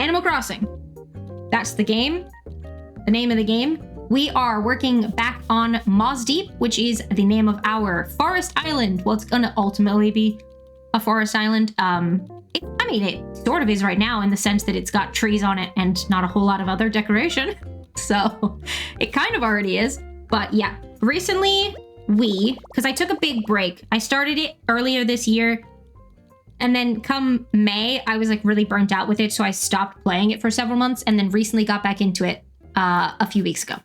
Animal Crossing. That's the game. The name of the game. We are working back on Moss Deep, which is the name of our forest island. Well, it's gonna ultimately be a forest island. It sort of is right now in the sense that it's got trees on it and not a whole lot of other decoration. So it kind of already is. But yeah, recently because I took a big break. I started it earlier this year. And then come May, I was like really burnt out with it. So I stopped playing it for several months and then recently got back into it a few weeks ago.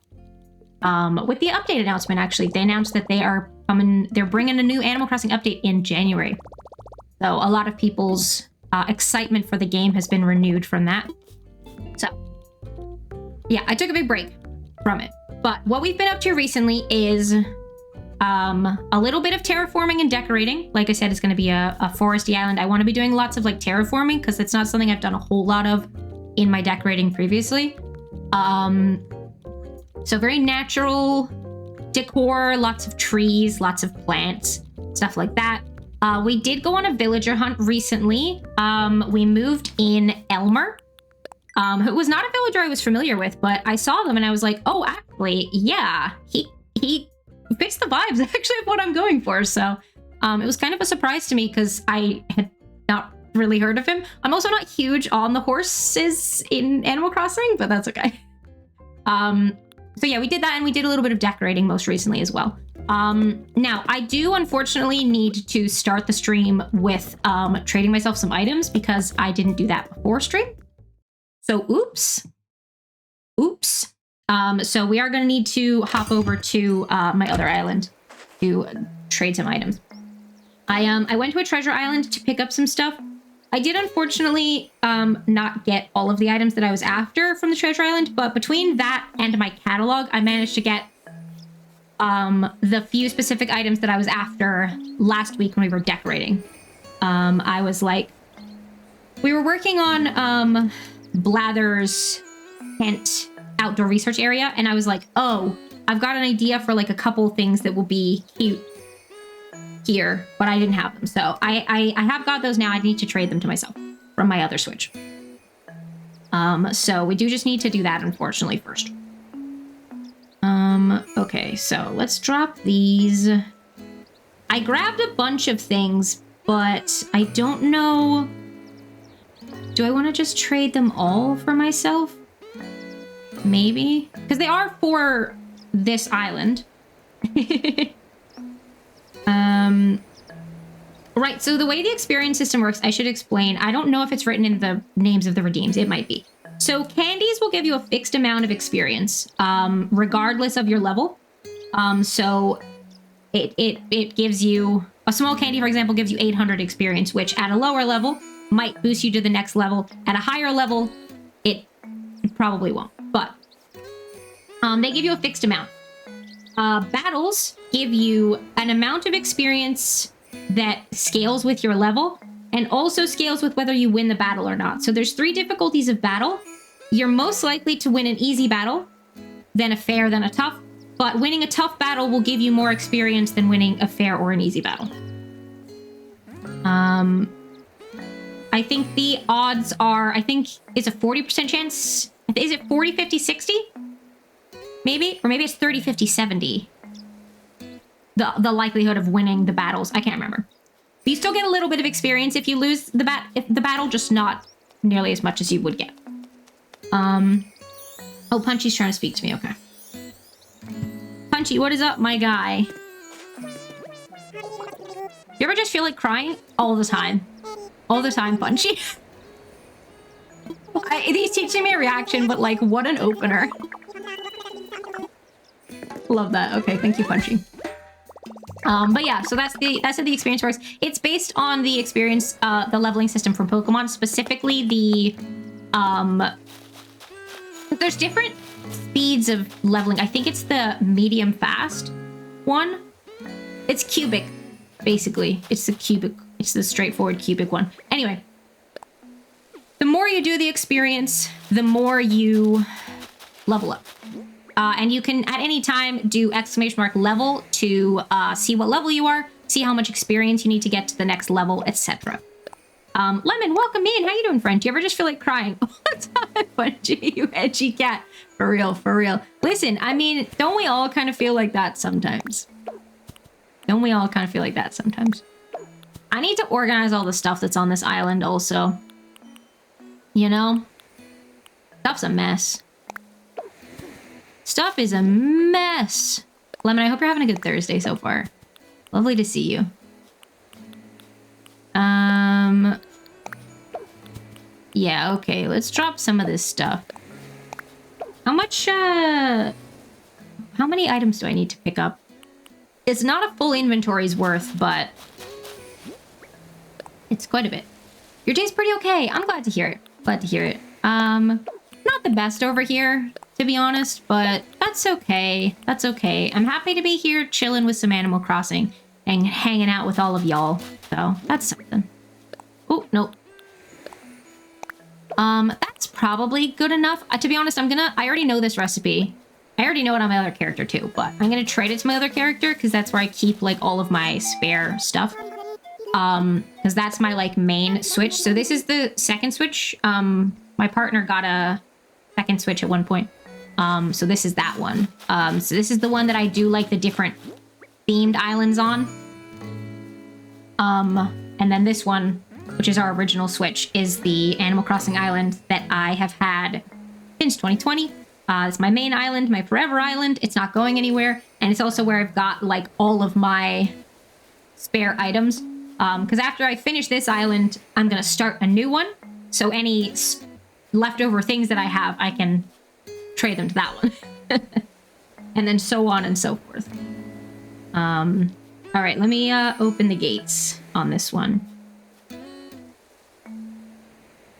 With the update announcement, actually, they announced that they're bringing a new Animal Crossing update in January. So a lot of people's excitement for the game has been renewed from that. So yeah, I took a big break from it. But what we've been up to recently is a little bit of terraforming and decorating. Like I said, it's going to be a foresty island. I want to be doing lots of like terraforming because it's not something I've done a whole lot of in my decorating previously. So very natural decor, lots of trees, lots of plants, stuff like that. We did go on a villager hunt recently. We moved in Elmer, who was not a villager I was familiar with, but I saw them and I was like, oh, actually, yeah, he fits the vibes actually of what I'm going for. So it was kind of a surprise to me because I had not really heard of him. I'm also not huge on the horses in Animal Crossing, but that's okay. So yeah, we did that and we did a little bit of decorating most recently as well. Now, I do unfortunately need to start the stream with trading myself some items because I didn't do that before stream. So oops. So we are going to need to hop over to my other island to trade some items. I went to a treasure island to pick up some stuff. I did unfortunately not get all of the items that I was after from the treasure island, but between that and my catalog, I managed to get the few specific items that I was after last week when we were decorating. I was like, we were working on Blather's Kent outdoor research area, and I was like, oh, I've got an idea for like a couple things that will be cute here, but I didn't have them. So I have got those now. I need to trade them to myself from my other Switch. So we do just need to do that, unfortunately, first. Okay, so let's drop these. I grabbed a bunch of things, but I don't know. Do I want to just trade them all for myself? Maybe? Because they are for this island. Right, so the way the experience system works, I should explain. I don't know if it's written in the names of the redeems. It might be. So candies will give you a fixed amount of experience, regardless of your level. So it gives you, a small candy, for example, gives you 800 experience, which at a lower level might boost you to the next level. At a higher level, it probably won't. But they give you a fixed amount. Battles give you an amount of experience that scales with your level and also scales with whether you win the battle or not. So there's 3 difficulties of battle. You're most likely to win an easy battle, then a fair, then a tough. But winning a tough battle will give you more experience than winning a fair or an easy battle. I think the odds are, it's a 40% chance. Is it 40, 50, 60? Maybe? Or maybe it's 30, 50, 70. The likelihood of winning the battles. I can't remember. But you still get a little bit of experience if you lose the battle, just not nearly as much as you would get. Oh, Punchy's trying to speak to me. Okay. Punchy, what is up, my guy? You ever just feel like crying? All the time. All the time, Punchy. He's teaching me a reaction, but like, what an opener. Love that. Okay, thank you, Punchy. But yeah, so that's how the experience works. It's based on the experience, the leveling system from Pokemon, specifically the, there's different speeds of leveling. I think it's the medium fast one. It's cubic, basically. It's the straightforward cubic one. Anyway, the more you do the experience, the more you level up. And you can, at any time, do !level to see what level you are, see how much experience you need to get to the next level, etc. Lemon, welcome in. How you doing, friend? Do you ever just feel like crying all the time? Bungie, you edgy cat. For real, for real. Listen, I mean, don't we all kind of feel like that sometimes? Don't we all kind of feel like that sometimes? I need to organize all the stuff that's on this island also. You know? Stuff's a mess. Stuff is a mess. Lemon, I hope you're having a good Thursday so far. Lovely to see you. Yeah, okay, let's drop some of this stuff. How much, how many items do I need to pick up? It's not a full inventory's worth, but it's quite a bit. Your day's pretty okay. I'm glad to hear it. Glad to hear it. Not the best over here, to be honest, but that's okay. That's okay. I'm happy to be here chilling with some Animal Crossing and hanging out with all of y'all. So that's something. Oh, nope. That's probably good enough. To be honest, I already know this recipe. I already know it on my other character too, but I'm gonna trade it to my other character because that's where I keep like all of my spare stuff. Because that's my like main switch. So this is the second switch. My partner got a second switch at one point. So this is that one. So this is the one that I do like the different themed islands on. And then this one, which is our original switch, is the Animal Crossing island that I have had since 2020. It's my main island, my forever island. It's not going anywhere. And it's also where I've got like all of my spare items. Because after I finish this island, I'm going to start a new one. So any leftover things that I have, I can trade them to that one. And then so on and so forth. All right, let me open the gates on this one.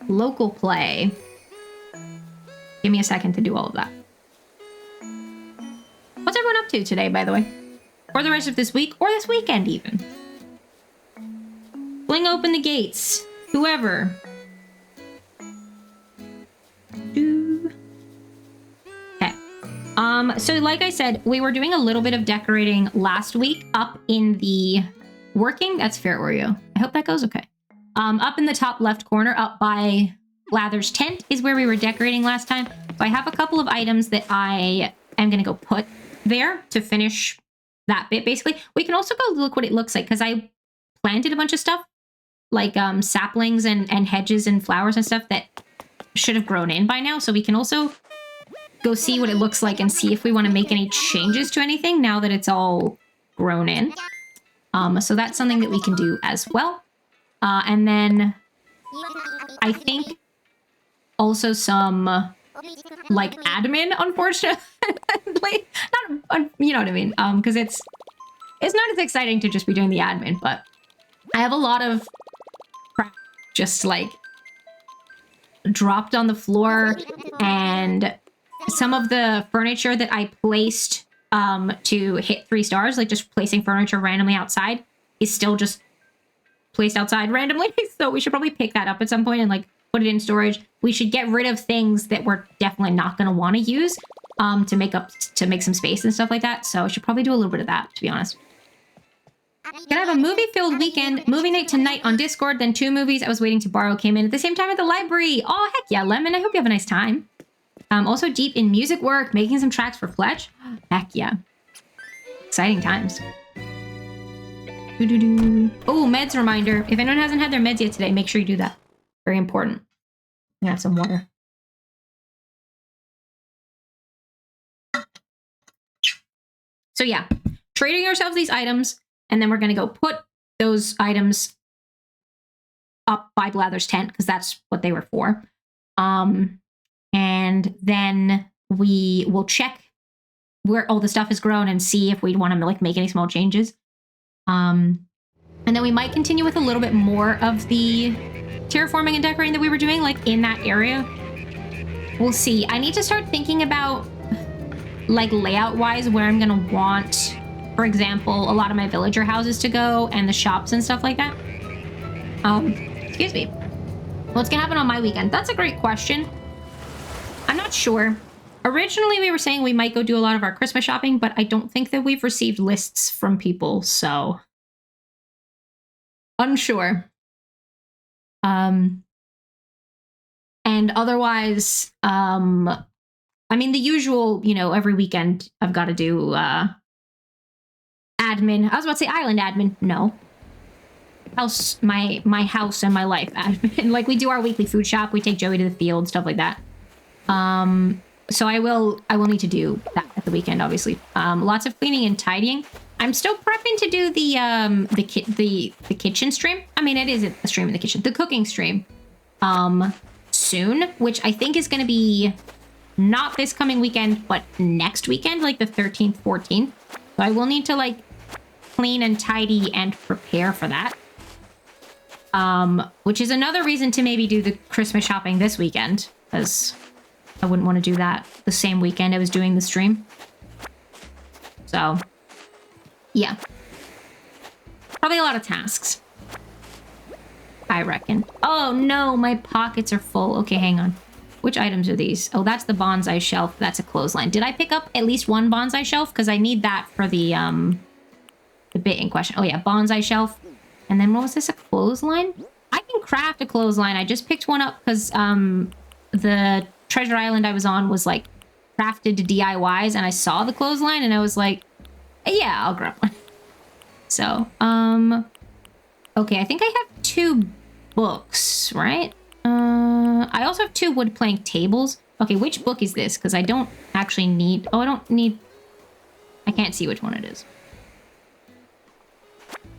Local play. Give me a second to do all of that. What's everyone up to today, by the way? Or the rest of this week, or this weekend even. Fling open the gates. Whoever. Okay. So like I said, we were doing a little bit of decorating last week up in the working. That's fair, Oreo. I hope that goes okay. Up in the top left corner, up by Lather's tent, is where we were decorating last time. So I have a couple of items that I am going to go put there to finish that bit, basically. We can also go look what it looks like, because I planted a bunch of stuff, like saplings and hedges and flowers and stuff that should have grown in by now. So we can also go see what it looks like and see if we want to make any changes to anything now that it's all grown in. So that's something that we can do as well. And then I think also some like admin, unfortunately. Not, you know what I mean? Because it's not as exciting to just be doing the admin, but I have a lot of crap just like dropped on the floor, and some of the furniture that I placed to hit 3 stars, like just placing furniture randomly outside, is still just placed outside randomly. So we should probably pick that up at some point and like put it in storage. We should get rid of things that we're definitely not going to want to use to make some space and stuff like that. So I should probably do a little bit of that, to be honest. Gonna have a movie-filled weekend. Movie night tonight on Discord, then 2 movies I was waiting to borrow came in at the same time at the library. Oh, heck yeah, Lemon. I hope you have a nice time. Also deep in music work, making some tracks for Fletch. Heck yeah. Exciting times. Oh, meds reminder. If anyone hasn't had their meds yet today, make sure you do that. Very important. I have some water. So yeah, trading ourselves these items, and then we're going to go put those items up by Blather's tent, because that's what they were for. And then we will check where all the stuff is grown and see if we want to like make any small changes. And then we might continue with a little bit more of the terraforming and decorating that we were doing, like in that area. We'll see. I need to start thinking about, like layout-wise, where I'm gonna want, for example, a lot of my villager houses to go and the shops and stuff like that. Excuse me. What's gonna happen on my weekend? That's a great question. I'm not sure. Originally, we were saying we might go do a lot of our Christmas shopping, but I don't think that we've received lists from people, so unsure. And otherwise, I mean, the usual, you know, every weekend I've got to do admin. I was about to say island admin. No. House, my house and my life admin. Like, we do our weekly food shop. We take Joey to the field, stuff like that. So I will need to do that at the weekend, obviously. Lots of cleaning and tidying. I'm still prepping to do the kitchen stream. I mean, it is a stream in the kitchen. The cooking stream. Soon, which I think is going to be not this coming weekend, but next weekend, like the 13th, 14th. So I will need to like clean and tidy and prepare for that. Which is another reason to maybe do the Christmas shopping this weekend, because I wouldn't want to do that the same weekend I was doing the stream. So, yeah. Probably a lot of tasks, I reckon. Oh no, my pockets are full. Okay, hang on. Which items are these? Oh, that's the bonsai shelf. That's a clothesline. Did I pick up at least one bonsai shelf? Because I need that for the bit in question. Oh yeah, bonsai shelf. And then what was this, a clothesline? I can craft a clothesline. I just picked one up because the treasure island I was on was like crafted to DIYs, and I saw the clothesline and I was like, yeah, I'll grab one. So, okay, I think I have 2 books, right? I also have 2 wood plank tables. Okay, which book is this? Because I don't actually need... Oh, I don't need... I can't see which one it is.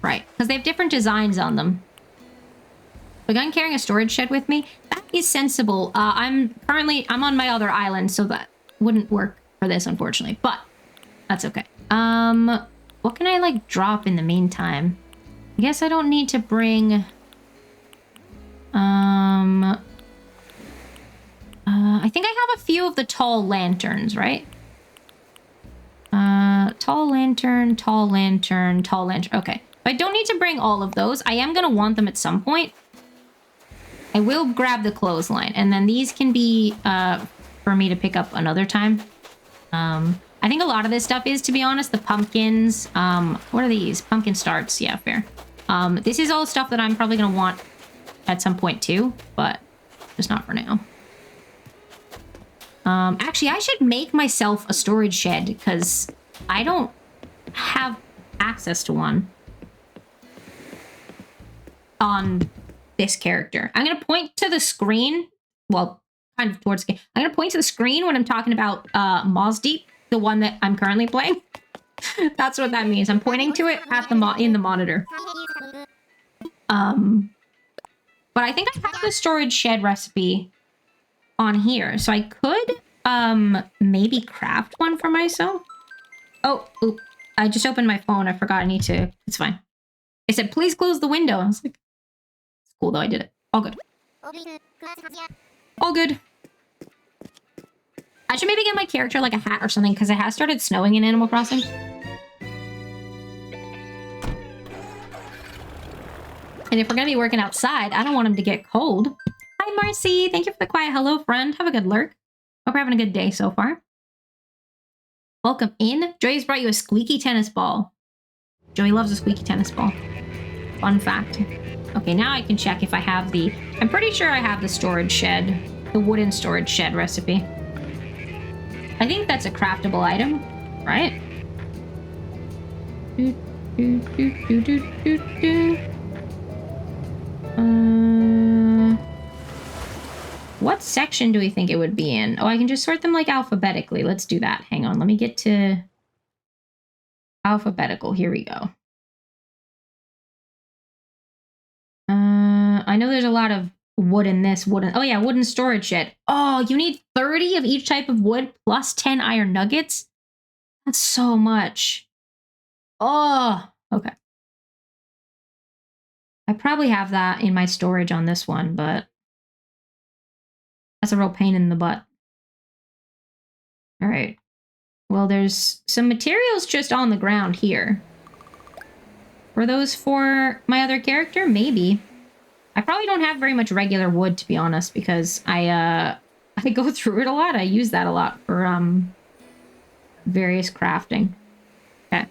Right, because they have different designs on them. Begun carrying a storage shed with me? That is sensible. I'm on my other island, so that wouldn't work for this, unfortunately. But that's okay. What can I, like, drop in the meantime? I guess I don't need to bring... I think I have a few of the tall lanterns, right? Tall lantern, tall lantern, tall lantern. Okay. I don't need to bring all of those. I am going to want them at some point. I will grab the clothesline, and then these can be for me to pick up another time. I think a lot of this stuff is, to be honest, the pumpkins. What are these? Pumpkin starts. Yeah, fair. This is all stuff that I'm probably going to want at some point too, but just not for now. Actually, I should make myself a storage shed because I don't have access to one on this character. I'm going to point to the screen. Well, kind of towards... I'm going to point to the screen when I'm talking about Moz Deep, the one that I'm currently playing. That's what that means. I'm pointing to it at the in the monitor. But I think I have the storage shed recipe on here, so I could maybe craft one for myself. Oh, oop. I just opened my phone. I forgot I need to... It's fine. It said, please close the window. I was like, it's cool though, I did it. All good. All good. I should maybe get my character like a hat or something, because it has started snowing in Animal Crossing. And if we're going to be working outside, I don't want him to get cold. Hi, Marcy. Thank you for the quiet hello, friend. Have a good lurk. Hope you're having a good day so far. Welcome in. Joey's brought you a squeaky tennis ball. Joey loves a squeaky tennis ball. Fun fact. Okay, now I can check if I have the... I'm pretty sure I have the storage shed. The wooden storage shed recipe. I think that's a craftable item, right? What section do we think it would be in? Oh, I can just sort them like alphabetically. Let's do that. Hang on, let me get to alphabetical. Here we go. I know there's a lot of wood in this. Oh yeah, wooden storage shed. Oh, you need 30 of each type of wood plus 10 iron nuggets? That's so much. Oh, okay. I probably have that in my storage on this one, but that's a real pain in the butt. All right. Well, there's some materials just on the ground here. Were those for my other character? Maybe. I probably don't have very much regular wood, to be honest, because I go through it a lot. I use that a lot for various crafting. Okay.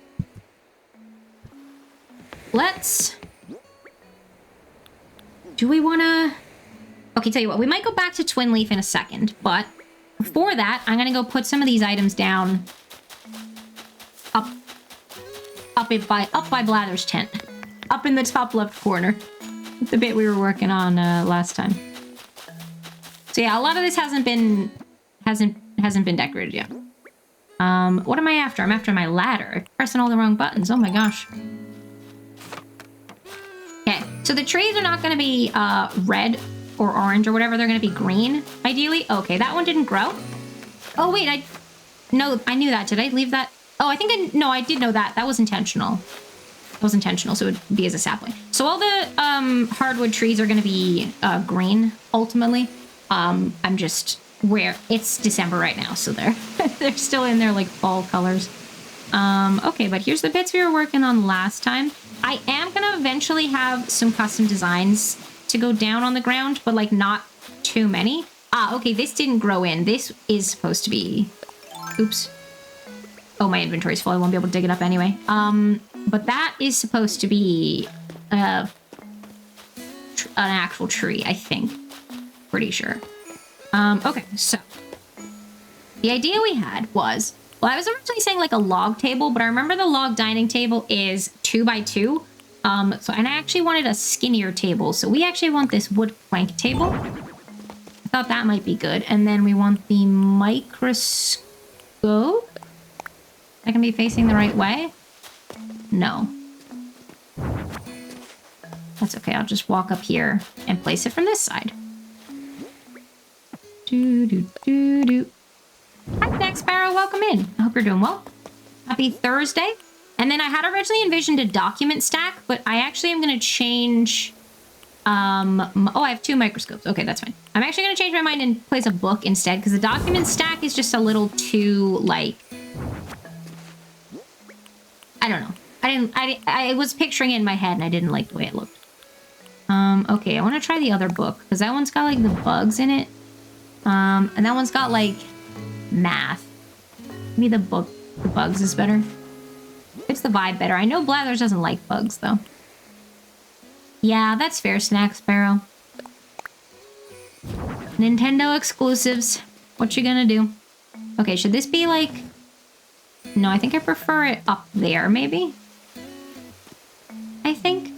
Do we want to... Okay, tell you what. We might go back to Twin Leaf in a second. But before that, I'm going to go put some of these items down up by Blather's tent. Up in the top left corner. The bit we were working on last time. So yeah, a lot of this hasn't been decorated yet. What am I after? I'm after my ladder. I'm pressing all the wrong buttons. Oh my gosh. Okay, so the trees are not going to be red or orange or whatever. They're going to be green, ideally. Okay, that one didn't grow. Oh wait, I knew that. Did I leave that? Oh, I did know that. That was intentional. That was intentional, so it would be as a sapling. So all the hardwood trees are going to be green, ultimately. I'm just where it's December right now, so they're still in their like fall colors. Okay, but here's the bits we were working on last time. I am going to eventually have some custom designs to go down on the ground, but like not too many. Okay, this didn't grow in. This is supposed to be... Oops. Oh, my inventory's full. I won't be able to dig it up anyway. But that is supposed to be an actual tree, I think. Pretty sure. Okay, so the idea we had was, well, I was originally saying like a log table, but I remember the log dining table is 2x2. And I actually wanted a skinnier table, so we actually want this wood plank table. I thought that might be good. And then we want the microscope. I can be facing the right way? No. That's okay. I'll just walk up here and place it from this side. Hi, Snack Sparrow. Welcome in. I hope you're doing well. Happy Thursday. And then I had originally envisioned a document stack, but I actually am going to change... oh, I have 2 microscopes. Okay, that's fine. I'm actually going to change my mind and place a book instead, because the document stack is just a little too, like... I don't know. I was picturing it in my head, and I didn't like the way it looked. Okay, I want to try the other book, because that one's got, like, the bugs in it. And that one's got, like, math. Maybe the bugs is better. It's the vibe better. I know Blathers doesn't like bugs, though. Yeah, that's fair, Snack Sparrow. Nintendo exclusives. What you gonna do? Okay, should this be, like... No, I think I prefer it up there, maybe? I think.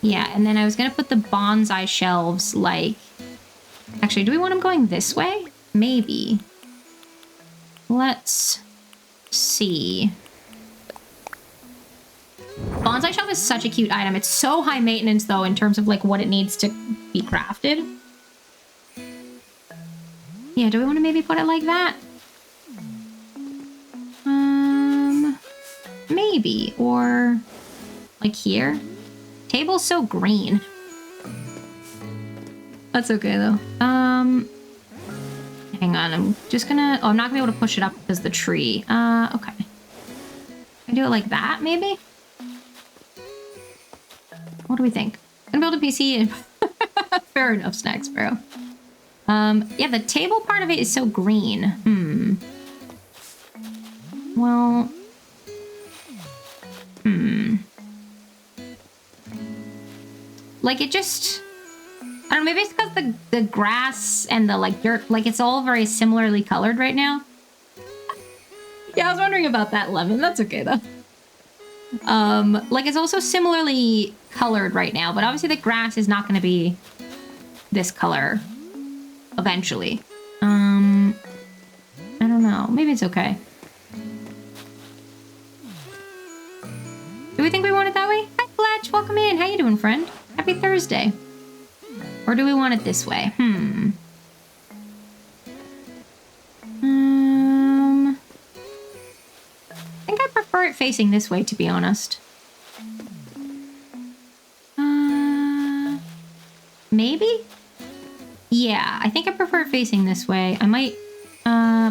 Yeah, and then I was gonna put the bonsai shelves, like... Actually, do we want them going this way? Maybe. Let's see. Bonsai shelf is such a cute item. It's so high maintenance, though, in terms of, like, what it needs to be crafted. Yeah, do we want to maybe put it like that? Maybe. Or, like, here? Table's so green. That's okay, though. Hang on, I'm just gonna... Oh, I'm not gonna be able to push it up because the tree. Okay. Can I do it like that, maybe? What do we think? I'm gonna build a PC. Fair enough, Snack Sparrow. Yeah, the table part of it is so green. Well... Like, it just... I don't know, maybe it's because the grass and the, like, dirt, like, it's all very similarly colored right now. Yeah, I was wondering about that, Lemon. That's okay, though. Like, it's also similarly colored right now, but obviously the grass is not going to be this color eventually. I don't know. Maybe it's okay. Do we think we want it that way? Hi, Fletch. Welcome in. How you doing, friend? Happy Thursday. Or do we want it this way? I think I prefer it facing this way, to be honest. Maybe? Yeah, I think I prefer it facing this way. I might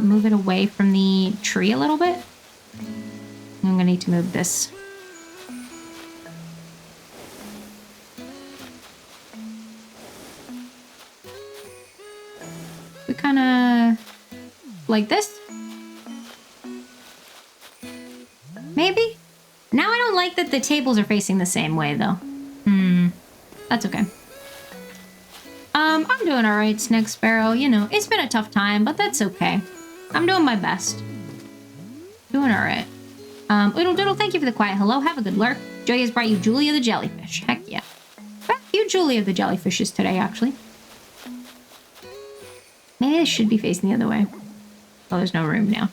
move it away from the tree a little bit. I'm gonna need to move this. We kind of like this. Maybe? Now I don't like that the tables are facing the same way, though. That's okay. I'm doing all right, Snake Sparrow. You know, it's been a tough time, but that's okay. I'm doing my best. Doing all right. Oodle Doodle, thank you for the quiet hello. Have a good lurk. Joy has brought you Julia the Jellyfish. Heck yeah. Brought you Julia the Jellyfishes today, actually. Maybe I should be facing the other way. Oh, there's no room now.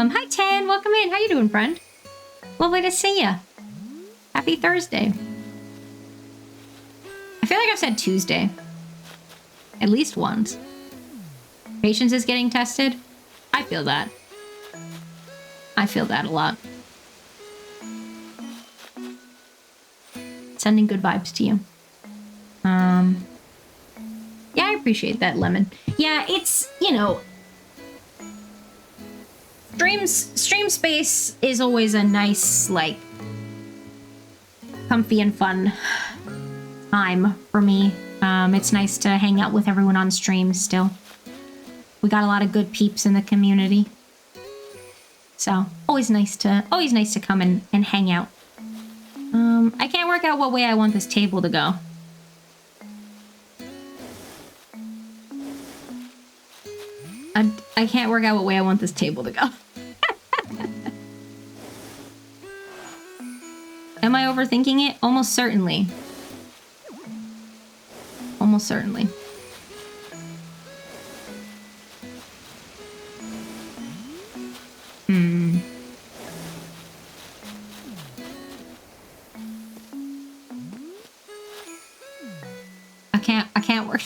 Hi, Ten. Welcome in. How you doing, friend? Lovely to see ya. Happy Thursday. I feel like I've said Tuesday. At least once. Patience is getting tested. I feel that. I feel that a lot. Sending good vibes to you. Yeah, I appreciate that, Lemon. Yeah, it's, you know, stream space is always a nice, like, comfy and fun time for me. It's nice to hang out with everyone on stream still. We got a lot of good peeps in the community. So, always nice to come and hang out. I can't work out what way I want this table to go. I can't work out what way I want this table to go. Am I overthinking it? Almost certainly. Almost certainly. I can't work.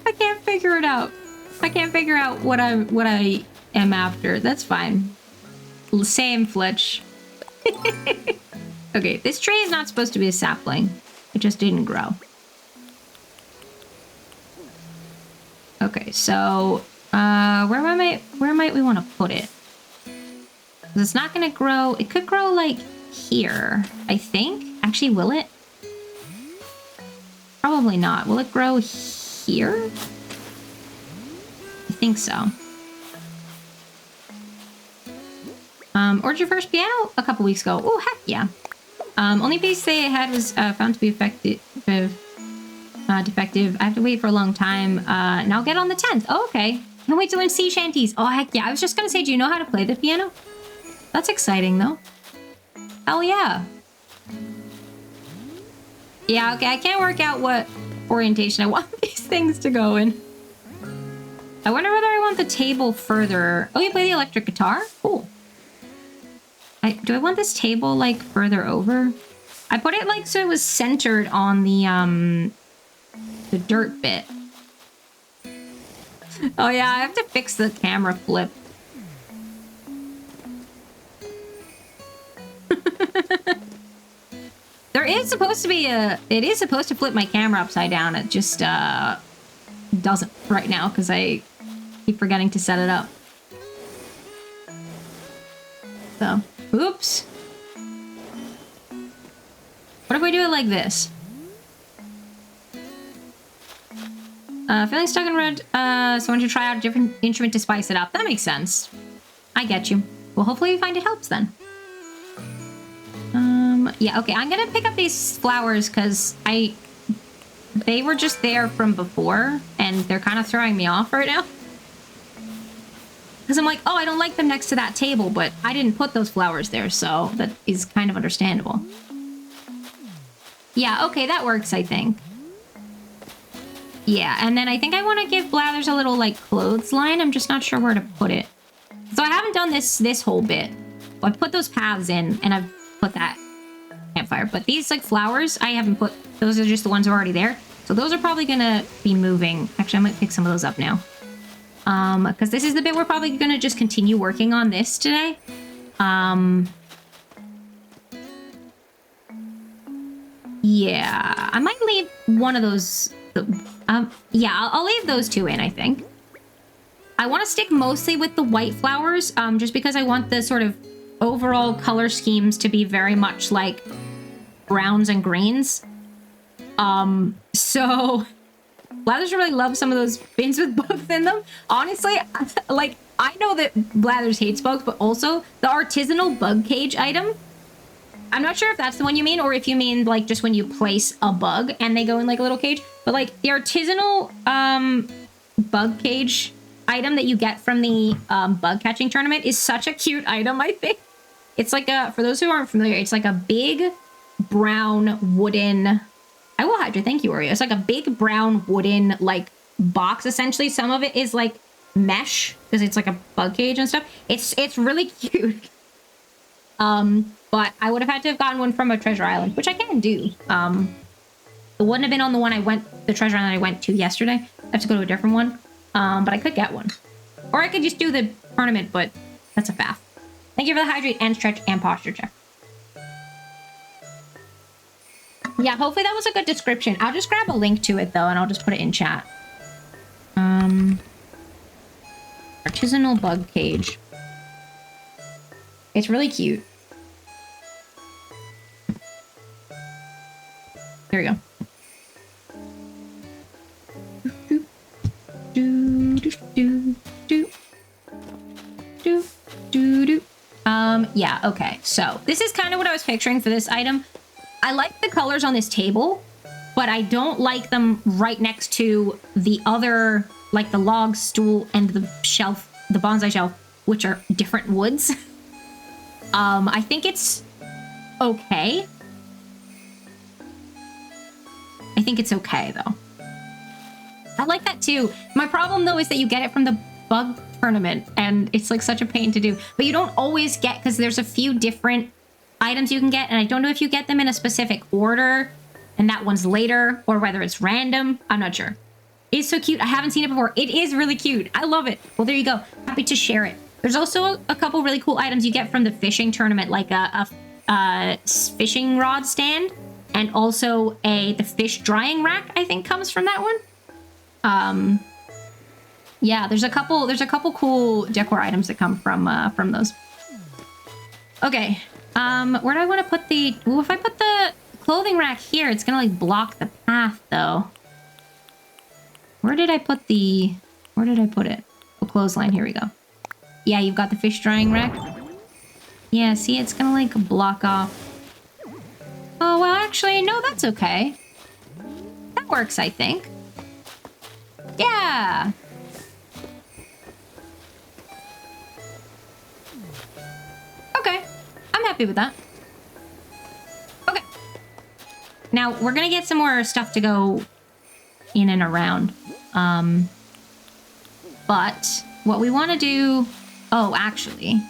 I can't figure it out. I can't figure out what I am after. That's fine. Same, Fletch. Okay, this tree is not supposed to be a sapling. It just didn't grow. Okay, so where might we want to put it? 'Cause it's not gonna grow. It could grow like here, I think. Actually, will it? Probably not. Will it grow here? I think so. Ordered your first piano a couple weeks ago. Oh, heck yeah. Only piece they had was found to be defective. I have to wait for a long time. And I'll get on the 10th. Oh, okay. Can't wait to learn sea shanties. Oh, heck yeah. I was just gonna say, do you know how to play the piano? That's exciting, though. Hell yeah. Yeah, okay. I can't work out what orientation I want these things to go in. I wonder whether I want the table further. Oh, you play the electric guitar? Cool. Do I want this table, like, further over? I put it, like, so it was centered on the dirt bit. Oh, yeah, I have to fix the camera flip. There is supposed to be it is supposed to flip my camera upside down. It just, doesn't right now, because I keep forgetting to set it up. So, oops. What if we do it like this? Feeling stuck in red, so I want to try out a different instrument to spice it up. That makes sense. I get you. Well, hopefully we find it helps then. Yeah, okay, I'm gonna pick up these flowers because they were just there from before, and they're kind of throwing me off right now. Because I'm like, oh, I don't like them next to that table, but I didn't put those flowers there, so that is kind of understandable. Yeah, okay, that works, I think. Yeah, and then I think I want to give Blathers a little, like, clothesline. I'm just not sure where to put it. So I haven't done this whole bit. Well, I've put those paths in, and I've put that campfire. But these, like, flowers, I haven't put... Those are just the ones that are already there. So those are probably going to be moving. Actually, I might pick some of those up now. Because this is the bit we're probably going to just continue working on this today. Yeah, I might leave one of those... yeah, I'll leave those two in, I think. I want to stick mostly with the white flowers, just because I want the sort of overall color schemes to be very much like browns and greens. So Blathers really love some of those bins with books in them. Honestly, like, I know that Blathers hates bugs, but also the artisanal bug cage item. I'm not sure if that's the one you mean, or if you mean like just when you place a bug and they go in like a little cage. But like the artisanal bug cage item that you get from the bug catching tournament is such a cute item, I think. It's like a, for those who aren't familiar, it's like a big brown wooden, I will hydrate, thank you, Oreo. It's like a big brown wooden like box, essentially. Some of it is like mesh, because it's like a bug cage and stuff. It's really cute. But I would have had to have gotten one from a treasure island, which I can do. It wouldn't have been on the one the treasure island I went to yesterday. I have to go to a different one. But I could get one. Or I could just do the tournament, but that's a faff. Thank you for the hydrate and stretch and posture check. Yeah, hopefully that was a good description. I'll just grab a link to it though, and I'll just put it in chat. Artisanal bug cage. It's really cute. There we go. Yeah, okay. So this is kind of what I was picturing for this item. I like the colors on this table, but I don't like them right next to the other, like the log stool and the shelf, the bonsai shelf, which are different woods. I think it's okay. I think it's okay, though. I like that, too. My problem, though, is that you get it from the bug tournament, and it's, like, such a pain to do. But you don't always get, because there's a few different items you can get, and I don't know if you get them in a specific order, and that one's later, or whether it's random. I'm not sure. It's so cute. I haven't seen it before. It is really cute. I love it. Well, there you go. Happy to share it. There's also a couple really cool items you get from the fishing tournament, like a fishing rod stand, and also the fish drying rack, I think, comes from that one. Yeah, there's a couple cool decor items that come from those. Okay, where do I want to put the? Well, if I put the clothing rack here, it's gonna like block the path, though. Where did I put it? The clothesline. Here we go. Yeah, you've got the fish drying rack. Yeah, see, it's gonna like block off. Oh, well, actually, no, that's okay. That works, I think. Yeah. Okay. I'm happy with that. Okay. Now, we're gonna get some more stuff to go in and around. But what we want to do... Oh, actually...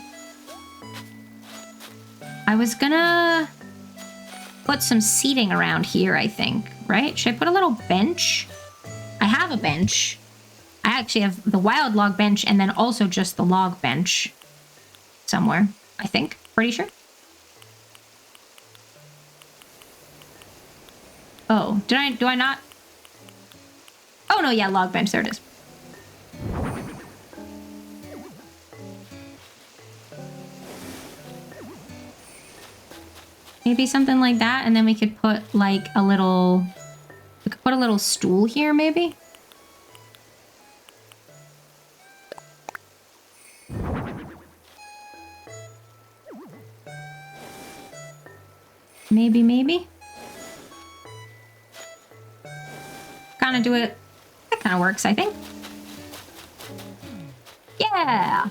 I was gonna... put some seating around here, I think, right? Should I put a little bench? I have a bench. I actually have the wild log bench and then also just the log bench somewhere, I think. Pretty sure. Oh, do I not? Oh, no, yeah, log bench. There it is. Maybe something like that, and then we could put like a little... We could put a little stool here, maybe? Maybe? Kind of do it... That kind of works, I think. Yeah!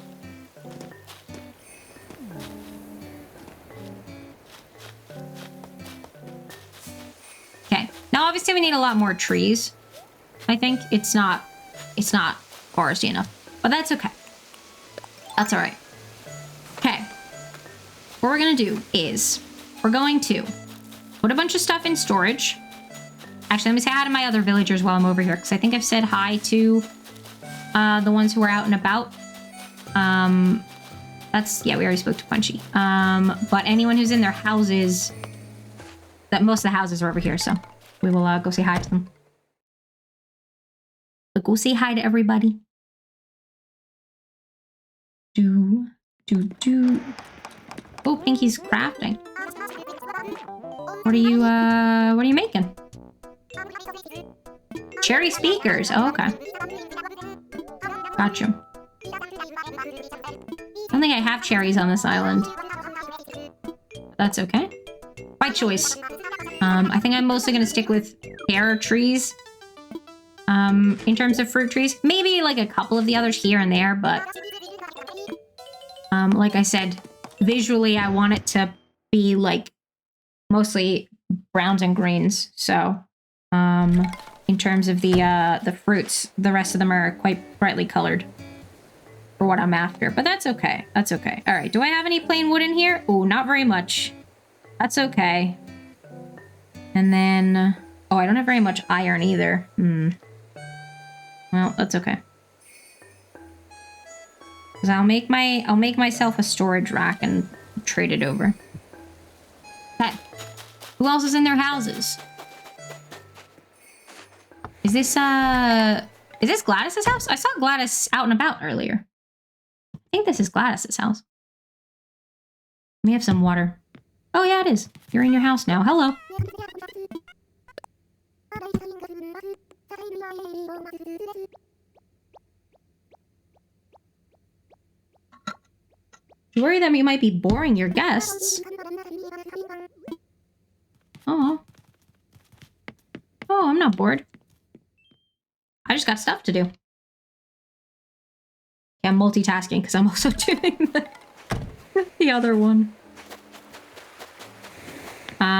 Okay. Now, obviously, we need a lot more trees. I think it's not foresty enough, but that's okay. That's all right. Okay. What we're gonna do is we're going to put a bunch of stuff in storage. Actually, let me say hi to my other villagers while I'm over here, because I think I've said hi to the ones who are out and about. Yeah, we already spoke to Punchy. But anyone who's in their houses, most of the houses are over here, so we will go say hi to them. But go say hi to everybody. Oh, Pinky's crafting. What are you making? Cherry speakers. Oh, okay. Gotcha. think I have cherries on this island. That's okay. By choice. I think I'm mostly gonna stick with pear trees. In terms of fruit trees. Maybe like a couple of the others here and there, but... like I said, visually I want it to be like mostly browns and greens. So, in terms of the fruits, the rest of them are quite brightly colored for what I'm after. But that's okay. That's okay. All right. Do I have any plain wood in here? Oh, not very much. That's okay. And then, oh, I don't have very much iron either. Well, that's okay. Because I'll make myself a storage rack and trade it over. Okay. Who else is in their houses? Is this Gladys's house? I saw Gladys out and about earlier. I think this is Gladys's house. Let me have some water. Oh yeah, it is. You're in your house now. Hello. You worry that you might be boring your guests. Oh. Oh, I'm not bored. I just got stuff to do. Okay, I'm multitasking because I'm also doing the other one.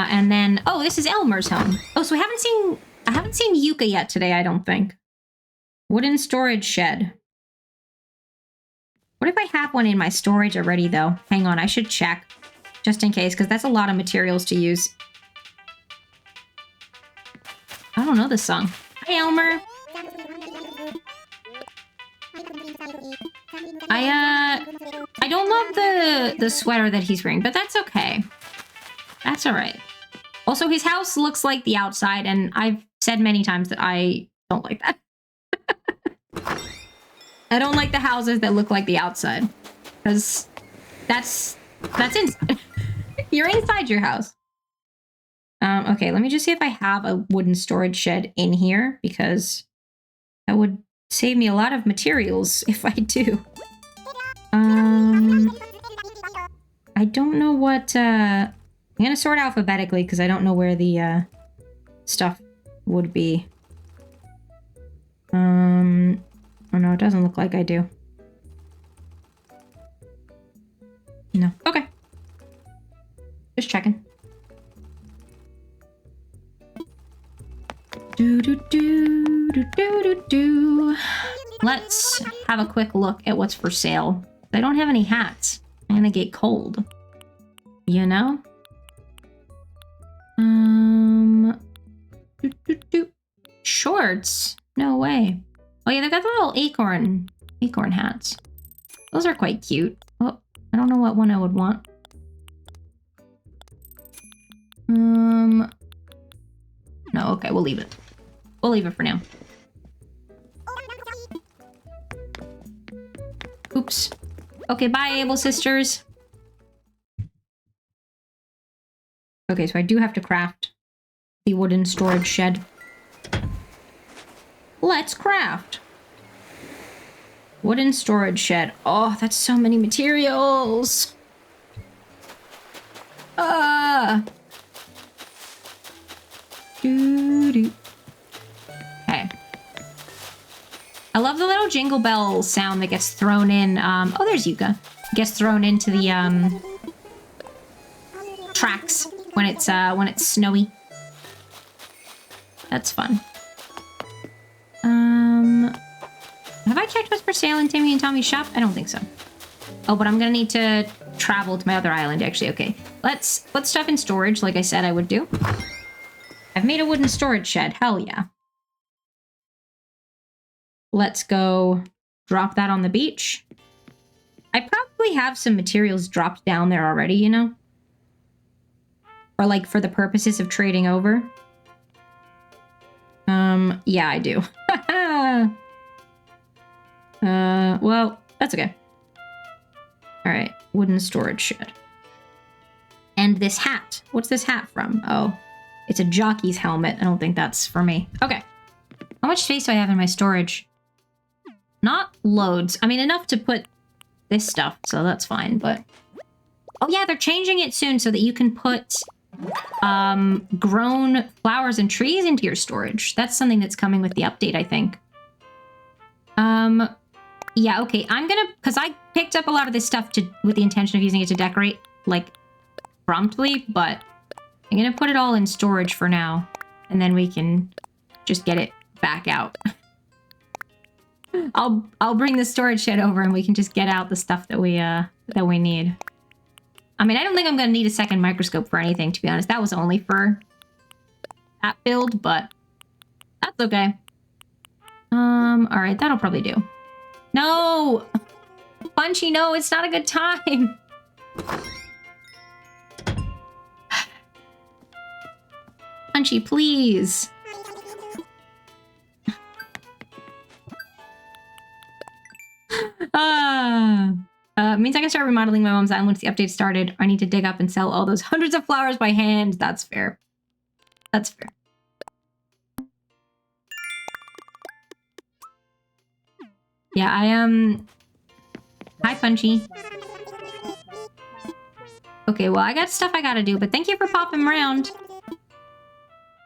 And then, oh, this is Elmer's home. Oh, so I haven't seen Yuka yet today, I don't think. Wooden storage shed. What if I have one in my storage already, though? Hang on, I should check. Just in case, because that's a lot of materials to use. I don't know this song. Hi, Elmer. I don't love the sweater that he's wearing, but that's okay. That's all right. Also, his house looks like the outside, and I've said many times that I don't like that. I don't like the houses that look like the outside, because that's inside. You're inside your house. Okay, let me just see if I have a wooden storage shed in here, because that would save me a lot of materials if I do. I don't know what, I'm gonna sort alphabetically because I don't know where the, stuff would be. Oh no, it doesn't look like I do. No. Okay. Just checking. Let's have a quick look at what's for sale. I don't have any hats. I'm gonna get cold. You know? Shorts. No way. Oh yeah, they've got the little acorn hats. Those are quite cute. Oh, I don't know what one I would want. No, okay, we'll leave it. We'll leave it for now. Oops. Okay, bye, Able Sisters. Okay, so I do have to craft the wooden storage shed. Let's craft. Wooden storage shed. Oh, that's so many materials. Doo-doo. Okay. I love the little jingle bell sound that gets thrown in. Oh, there's Yuka. Gets thrown into the tracks when it's snowy. That's fun. Have I checked what's for sale in Timmy and Tommy's shop? I don't think so. Oh, but I'm gonna need to travel to my other island, actually. Okay, let's put stuff in storage, like I said I would do. I've made a wooden storage shed. Hell yeah. Let's go drop that on the beach. I probably have some materials dropped down there already, you know? Or like for the purposes of trading over. Yeah, I do. Well, that's okay. All right, wooden storage shed. And this hat. What's this hat from? Oh, it's a jockey's helmet. I don't think that's for me. Okay. How much space do I have in my storage? Not loads. I mean, enough to put this stuff, so that's fine, but... Oh yeah, they're changing it soon so that you can put grown flowers and trees into your storage. That's something that's coming with the update, I think. Yeah, okay, I'm gonna... Because I picked up a lot of this stuff with the intention of using it to decorate, like, promptly, but I'm gonna put it all in storage for now, and then we can just get it back out. I'll bring the storage shed over and we can just get out the stuff that we need. I mean, I don't think I'm gonna need a second microscope for anything, to be honest. That was only for that build, but that's okay. Alright, that'll probably do. No! Punchy, no, it's not a good time! Punchy, please! Means I can start remodeling my mom's island once the update started. I need to dig up and sell all those hundreds of flowers by hand. That's fair. That's fair. Yeah, Hi, Punchy. Okay, well, I got stuff I gotta do, but thank you for popping around.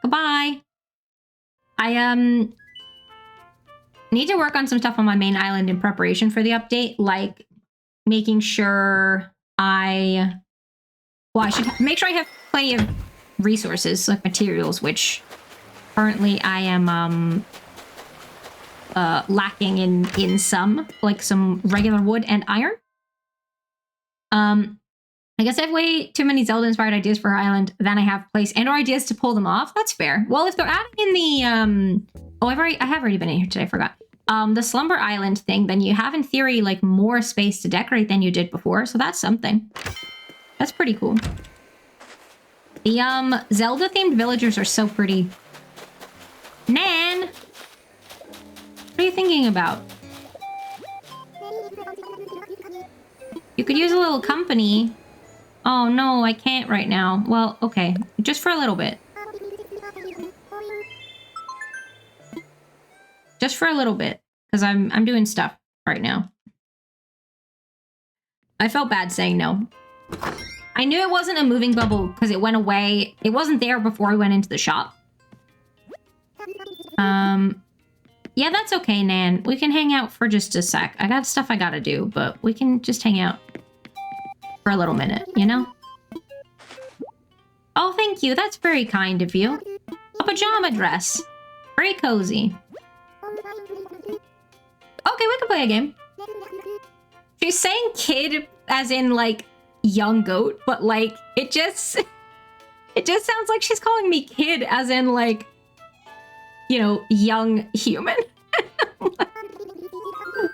Goodbye. I, need to work on some stuff on my main island in preparation for the update, like making sure I should make sure I have plenty of resources, like materials, which currently I am, lacking in some, like some regular wood and iron. I guess I have way too many Zelda-inspired ideas for her island than I have place and/or ideas to pull them off. That's fair. Well, if they're adding in the, I have already been in here today, I forgot. The Slumber Island thing, then you have, in theory, like, more space to decorate than you did before, so that's something. That's pretty cool. The, Zelda-themed villagers are so pretty. Nan! What are you thinking about? You could use a little company. Oh, no, I can't right now. Well, okay. Just for a little bit. Just for a little bit, because I'm doing stuff right now. I felt bad saying no. I knew it wasn't a moving bubble because it went away. It wasn't there before I went into the shop. Yeah, that's okay, Nan. We can hang out for just a sec. I got stuff I gotta do, but we can just hang out for a little minute, you know? Oh, thank you. That's very kind of you. A pajama dress. Very cozy. Okay, we can play a game. She's saying kid as in, like, young goat, but, like, it just sounds like she's calling me kid as in, like, you know, young human.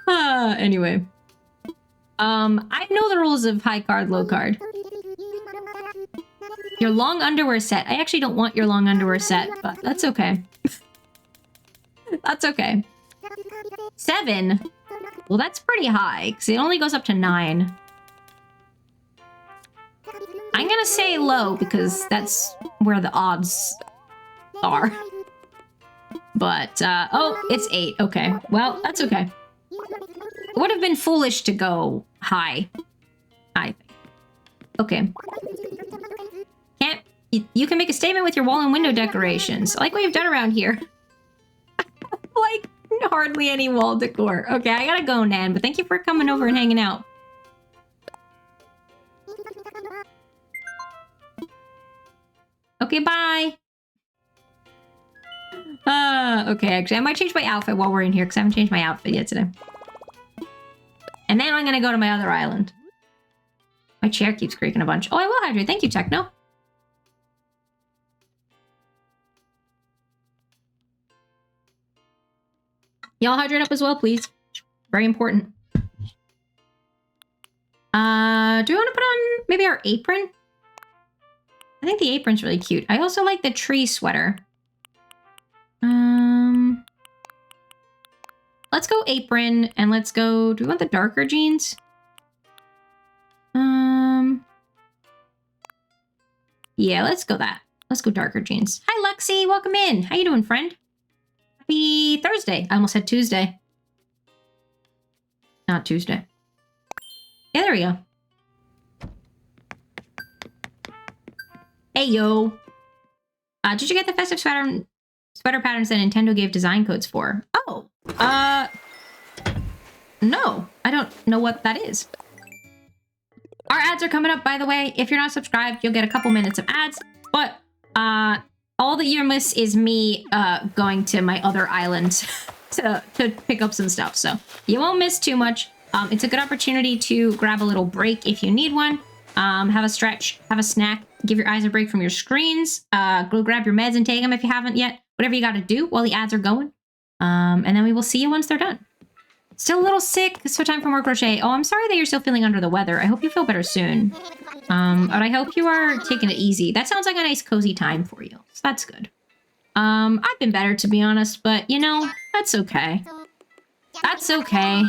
Anyway. I know the rules of high card, low card. Your long underwear set. I actually don't want your long underwear set, but that's okay. That's okay. 7? Well, that's pretty high, because it only goes up to 9. I'm gonna say low, because that's where the odds are. But, oh, it's 8. Okay. Well, that's okay. It would have been foolish to go high, I think. Okay. You can make a statement with your wall and window decorations, like we've done around here. Like, hardly any wall decor. Okay, I gotta go, Nan, but thank you for coming over and hanging out. Okay, bye. Okay, actually, I might change my outfit while we're in here, because I haven't changed my outfit yet today. And then I'm gonna go to my other island. My chair keeps creaking a bunch. Oh, I will hydrate. Thank you, Techno. Y'all hydrate up as well, please. Very important. Do we want to put on maybe our apron? I think the apron's really cute. I also like the tree sweater. Let's go apron, and let's go... Do we want the darker jeans? Yeah, let's go that. Let's go darker jeans. Hi, Lexi. Welcome in. How you doing, friend? Happy Thursday. I almost said Tuesday. Not Tuesday. Yeah, there we go. Hey, yo. Did you get the festive sweater patterns that Nintendo gave design codes for? Oh, no. I don't know what that is. Our ads are coming up, by the way. If you're not subscribed, you'll get a couple minutes of ads. But, all that you miss is me, going to my other islands to pick up some stuff. So you won't miss too much. It's a good opportunity to grab a little break if you need one. Have a stretch, have a snack, give your eyes a break from your screens. Go grab your meds and take them if you haven't yet. Whatever you got to do while the ads are going. And then we will see you once they're done. Still a little sick, so time for more crochet. Oh, I'm sorry that you're still feeling under the weather. I hope you feel better soon. But I hope you are taking it easy. That sounds like a nice cozy time for you. So that's good. I've been better, to be honest, but you know, that's okay. That's okay.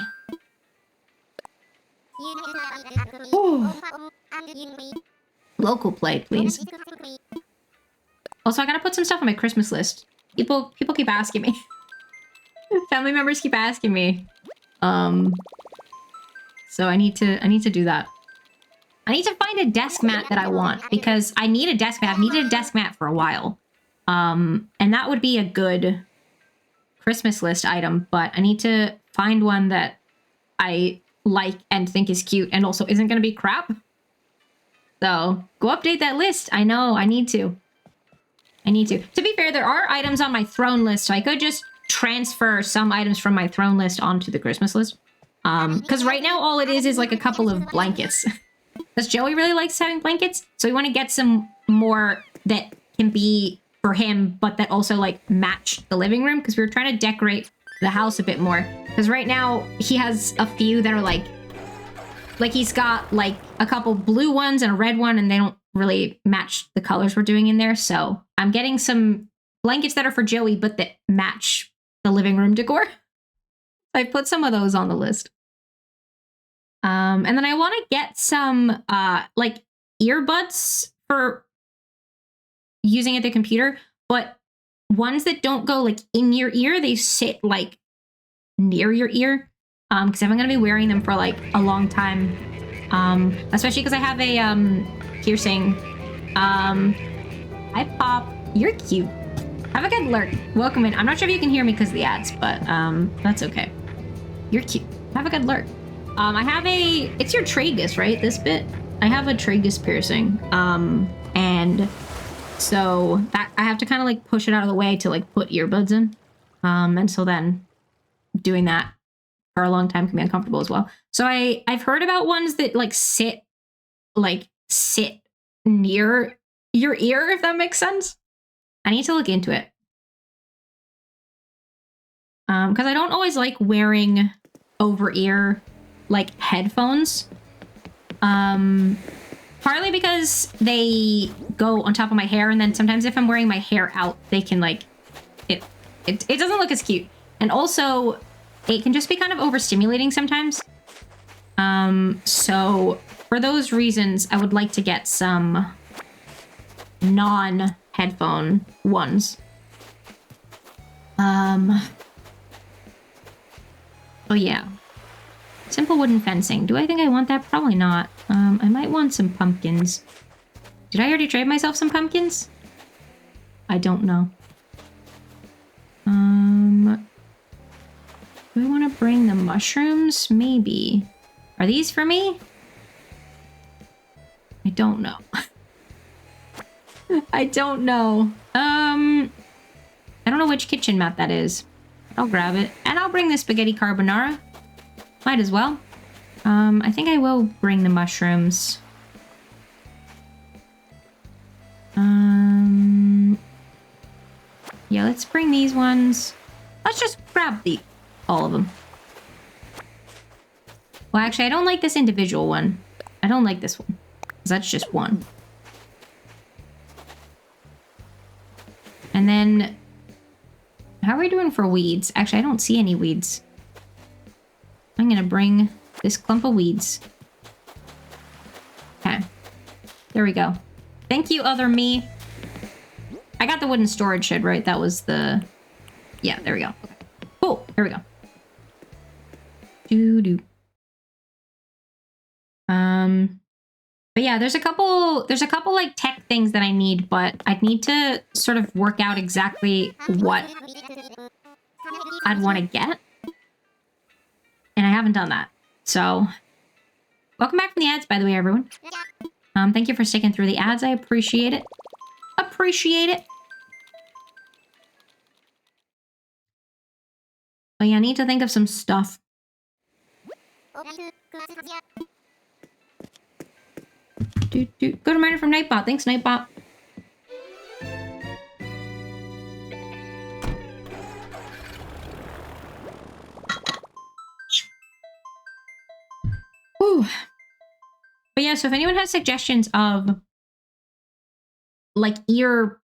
Ooh. Local play, please. Also, I gotta put some stuff on my Christmas list. People keep asking me. Family members keep asking me. So I need to do that. I need to find a desk mat that I want because I need a desk mat. I've needed a desk mat for a while. And that would be a good Christmas list item, but I need to find one that I like and think is cute and also isn't going to be crap. So go update that list. I know, I need to. To be fair, there are items on my throne list, so I could just transfer some items from my throne list onto the Christmas list. Because right now all it is like a couple of blankets. Because Joey really likes having blankets, so we want to get some more that can be for him, but that also like match the living room, because we were trying to decorate the house a bit more. Because right now he has a few that are like he's got like a couple blue ones and a red one, and they don't really match the colors we're doing in there. So I'm getting some blankets that are for Joey, but that match the living room decor. I put some of those on the list. And then I want to get some like earbuds for using at the computer, but ones that don't go like in your ear, they sit like near your ear. Because I'm gonna be wearing them for like a long time. Especially because I have a piercing. Hi Pop, you're cute. Have a good lurk. Welcome in. I'm not sure if you can hear me because of the ads, but that's okay. You're cute. Have a good lurk. I have it's your tragus, right? This bit? I have a tragus piercing. And so that I have to kind of like push it out of the way to like put earbuds in. And so then doing that for a long time can be uncomfortable as well. So I've heard about ones that like sit near your ear, if that makes sense. I need to look into it. Because I don't always like wearing over-ear like headphones. Partly because they go on top of my hair, and then sometimes if I'm wearing my hair out, they can like it doesn't look as cute. And also it can just be kind of overstimulating sometimes. So for those reasons, I would like to get some non-headphone ones. Oh yeah. Simple wooden fencing. Do I think I want that? Probably not. I might want some pumpkins. Did I already trade myself some pumpkins? I don't know. Do I want to bring the mushrooms? Maybe. Are these for me? I don't know. I don't know. I don't know which kitchen mat that is. I'll grab it. And I'll bring the spaghetti carbonara. Might as well. I think I will bring the mushrooms. Yeah, let's bring these ones. Let's just grab all of them. Well, actually, I don't like this individual one. I don't like this one, because that's just one. And then, how are we doing for weeds? Actually, I don't see any weeds. I'm gonna bring this clump of weeds. Okay. There we go. Thank you, other me. I got the wooden storage shed, right? That was the... Yeah, there we go. Okay. Cool. Here we go. Doo-doo. But yeah, there's a couple like tech things that I need, but I'd need to sort of work out exactly what I'd want to get. And I haven't done that. So, welcome back from the ads, by the way, everyone. Thank you for sticking through the ads. I appreciate it. Appreciate it. But yeah, I need to think of some stuff. Good reminder from Nightbot. Thanks, Nightbot. Whew. But yeah, so if anyone has suggestions of like ear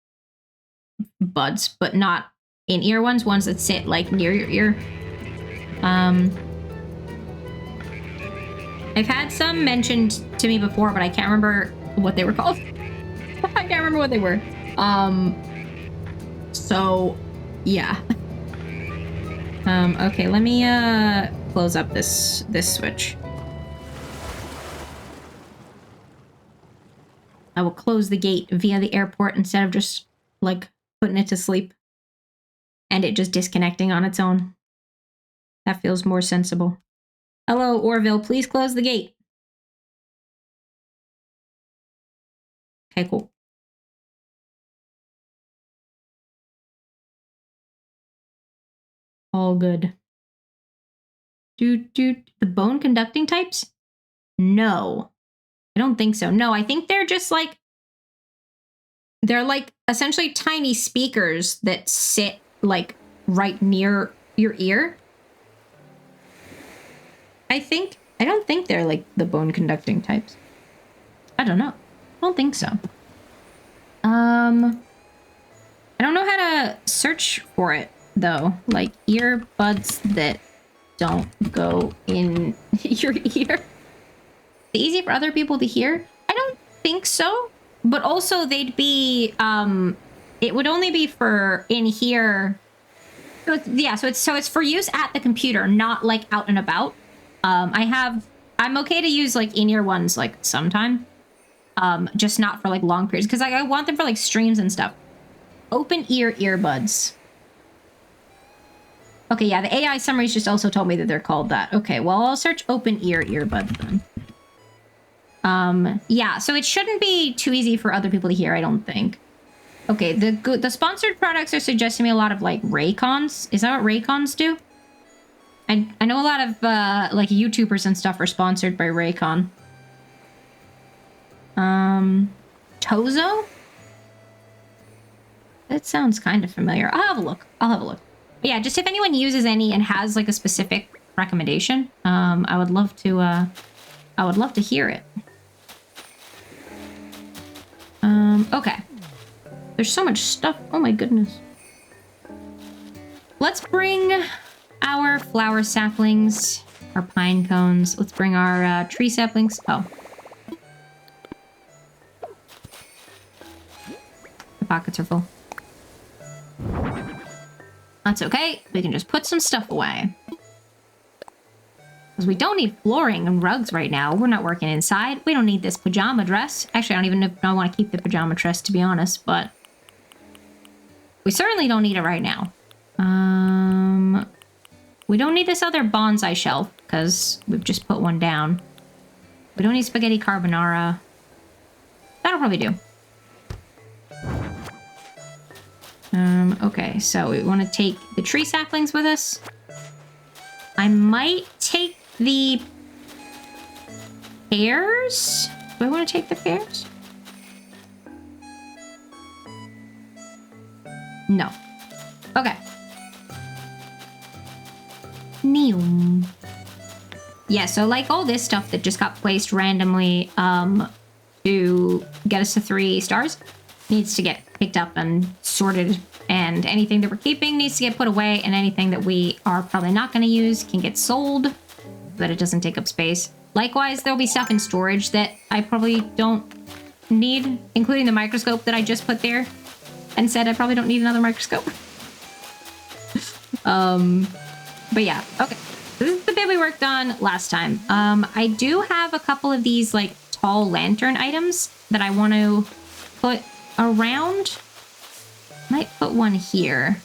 buds, but not in-ear ones that sit like near your ear. I've had some mentioned to me before, but I can't remember what they were called. I can't remember what they were. So yeah. Okay, let me close up this switch. I will close the gate via the airport instead of just like putting it to sleep and it just disconnecting on its own. That feels more sensible. Hello, Orville, please close the gate. Okay, cool. All good. The bone conducting types? No. I don't think so. No, I think they're just like, they're like essentially tiny speakers that sit like right near your ear. I don't think they're like the bone conducting types. I don't know. I don't think so. I don't know how to search for it though. Like earbuds that don't go in your ear. Easy for other people to hear? I don't think so. But also they'd be, it would only be for in here. So it's for use at the computer, not like out and about. I'm okay to use like in-ear ones like sometime. Just not for like long periods because I want them for like streams and stuff. Open ear earbuds. Okay, yeah, the AI summaries just also told me that they're called that. Okay, well, I'll search open ear earbuds then. Yeah, so it shouldn't be too easy for other people to hear, I don't think. Okay, the sponsored products are suggesting me a lot of like Raycons. Is that what Raycons do? I know a lot of like YouTubers and stuff are sponsored by Raycon. Tozo? That sounds kind of familiar. I'll have a look. But yeah, just if anyone uses any and has like a specific recommendation, I would love to hear it. Okay. There's so much stuff. Oh my goodness. Let's bring our flower saplings, our pine cones. Let's bring our tree saplings. Oh. The pockets are full. That's okay. We can just put some stuff away. Because we don't need flooring and rugs right now. We're not working inside. We don't need this pajama dress. Actually, I don't even know if I want to keep the pajama dress, to be honest, but we certainly don't need it right now. We don't need this other bonsai shelf because we've just put one down. We don't need spaghetti carbonara. That'll probably do. Okay, so we want to take the tree saplings with us. I might take the pears? Do I want to take the pears? No. Okay. Neum. Yeah, so like all this stuff that just got placed randomly to get us to 3 stars needs to get picked up and sorted, and anything that we're keeping needs to get put away, and anything that we are probably not going to use can get sold so that it doesn't take up space. Likewise, there'll be stuff in storage that I probably don't need, including the microscope that I just put there and said I probably don't need another microscope. But yeah, okay. This is the bit we worked on last time. I do have a couple of these like tall lantern items that I want to put around. Might put one here.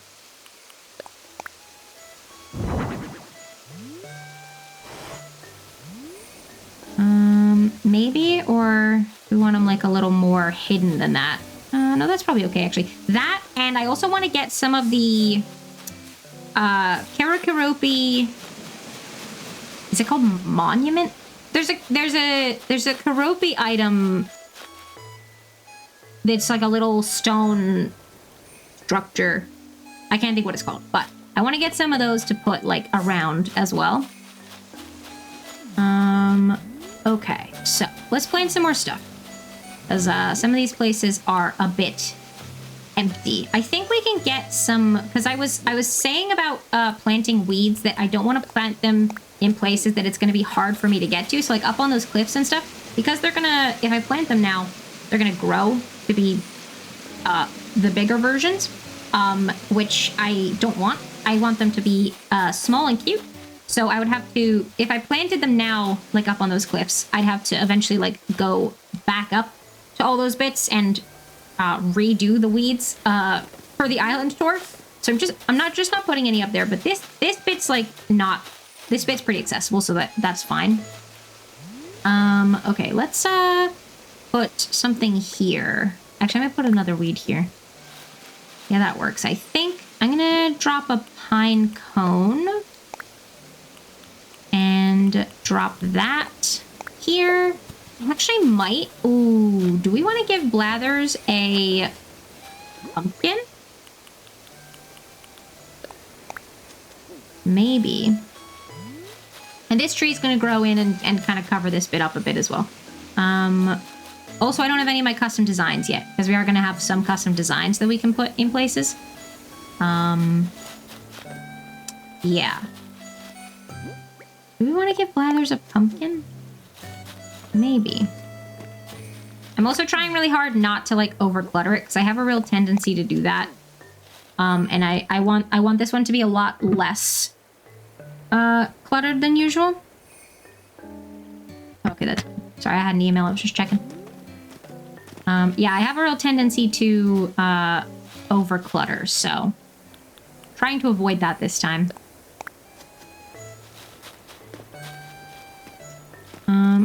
Maybe, or we want them like a little more hidden than that. No, that's probably okay actually. That, and I also want to get some of the Karakaropi. Is it called monument? There's a Karopi item that's like a little stone structure. I can't think what it's called, but I want to get some of those to put like around as well. Okay, so let's plant some more stuff, because some of these places are a bit empty. I think we can get some, because I was saying about planting weeds that I don't want to plant them in places that it's going to be hard for me to get to. So like up on those cliffs and stuff, because they're gonna, if I plant them now, they're gonna grow to be the bigger versions, which I don't want. I want them to be small and cute. So I would have to, if I planted them now, like up on those cliffs, I'd have to eventually like go back up to all those bits and redo the weeds for the island tour. So I'm not putting any up there, but this bit's like not, this bit's pretty accessible, so that's fine. Okay, let's put something here. Actually, I'm gonna put another weed here. Yeah, that works. I think I'm gonna drop a pine cone and drop that here. I actually might. Ooh, do we want to give Blathers a pumpkin? Maybe. And this tree is going to grow in and kind of cover this bit up a bit as well. Also, I don't have any of my custom designs yet, because we are going to have some custom designs that we can put in places. Yeah. Do we want to give Blathers a pumpkin? Maybe. I'm also trying really hard not to like over clutter it, because I have a real tendency to do that. And I want this one to be a lot less cluttered than usual. Okay, that's, sorry, I had an email, I was just checking. Yeah, I have a real tendency to over clutter, so trying to avoid that this time.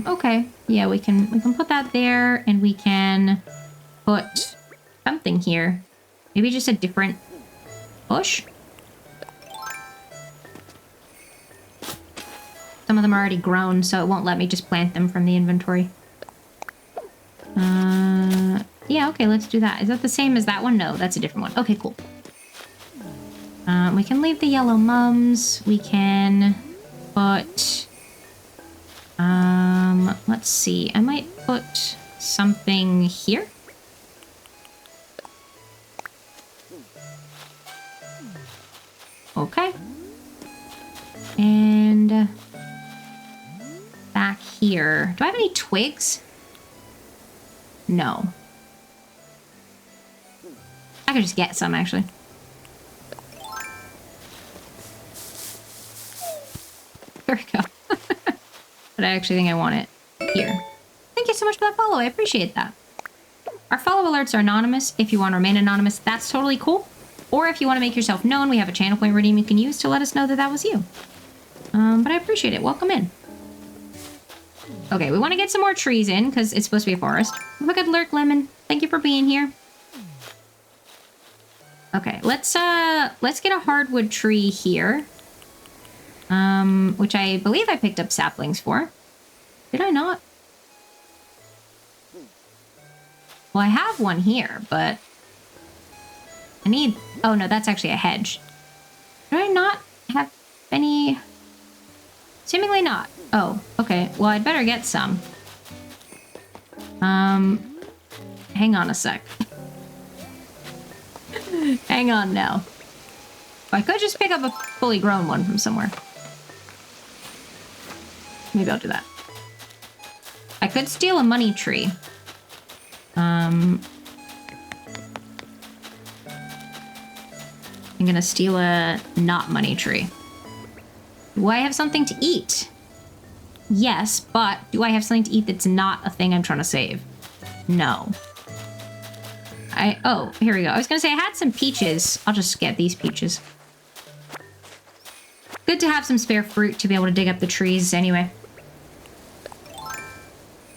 Okay, yeah, we can put that there, and we can put something here. Maybe just a different bush. Some of them are already grown, so it won't let me just plant them from the inventory. Yeah, okay, let's do that. Is that the same as that one? No, that's a different one. Okay, cool. We can leave the yellow mums. We can put... let's see. I might put something here. Okay. And back here. Do I have any twigs? No. I could just get some, actually. There we go. But I actually think I want it here. Thank you so much for that follow. I appreciate that. Our follow alerts are anonymous. If you want to remain anonymous, that's totally cool. Or if you want to make yourself known, we have a channel point redeem you can use to let us know that that was you. But I appreciate it. Welcome in. Okay, we want to get some more trees in because it's supposed to be a forest. Look at Lurk Lemon. Thank you for being here. Okay, let's get a hardwood tree here. Which I believe I picked up saplings for. Did I not? Well, I have one here, but I need... Oh, no, that's actually a hedge. Did I not have any... Seemingly not. Oh, okay. Well, I'd better get some. Hang on a sec. Hang on now. I could just pick up a fully grown one from somewhere. Maybe I'll do that. I could steal a money tree. I'm gonna steal a not money tree. Do I have something to eat? Yes, but do I have something to eat that's not a thing I'm trying to save? No. Oh, here we go. I was gonna say I had some peaches. I'll just get these peaches. Good to have some spare fruit to be able to dig up the trees anyway.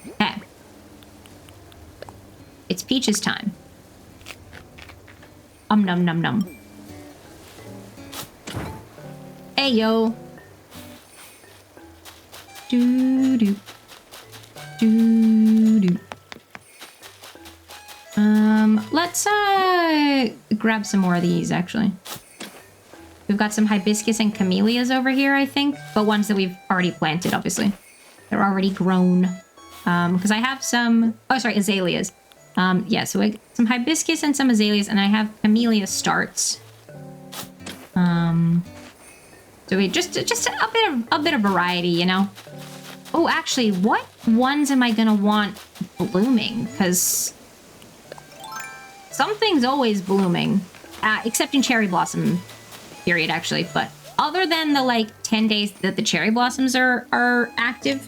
Okay. It's peaches time. Num num num. Hey yo. Doo doo. Doo doo. Let's grab some more of these actually. We've got some hibiscus and camellias over here, I think, but ones that we've already planted, obviously. They're already grown. Because I have some, oh sorry, azaleas. Yeah, so some hibiscus and some azaleas, and I have camellia starts. So we just a bit of variety, you know. Oh, actually, what ones am I gonna want blooming? Because something's always blooming, except in cherry blossom period, actually. But other than the like 10 days that the cherry blossoms are active,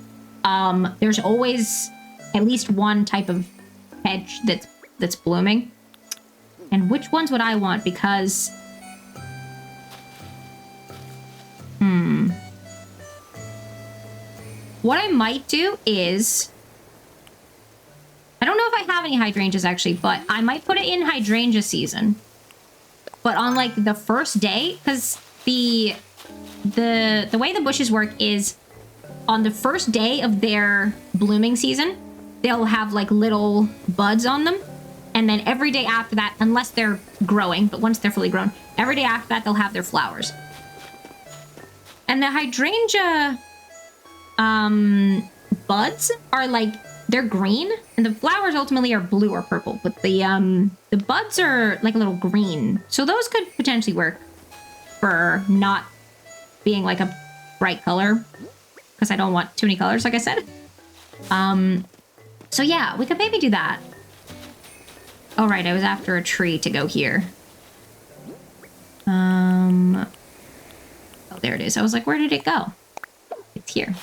there's always at least one type of hedge that's blooming. And which ones would I want? Because what I might do is, I don't know if I have any hydrangeas actually, but I might put it in hydrangea season. But on like the first day, because the way the bushes work is on the first day of their blooming season, they'll have like little buds on them. And then every day after that, unless they're growing, but once they're fully grown, every day after that, they'll have their flowers. And the hydrangea buds are like, they're green, and the flowers ultimately are blue or purple, but the buds are like a little green. So those could potentially work for not being like a bright color, because I don't want too many colors, like I said. So yeah, we could maybe do that. Oh, right, I was after a tree to go here. Oh, there it is. I was like, where did it go? It's here.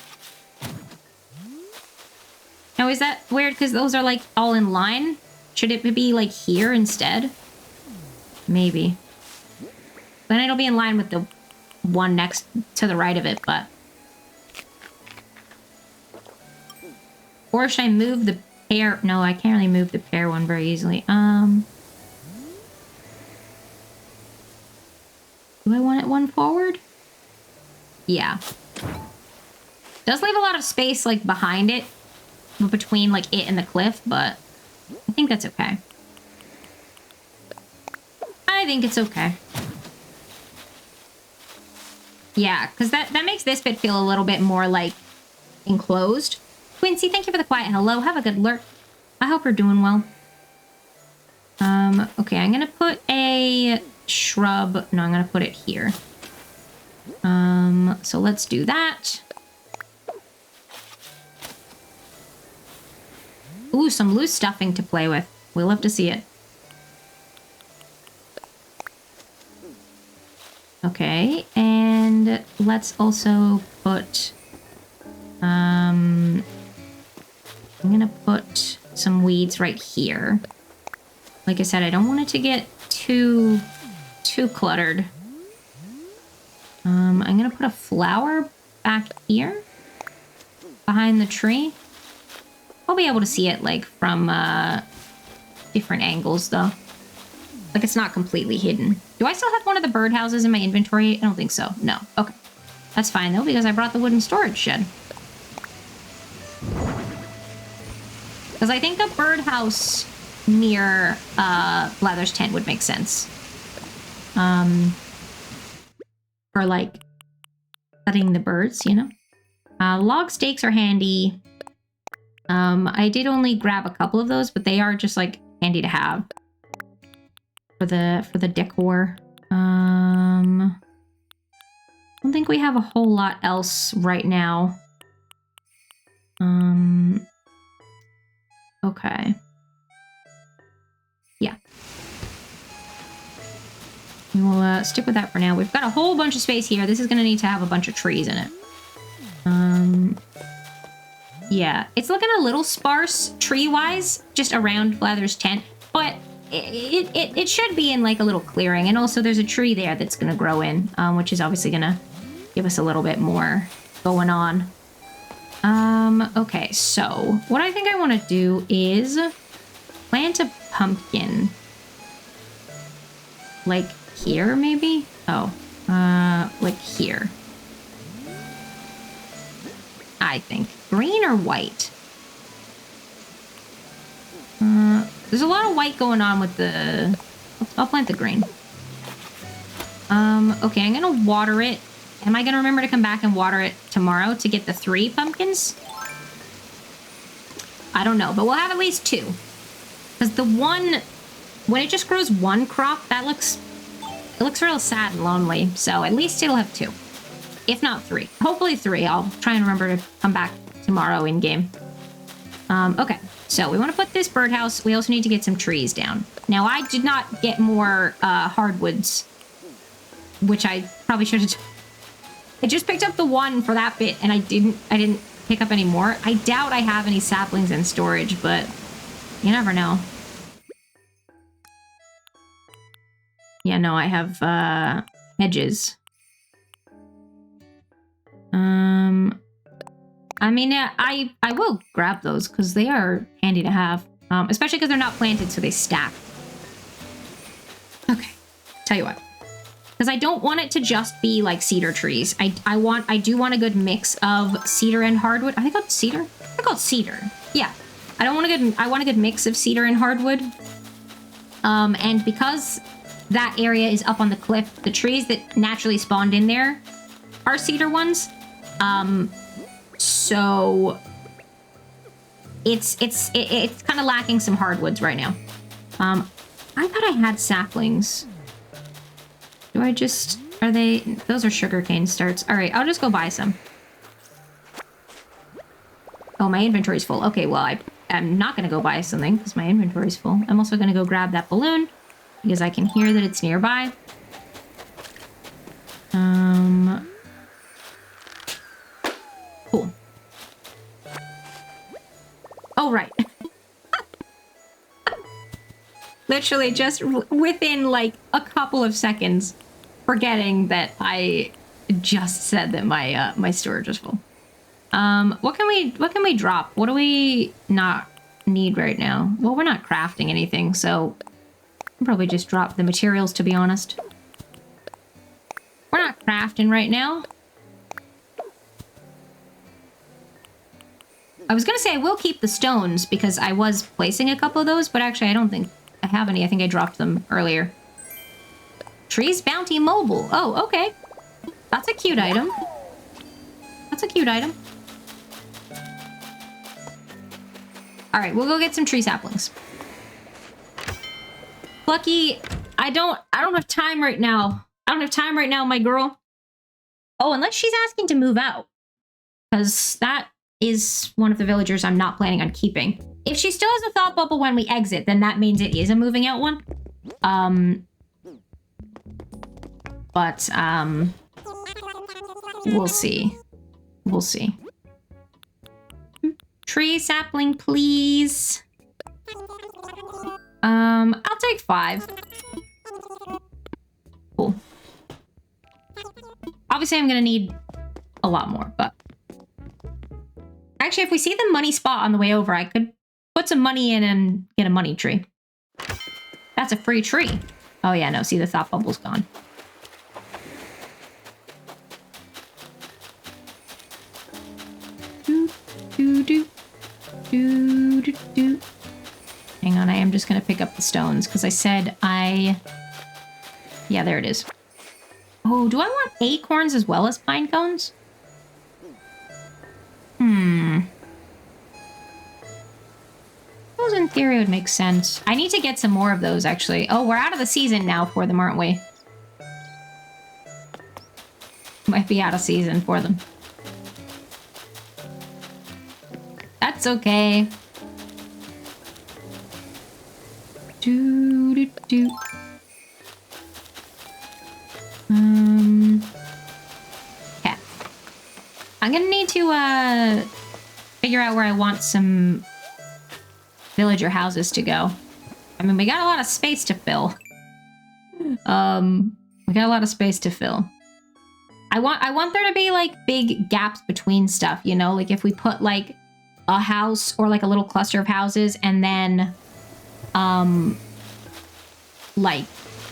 Now, is that weird because those are like all in line? Should it be like here instead? Maybe. Then it'll be in line with the one next to the right of it, but... Or should I move the pear? No, I can't really move the pear one very easily. Do I want it one forward? Yeah. Does leave a lot of space like behind it, between like it and the cliff, but I think that's okay. I think it's okay. Yeah, because that makes this bit feel a little bit more like enclosed. Quincy, thank you for the quiet hello. Have a good lurk. I hope you're doing well. Okay, I'm gonna put a shrub. No, I'm gonna put it here. So let's do that. Ooh, some loose stuffing to play with. We'll love to see it. Okay, and let's also put... I'm gonna put some weeds right here. Like I said, I don't want it to get too cluttered. I'm gonna put a flower back here behind the tree. I'll be able to see it like from different angles though. Like it's not completely hidden. Do I still have one of the birdhouses in my inventory? I don't think so. No. Okay. That's fine though, because I brought the wooden storage shed. Because I think a birdhouse near Blather's tent would make sense. For like cutting the birds, you know? Log stakes are handy. I did only grab a couple of those, but they are just like handy to have for the decor. I don't think we have a whole lot else right now. Okay. Yeah. We will stick with that for now. We've got a whole bunch of space here. This is going to need to have a bunch of trees in it. Yeah, it's looking a little sparse tree-wise, just around Blather's tent, but it should be in like a little clearing. And also there's a tree there that's going to grow in, which is obviously going to give us a little bit more going on. Okay, so what I think I want to do is plant a pumpkin. Like here, maybe? Oh, like here. I think. Green or white? There's a lot of white going on with the... I'll plant the green. Okay, I'm gonna water it. Am I gonna remember to come back and water it tomorrow to get the 3 pumpkins? I don't know, but we'll have at least 2. Because the one... When it just grows 1 crop, that looks... It looks real sad and lonely. So at least it'll have 2. If not 3. Hopefully 3. I'll try and remember to come back tomorrow in-game. Okay, so we want to put this birdhouse. We also need to get some trees down. Now, I did not get more hardwoods, which I probably should have... I just picked up the 1 for that bit, and I didn't pick up any more. I doubt I have any saplings in storage, but you never know. Yeah, no, I have hedges. I mean, I will grab those because they are handy to have, especially because they're not planted, so they stack. Okay, tell you what, because I don't want it to just be like cedar trees. I do want a good mix of cedar and hardwood. Are they called cedar? They're called cedar. Yeah, I want a good mix of cedar and hardwood. And because that area is up on the cliff, the trees that naturally spawned in there are cedar ones. So it's kind of lacking some hardwoods right now. I thought I had saplings. Do I just... Are they... Those are sugarcane starts. All right, I'll just go buy some. Oh, my inventory's full. Okay, well, I'm not going to go buy something because my inventory's full. I'm also going to go grab that balloon because I can hear that it's nearby. Cool. Oh, right. Literally just within like a couple of seconds, forgetting that I just said that my storage was full. What can we drop? What do we not need right now? Well, we're not crafting anything, so I'll probably just drop the materials, to be honest. We're not crafting right now. I was gonna say I will keep the stones because I was placing a couple of those, but actually I don't think I have any. I think I dropped them earlier. Trees Bounty Mobile. Oh, okay. That's a cute item. That's a cute item. All right, we'll go get some tree saplings. Plucky, I don't have time right now. I don't have time right now, my girl. Oh, unless she's asking to move out. Because that is one of the villagers I'm not planning on keeping. If she still has a thought bubble when we exit, then that means it is a moving out one. But we'll see. We'll see. Tree sapling, please. I'll take 5. Cool. Obviously, I'm gonna need a lot more, but... Actually, if we see the money spot on the way over, I could put some money in and get a money tree. That's a free tree. Oh yeah, no, see, the thought bubble's gone. Hang on, I am just gonna pick up the stones because I said yeah, there it is. Oh, do I want acorns as well as pine cones? Those in theory would make sense. I need to get some more of those, actually. Oh, we're out of the season now for them, aren't we? Might be out of season for them. That's okay. I'm gonna need to figure out where I want some villager houses to go. I mean, we got a lot of space to fill. We got a lot of space to fill. I want there to be like big gaps between stuff, you know? Like if we put like a house or like a little cluster of houses and then like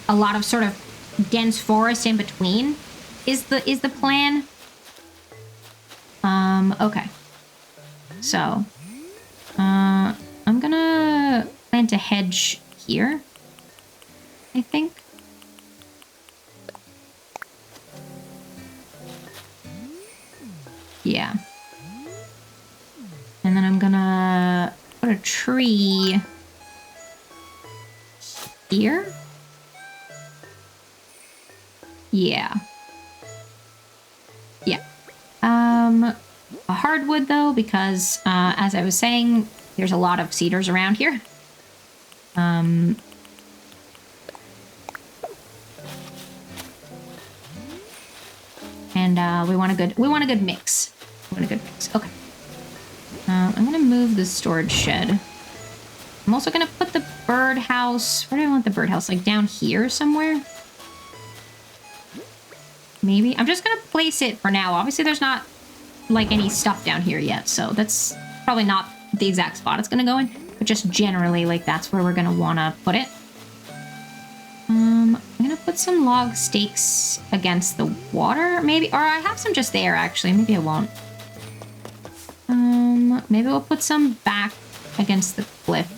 a lot of sort of dense forest in between is the plan. Okay. So, I'm gonna plant a hedge here, I think. Yeah. And then I'm gonna put a tree here. Yeah. Yeah. A hardwood though, because as I was saying, there's a lot of cedars around here. And we want a good mix. Okay. I'm gonna move the storage shed. I'm also gonna put the birdhouse. Where do I want the birdhouse? Like down here somewhere? Maybe. I'm just gonna place it for now. Obviously, there's not like any stuff down here yet, so that's probably not the exact spot it's gonna go in. But just generally, like that's where we're gonna wanna put it. I'm gonna put some log stakes against the water, maybe, or I have some just there actually. Maybe I won't. Maybe we'll put some back against the cliff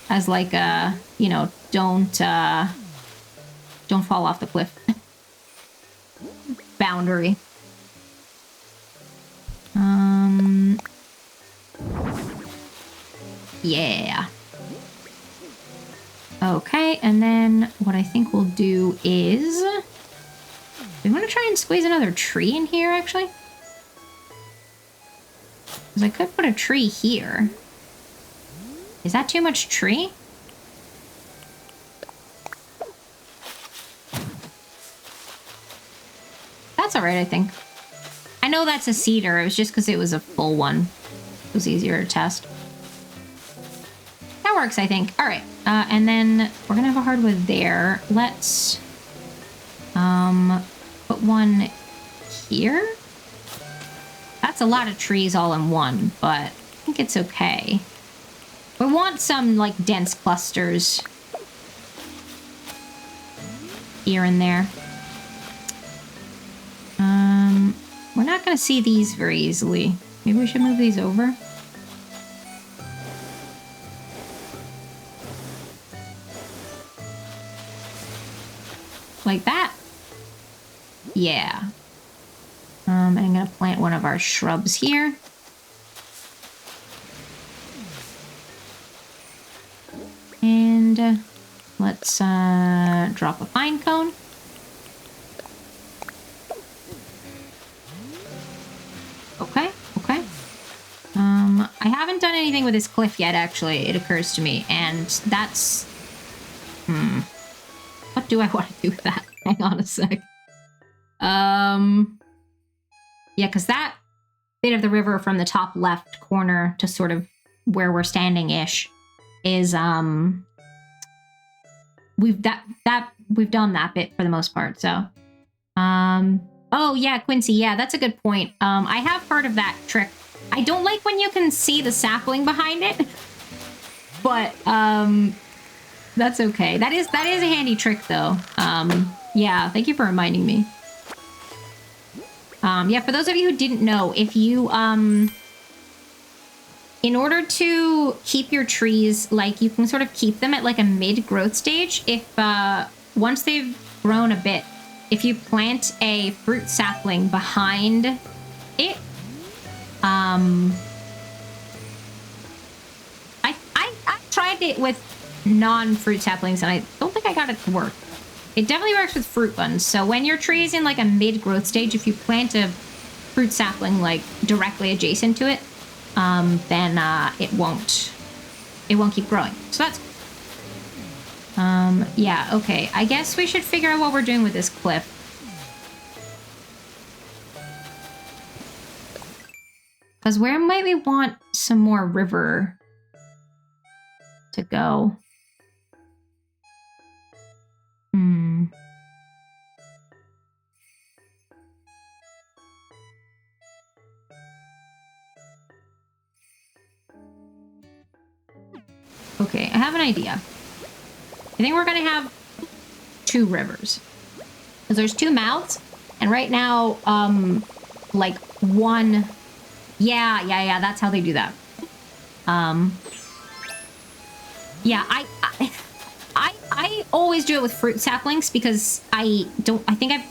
as like a, you know, don't fall off the cliff boundary. Yeah. Okay, and then what I think we'll do is we want to try and squeeze another tree in here, actually. Because I could put a tree here. Is that too much tree? That's all right, I think. I know that's a cedar. It was just because it was a full one. It was easier to test. That works, I think. All right. And then we're going to have a hardwood there. Let's put one here. That's a lot of trees all in one, but I think it's okay. We want some, like, dense clusters here and there. We're not going to see these very easily. Maybe we should move these over. Like that? Yeah. And I'm going to plant one of our shrubs here. And let's drop a pine cone. Okay, okay. I haven't done anything with this cliff yet, actually, it occurs to me. And that's... What do I want to do with that? Hang on a sec. Yeah, because that bit of the river from the top left corner to sort of where we're standing-ish is, we've done that bit for the most part, so. Oh, yeah, Quincy, yeah, that's a good point. I have heard of that trick. I don't like when you can see the sapling behind it, but, that's okay. That is a handy trick, though. Yeah, thank you for reminding me. Yeah, for those of you who didn't know, if you, in order to keep your trees, like, you can sort of keep them at, like, a mid-growth stage. If, once they've grown a bit, if you plant a fruit sapling behind it, I tried it with non-fruit saplings, and I don't think I got it to work. It definitely works with fruit ones. So when your tree is in like a mid-growth stage, if you plant a fruit sapling like directly adjacent to it, then it won't keep growing. So that's yeah, okay. I guess we should figure out what we're doing with this cliff. Because where might we want some more river to go? Okay, I have an idea. I think we're gonna have 2 rivers. Because there's 2 mouths, and right now, like one... Yeah, that's how they do that. Yeah, I always do it with fruit saplings because I think I've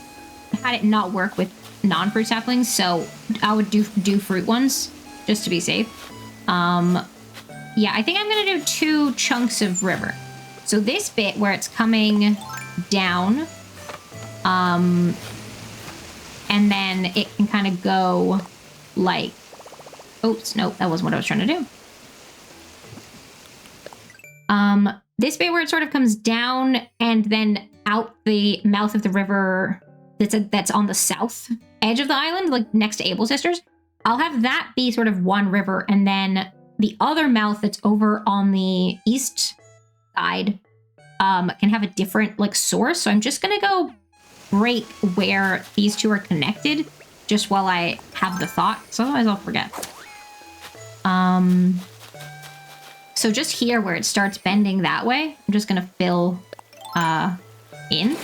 had it not work with non-fruit saplings, so I would do fruit ones just to be safe. Yeah, I think I'm gonna do 2 chunks of river. So this bit where it's coming down, and then it can kind of go like, oops, nope, that wasn't what I was trying to do. This bit where it sort of comes down and then out the mouth of the river that's on the south edge of the island, like next to Able Sisters, I'll have that be sort of one river, and then the other mouth that's over on the east side can have a different like source. So I'm just gonna go break where these 2 are connected just while I have the thought, so otherwise I'll forget. So just here where it starts bending that way, I'm just gonna fill in.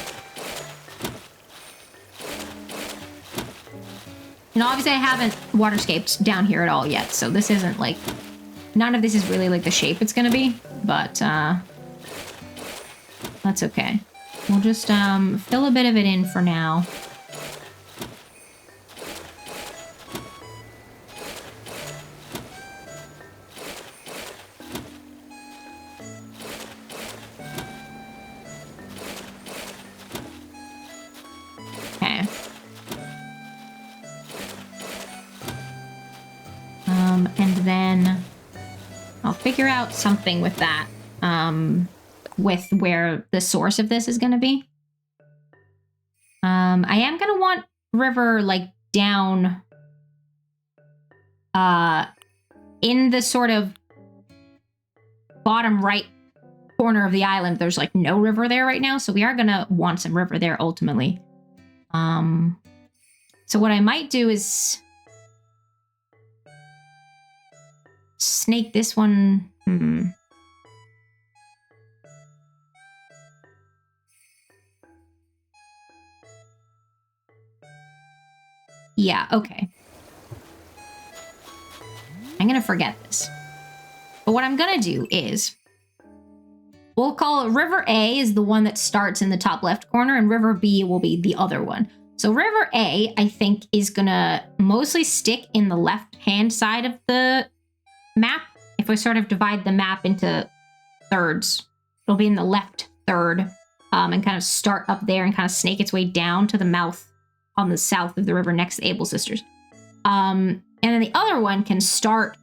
And obviously I haven't waterscaped down here at all yet, so this isn't like, none of this is really like the shape it's gonna be, but that's okay. We'll just fill a bit of it in for now. Okay. And then I'll figure out something with that, with where the source of this is going to be. I am going to want river like down in the sort of bottom right corner of the island. There's like no river there right now, so we are going to want some river there ultimately. So what I might do is snake this one. Yeah, okay. I'm gonna forget this. But what I'm gonna do is, we'll call it River A is the one that starts in the top left corner, and River B will be the other one. So River A, I think, is gonna mostly stick in the left-hand side of the map. If we sort of divide the map into thirds, it'll be in the left third, and kind of start up there and kind of snake its way down to the mouth on the south of the river next to Able Sisters. And then the other one can start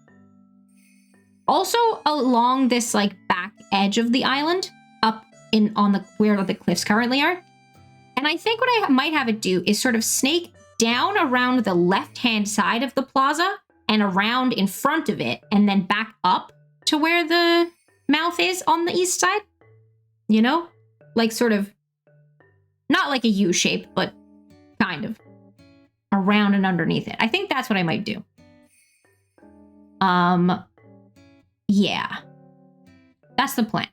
also along this like back edge of the island, up in on the where the cliffs currently are. And I think what I might have it do is sort of snake down around the left-hand side of the plaza and around in front of it, and then back up to where the mouth is on the east side. You know? Like sort of, not like a U shape, but kind of around and underneath it. I think that's what I might do. Yeah. That's the plan.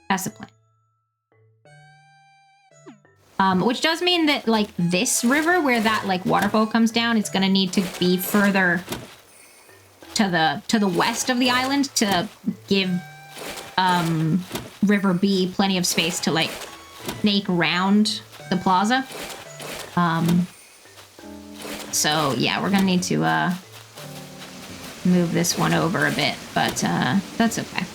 That's the plan. Which does mean that, like, this river where that, like, waterfall comes down is gonna need to be further to the west of the island to give, River B plenty of space to, like, snake around the plaza. So, yeah, we're gonna need to, move this one over a bit, but, that's okay.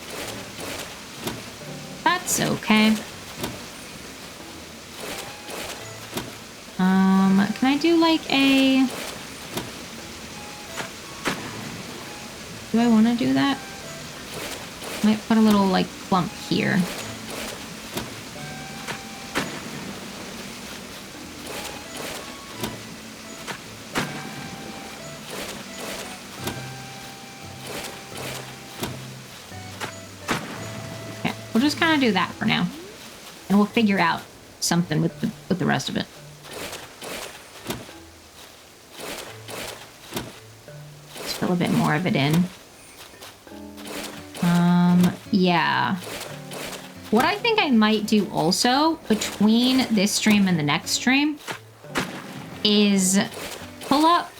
That's okay. Can I do like a... Do I want to do that? Might put a little like clump here. just kind of do that for now. And we'll figure out something with the rest of it. Just fill a bit more of it in. Yeah. What I think I might do also between this stream and the next stream is pull up.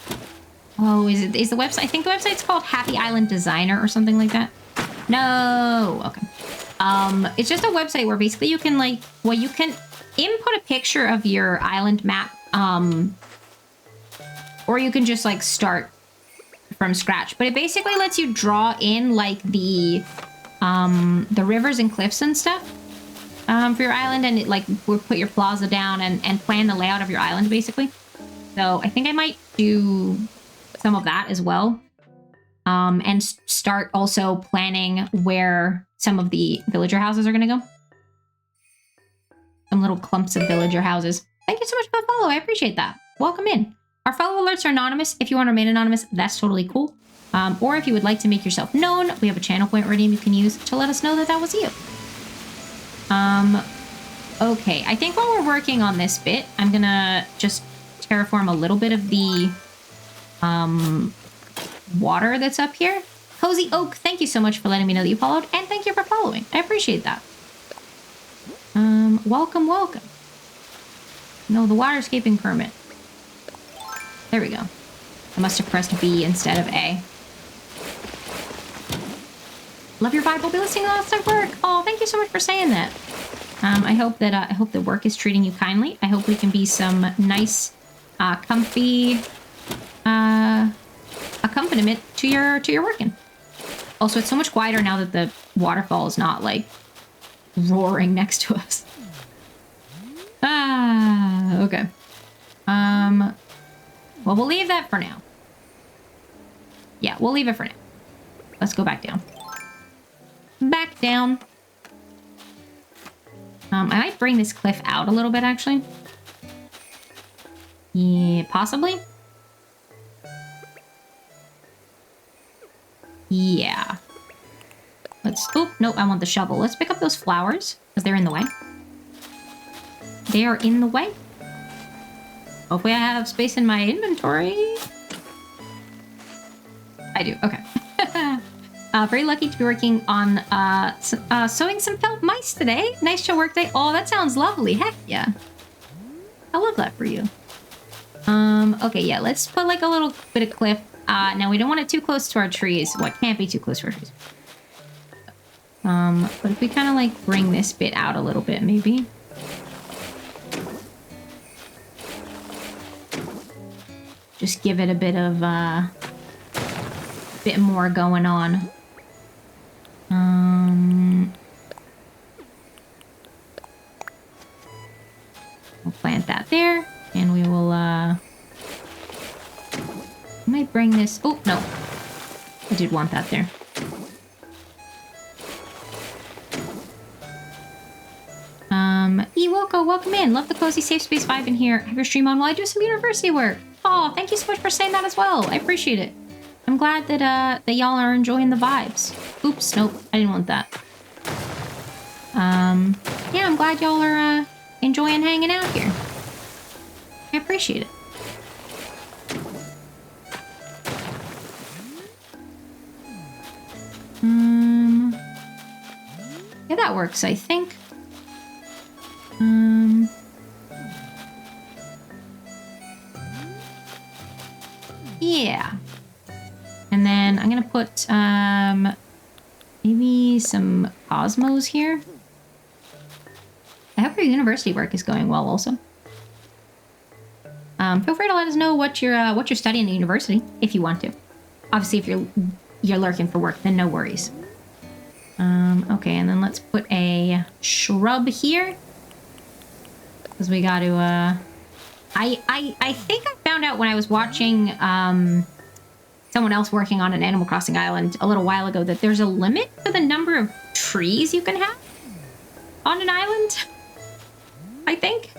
Oh, is the website? I think the website's called Happy Island Designer or something like that. No. Okay. It's just a website where basically you can you can input a picture of your island map, or you can just like start from scratch. But it basically lets you draw in like the rivers and cliffs and stuff for your island, and it like will put your plaza down and plan the layout of your island basically. So I think I might do some of that as well, and start also planning where some of the villager houses are going to go. Some little clumps of villager houses. Thank you so much for the follow. I appreciate that. Welcome in. Our follow alerts are anonymous. If you want to remain anonymous, that's totally cool. Or if you would like to make yourself known, we have a channel point redeem you can use to let us know that that was you. Okay, I think while we're working on this bit, I'm gonna just terraform a little bit of the water that's up here. Cozy Oak, thank you so much for letting me know that you followed, and thank you for following. I appreciate that. Welcome, welcome. No, the waterscaping permit. There we go. I must have pressed B instead of A. Love your vibe. We'll be listening to lots of work. Oh, thank you so much for saying that. I hope the work is treating you kindly. I hope we can be some nice, comfy, accompaniment to your working. Also, it's so much quieter now that the waterfall is not like roaring next to us. Okay. Well, we'll leave that for now. Yeah, we'll leave it for now. Let's go back down. Back down. I might bring this cliff out a little bit, actually. Yeah, possibly. Yeah. Let's... Oh, no, I want the shovel. Let's pick up those flowers, because they're in the way. They are in the way. Hopefully I have space in my inventory. I do, okay. Very lucky to be working on sewing some felt mice today. Nice chill work day. Oh, that sounds lovely. Heck yeah. I love that for you. Okay, yeah, let's put like a little bit of cliff. Now we don't want it too close to our trees. Well, it can't be too close to our trees. But if we kind of like bring this bit out a little bit, maybe. Just give it a bit of, bit more going on. We'll plant that there, and we will, I might bring this, oh, no. I did want that there. Ewoko, welcome in. Love the cozy safe space vibe in here. Have your stream on while I do some university work. Oh, thank you so much for saying that as well. I appreciate it. I'm glad that that y'all are enjoying the vibes. Oops, nope, I didn't want that. Yeah, I'm glad y'all are enjoying hanging out here. I appreciate it. Yeah, that works, I think. Yeah. And then I'm gonna put maybe some cosmos here. I hope your university work is going well also. Feel free to let us know what you're studying at university if you want to. Obviously, if you're lurking for work, then no worries. Okay, and then let's put a shrub here. Because we got to, I think I found out when I was watching, someone else working on an Animal Crossing island a little while ago that there's a limit to the number of trees you can have on an island. I think.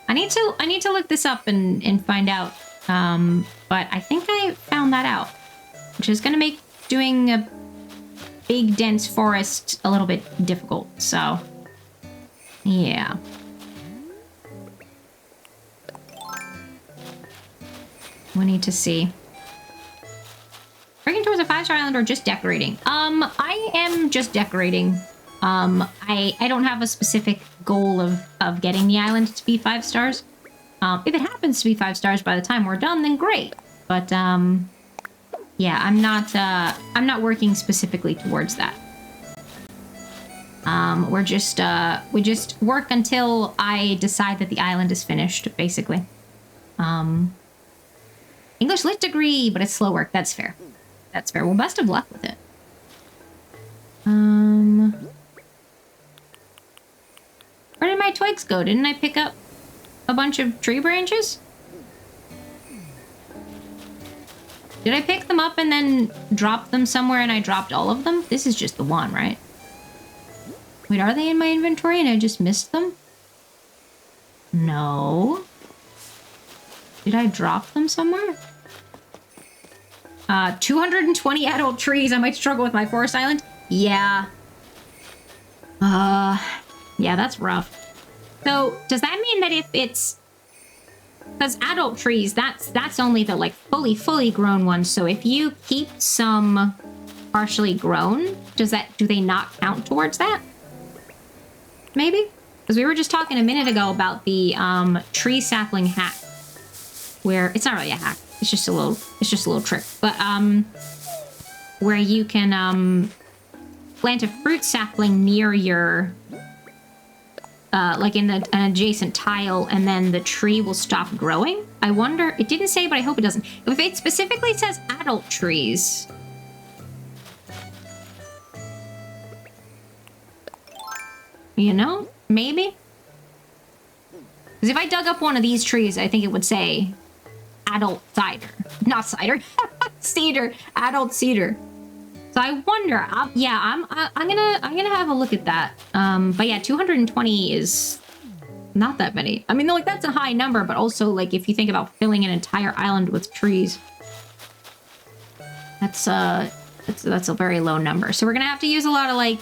I need to look this up and find out. But I think I found that out. Which is gonna make doing a big, dense forest a little bit difficult, so... Yeah. We need to see. Working towards a 5-star island or just decorating? I am just decorating. I don't have a specific goal of getting the island to be 5 stars. If it happens to be 5 stars by the time we're done, then great. But, yeah, I'm not working specifically towards that. We just work until I decide that the island is finished, basically. English Lit degree, but it's slow work. That's fair. That's fair. Well, best of luck with it. Where did my twigs go? Didn't I pick up a bunch of tree branches? Did I pick them up and then drop them somewhere and I dropped all of them? This is just the one, right? Wait, are they in my inventory and I just missed them? No. Did I drop them somewhere? 220 adult trees. I might struggle with my forest island. Yeah. Yeah, that's rough. So, does that mean that if it's... Because adult trees, that's only the, like, fully grown ones. So if you keep some partially grown, do they not count towards that? Maybe? Because we were just talking a minute ago about the tree sapling hack. Where, it's not really a hack. It's just a little trick. But, where you can, plant a fruit sapling near your... like in an adjacent tile, and then the tree will stop growing. I wonder, it didn't say, but I hope it doesn't. If it specifically says adult trees. You know, maybe? Because if I dug up one of these trees, I think it would say adult cider. Not cider, cedar, adult cedar. So I wonder, yeah, I'm gonna have a look at that. But yeah, 220 is not that many. I mean, like, that's a high number, but also, like, if you think about filling an entire island with trees, that's a very low number. So we're gonna have to use a lot of, like,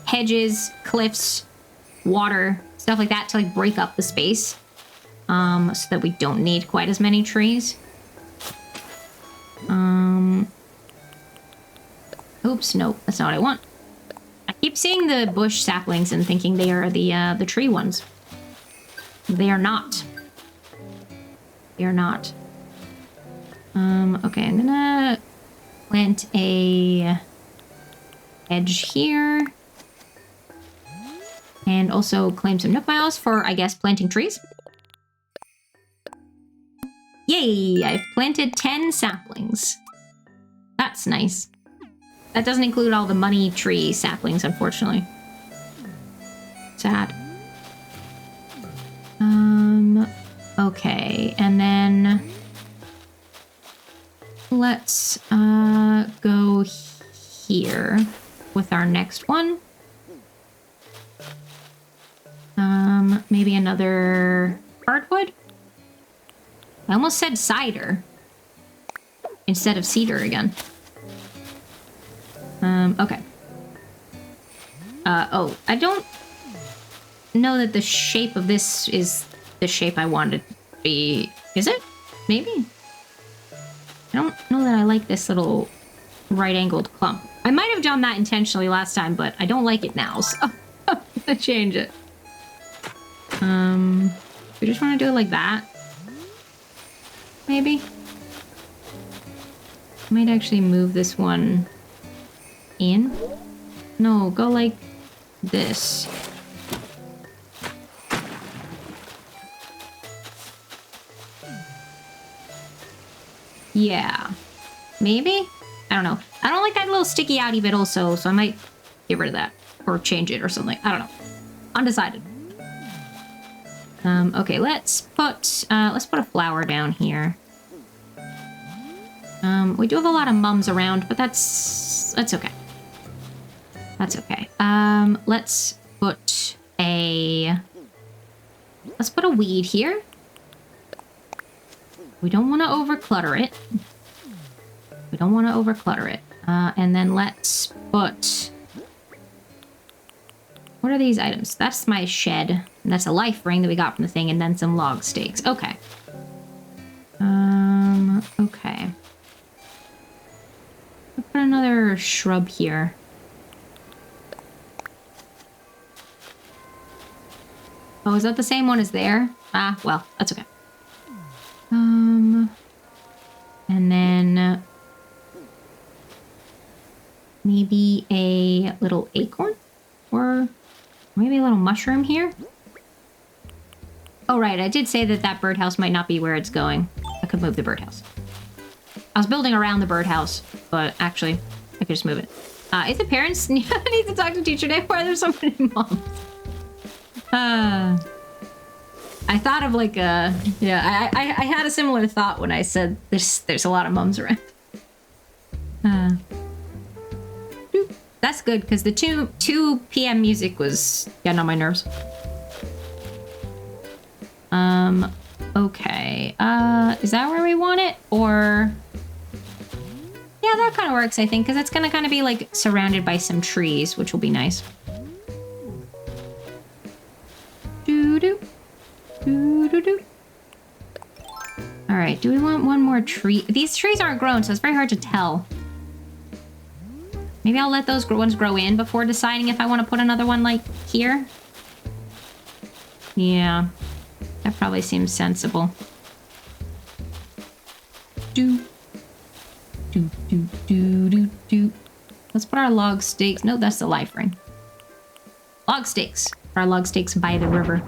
hedges, cliffs, water, stuff like that to, like, break up the space, so that we don't need quite as many trees. Oops, nope, that's not what I want. I keep seeing the bush saplings and thinking they are the tree ones. They are not. They are not. Okay, I'm gonna plant a edge here. And also claim some nook miles for, I guess, planting trees. Yay! I've planted 10 saplings. That's nice. That doesn't include all the money tree saplings, unfortunately. Sad. Okay, and then let's go here with our next one. Maybe another hardwood? I almost said cider instead of cedar again. Okay. Oh, I don't know that the shape of this is the shape I wanted it to be. Is it? Maybe? I don't know that I like this little right-angled clump. I might have done that intentionally last time, but I don't like it now, so I'm gonna change it. We just want to do it like that. Maybe? I might actually move this one in. No, go like this. Yeah. Maybe? I don't know. I don't like that little sticky outy bit also, so I might get rid of that. Or change it or something. I don't know. Undecided. Okay, let's put a flower down here. We do have a lot of mums around, but that's okay. That's okay. Let's put a weed here. We don't want to overclutter it. We don't want to overclutter it. And then let's put... What are these items? That's my shed. And that's a life ring that we got from the thing, and then some log stakes. Okay. Okay. I'll put another shrub here. Oh, is that the same one as there? Ah, well, that's okay. And then maybe a little acorn, or maybe a little mushroom here. Oh, right, I did say that that birdhouse might not be where it's going. I could move the birdhouse. I was building around the birdhouse, but actually, I could just move it. If the parents need to talk to teacher day, why are there so many moms? I thought of like a... Yeah, I had a similar thought when I said there's a lot of mums around. That's good, because the 2 p.m. music was getting on my nerves. Okay. Is that where we want it? Or... Yeah, that kind of works, I think, because it's going to kind of be, like, surrounded by some trees, which will be nice. Doo-doo. Doo-doo-doo. Alright, do we want one more tree? These trees aren't grown, so it's very hard to tell. Maybe I'll let those ones grow in before deciding if I want to put another one, like, here. Yeah. That probably seems sensible. Do. Do, do, do, do, do. Let's put our log stakes. No, that's the life ring. Log stakes. Our log stakes by the river.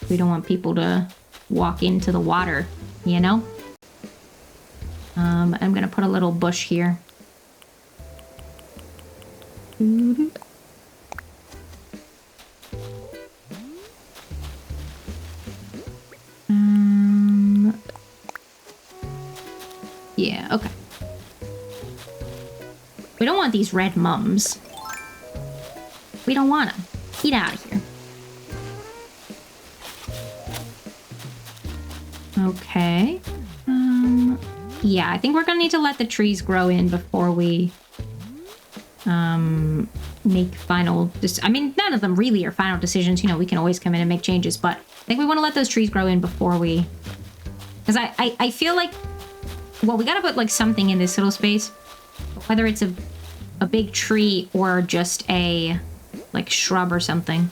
We don't want people to walk into the water, you know? I'm gonna put a little bush here. Yeah, okay. We don't want these red mums. We don't want them. Get out of here. Okay. Yeah, I think we're gonna need to let the trees grow in before we make final... I mean, none of them really are final decisions. You know, we can always come in and make changes, but I think we want to let those trees grow in before we... Because I feel like... Well, we gotta put, like, something in this little space. Whether it's a big tree or just a, like, shrub or something.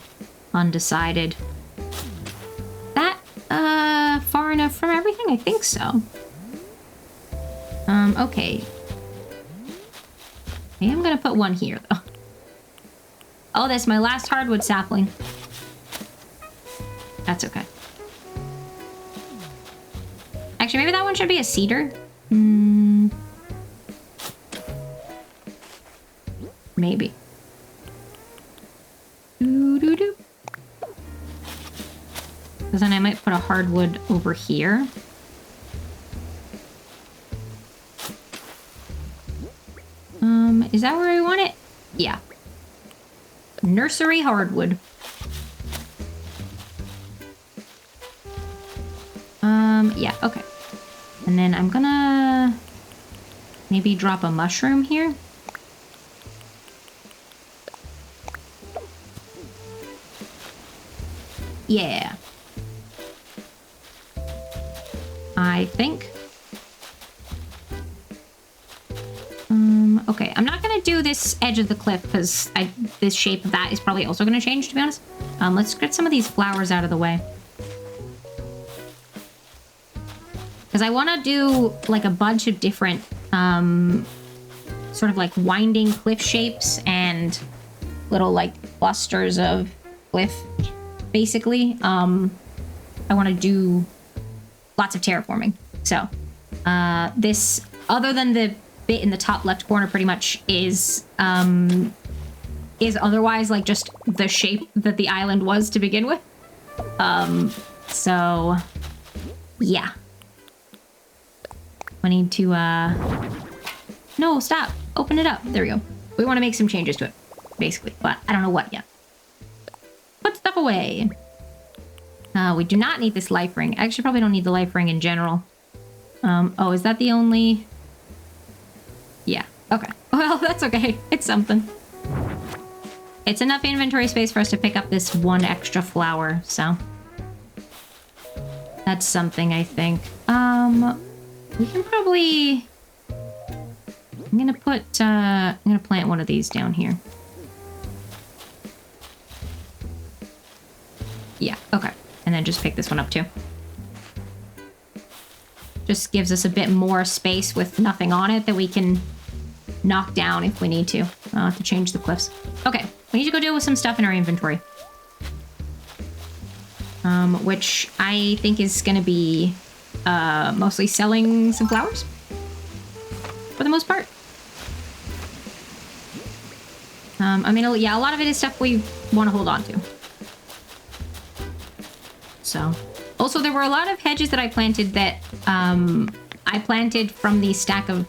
Undecided. That, far enough from everything? I think so. Okay. I am gonna put one here, though. Oh, that's my last hardwood sapling. That's okay. Actually, maybe that one should be a cedar. Maybe. Doo-doo-doo. Because then I might put a hardwood over here. Is that where we want it? Yeah. Nursery hardwood. Yeah, okay. And then I'm gonna maybe drop a mushroom here. Yeah. I think. Okay, I'm not gonna do this edge of the cliff because this shape of that is probably also gonna change, to be honest. Let's get some of these flowers out of the way. Because I want to do like a bunch of different sort of like winding cliff shapes and little like clusters of cliff, basically. I want to do lots of terraforming. So this, other than the bit in the top left corner, pretty much is otherwise like just the shape that the island was to begin with. So yeah. I need to, no, stop. Open it up. There we go. We want to make some changes to it, basically, but I don't know what yet. Put stuff away. We do not need this life ring. I actually probably don't need the life ring in general. Oh, is that the only... Okay. Well, that's okay. It's something. It's enough inventory space for us to pick up this one extra flower, so... That's something, I think. We can probably... I'm gonna plant one of these down here. Yeah, okay. And then just pick this one up too. Just gives us a bit more space with nothing on it that we can knock down if we need to. I'll have to change the cliffs. Okay, we need to go deal with some stuff in our inventory. Which I think is gonna be mostly selling some flowers for the most part. I mean, yeah, a lot of it is stuff we want to hold on to. So, also there were a lot of hedges that I planted that I planted from the stack of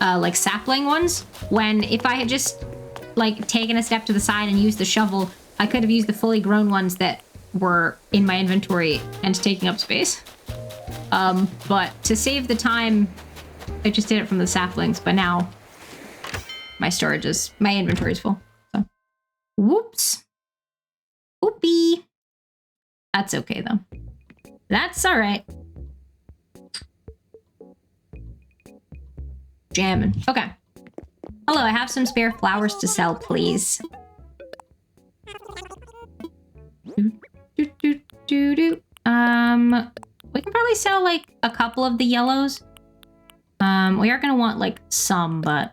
like sapling ones, when if I had just like taken a step to the side and used the shovel, I could have used the fully grown ones that were in my inventory and taking up space. But to save the time, I just did it from the saplings, but now my inventory is full. So, whoops. Whoopee. That's okay though. That's all right. Jamming. Okay. Hello, I have some spare flowers to sell, please. We can probably sell like a couple of the yellows. We are gonna want like some, but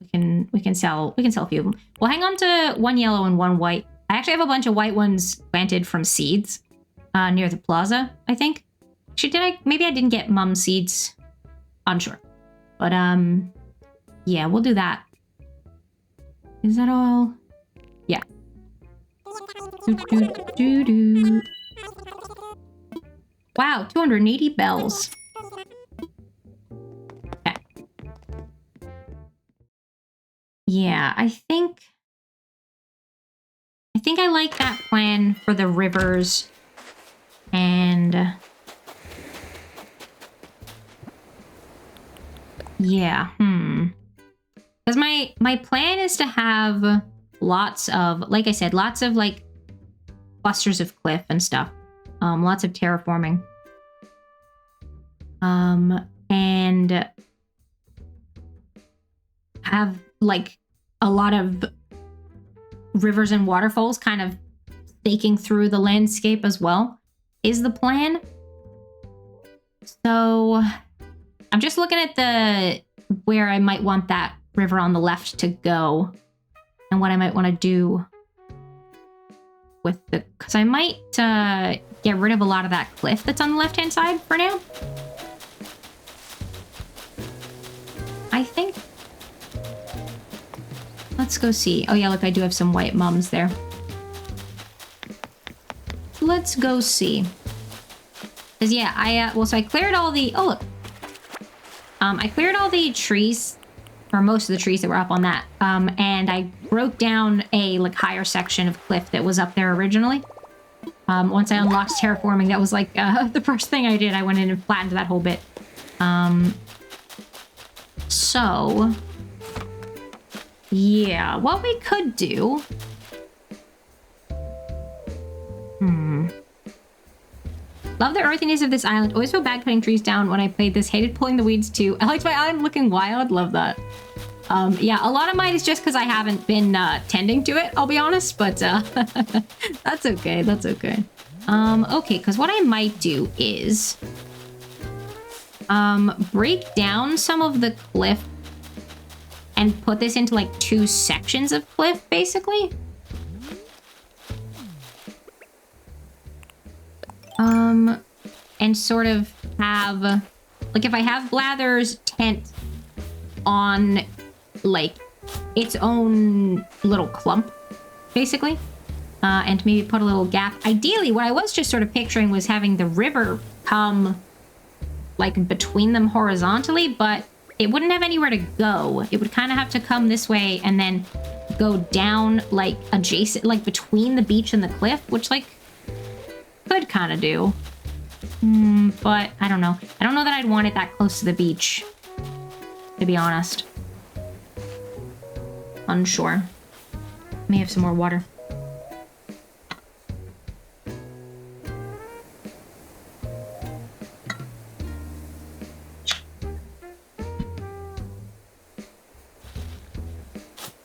we can sell a few of them. We'll hang on to one yellow and one white. I actually have a bunch of white ones planted from seeds near the plaza, I think. Actually, maybe I didn't get mum seeds. Unsure. But yeah, we'll do that. Is that all? Yeah. Wow, 280 bells. Okay. Yeah, I think I like that plan for the rivers and yeah, because my plan is to have lots of, like I said, lots of like clusters of cliff and stuff. Lots of terraforming. And have like a lot of rivers and waterfalls kind of staking through the landscape as well, is the plan. So I'm just looking at where I might want that river on the left to go and what I might want to do with because I might get rid of a lot of that cliff that's on the left-hand side for now. I think. Let's go see. Oh yeah, look, I do have some white mums there. Let's go see. Because yeah, so I cleared all the, oh look. I cleared all the trees, or most of the trees that were up on that. And I broke down a like higher section of cliff that was up there originally. Once I unlocked terraforming, that was like the first thing I did. I went in and flattened that whole bit. So yeah, what we could do. Love the earthiness of this island. Always feel bad cutting trees down when I played this. Hated pulling the weeds too. I liked my island looking wild. Love that. Yeah, a lot of mine is just because I haven't been tending to it, I'll be honest, but that's okay. That's okay. Okay, because what I might do is break down some of the cliff and put this into like 2 sections of cliff, basically. And sort of have, like if I have Blather's tent on like its own little clump, basically, and maybe put a little gap. Ideally, what I was just sort of picturing was having the river come like between them horizontally, but it wouldn't have anywhere to go. It would kind of have to come this way and then go down like adjacent, like between the beach and the cliff, which like could kind of do. But I don't know. I don't know that I'd want it that close to the beach, to to be honest. Unsure. May have some more water.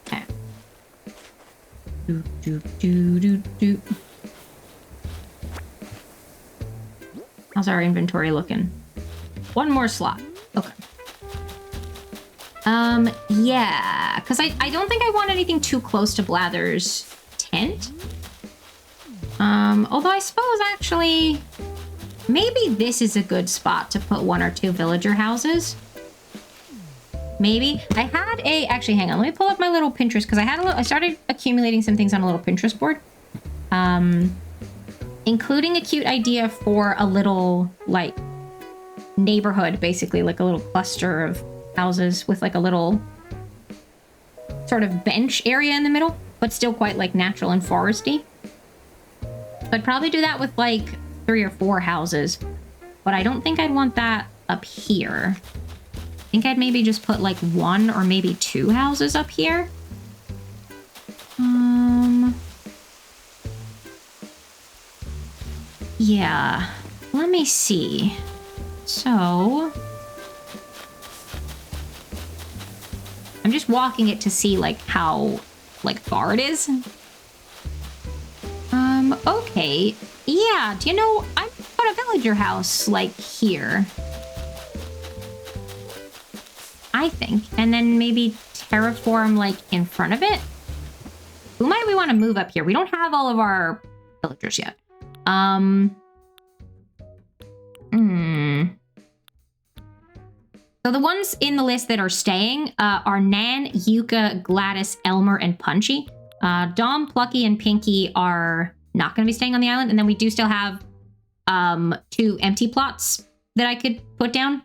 Okay. Do. How's our inventory looking? One more slot. Okay. Yeah, because I don't think I want anything too close to Blather's tent. Although I suppose actually, maybe this is a good spot to put 1 or 2 villager houses. Maybe. I had actually, hang on, let me pull up my little Pinterest, because I started accumulating some things on a little Pinterest board. Including a cute idea for a little, like, neighborhood, basically, like a little cluster of houses with like a little sort of bench area in the middle, but still quite like natural and foresty. I'd probably do that with like 3 or 4 houses, but I don't think I'd want that up here. I think I'd maybe just put like 1 or maybe 2 houses up here. Yeah, let me see. So I'm just walking it to see like how like far it is. Okay. Yeah, do you know, I put a villager house like here, I think, and then maybe terraform like in front of it. Who might we want to move up here? We don't have all of our villagers yet. So the ones in the list that are staying are Nan, Yuka, Gladys, Elmer, and Punchy. Dom, Plucky, and Pinky are not going to be staying on the island. And then we do still have 2 empty plots that I could put down.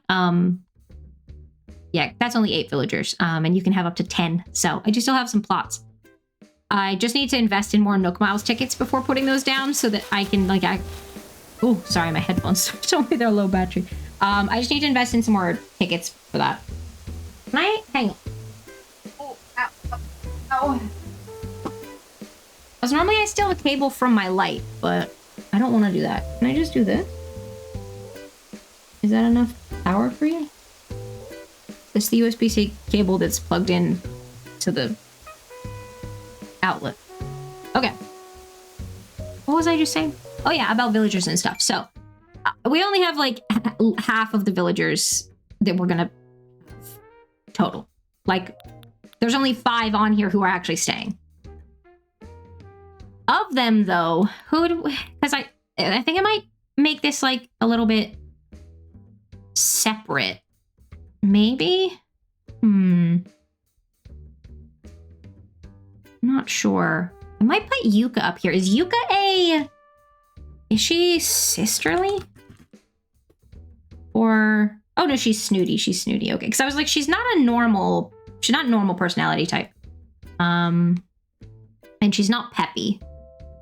Yeah, that's only 8 villagers, and you can have up to 10. So I do still have some plots. I just need to invest in more Nook Miles tickets before putting those down so that I can, like, oh, sorry, my headphones told me they're low battery. I just need to invest in some more tickets for that. Can I? Hang on. Oh, ow, ow, ow. Because normally I steal a cable from my light, but I don't want to do that. Can I just do this? Is that enough power for you? It's the USB-C cable that's plugged in to the outlet. Okay. What was I just saying? Oh yeah, about villagers and stuff. So we only have like half of the villagers that we're gonna total. Like there's only 5 on here who are actually staying. Of them though, because I think I might make this like a little bit separate. Maybe? Not sure. I might put Yuka up here. Is Yuka is she sisterly? Or, oh no, she's snooty. She's snooty. Okay, because I was like, she's not normal personality type. And she's not peppy.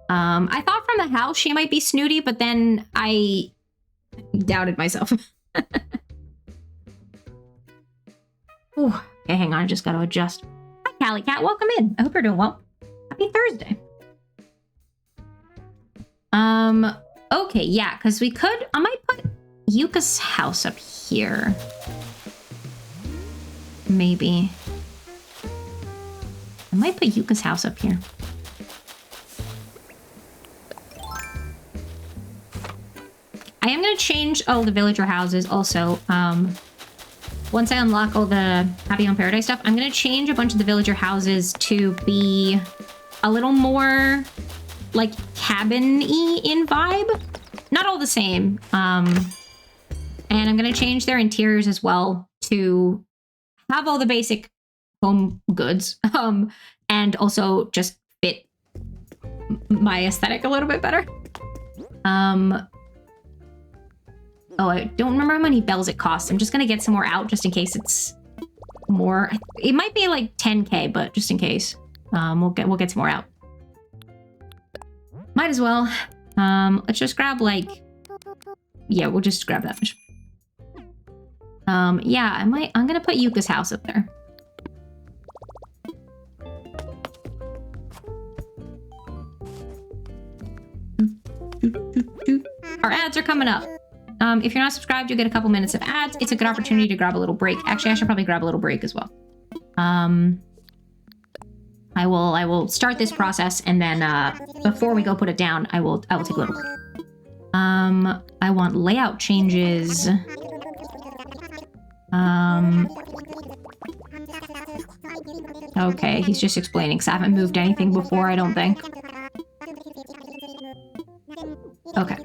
I thought from the house she might be snooty, but then I doubted myself. Ooh, okay, hang on, I just gotta adjust. Hi, Callie Cat, welcome in. I hope you're doing well. Happy Thursday. Okay, yeah, because I might put Yuka's house up here. Maybe. I might put Yuka's house up here. I am gonna change all the villager houses also. Once I unlock all the Happy Home Paradise stuff, I'm gonna change a bunch of the villager houses to be a little more like cabin-y in vibe. Not all the same. And I'm gonna change their interiors as well to have all the basic home goods. And also just fit my aesthetic a little bit better. Oh, I don't remember how many bells it costs. I'm just gonna get some more out just in case it's more. It might be like 10k, but just in case, we'll get some more out. Might as well. Let's just grab like, yeah, we'll just grab that much. Yeah, I'm gonna put Yuka's house up there. Our ads are coming up. If you're not subscribed, you'll get a couple minutes of ads. It's a good opportunity to grab a little break. Actually, I should probably grab a little break as well. I will start this process, and then before we go put it down, I will take a little break. I want layout changes. Okay, he's just explaining because I haven't moved anything before, I don't think. Okay.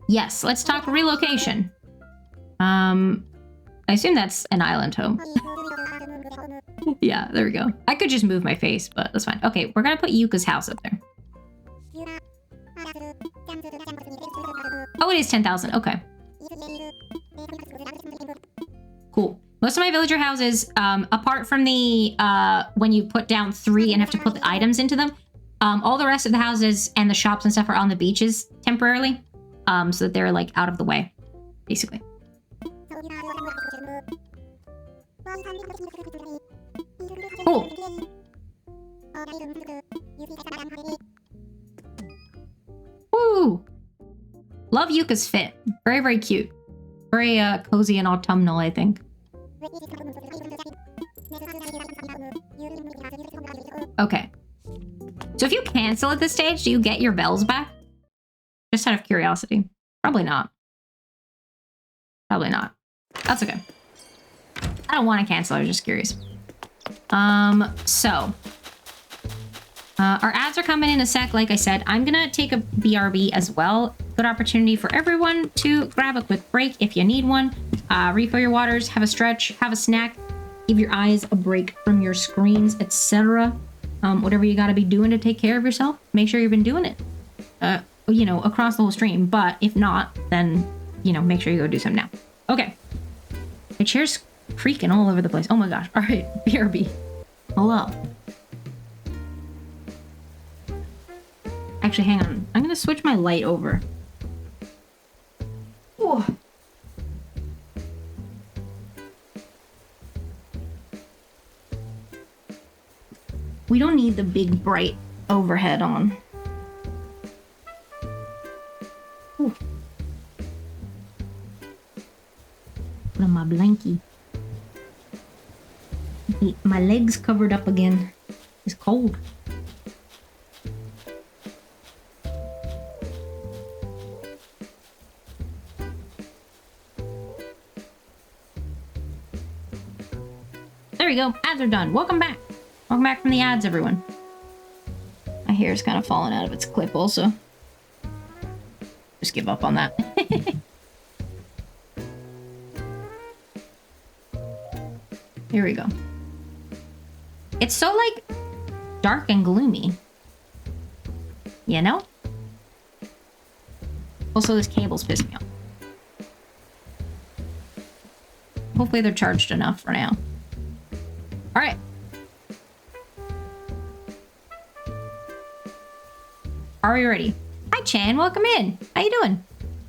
Yes, let's talk relocation. I assume that's an island home. Yeah, there we go. I could just move my face, but that's fine. Okay, we're gonna put Yuka's house up there. Oh, it is 10,000. Okay. Cool. Most of my villager houses, apart from the when you put down 3 and have to put the items into them, all the rest of the houses and the shops and stuff are on the beaches temporarily, so that they're like out of the way, basically. Cool. Woo! Love Yuka's fit. Very, very cute. Very cozy and autumnal, I think. Okay. So if you cancel at this stage, do you get your bells back? Just out of curiosity. Probably not. Probably not. That's okay. I don't want to cancel, I was just curious. Our ads are coming in a sec, like I said. I'm gonna take a BRB as well. Good opportunity for everyone to grab a quick break if you need one. Refill your waters, have a stretch, have a snack, give your eyes a break from your screens, etc. Whatever you gotta be doing to take care of yourself, make sure you've been doing it, you know, across the whole stream. But if not, then, you know, make sure you go do something now. Okay. My chair's creaking all over the place. Oh my gosh. All right, BRB. Hello. Actually, hang on. I'm gonna switch my light over. Oh. We don't need the big bright overhead on. Ooh. Put on my blankie. My legs covered up again. It's cold. There we go. Ads are done. Welcome back. Welcome back from the ads, everyone. My hair's kind of falling out of its clip also. Just give up on that. Here we go. It's so, like, dark and gloomy. You know? Also, this cable's pissing me off. Hopefully they're charged enough for now. Alright. Are we ready? Hi, Chan. Welcome in. How you doing?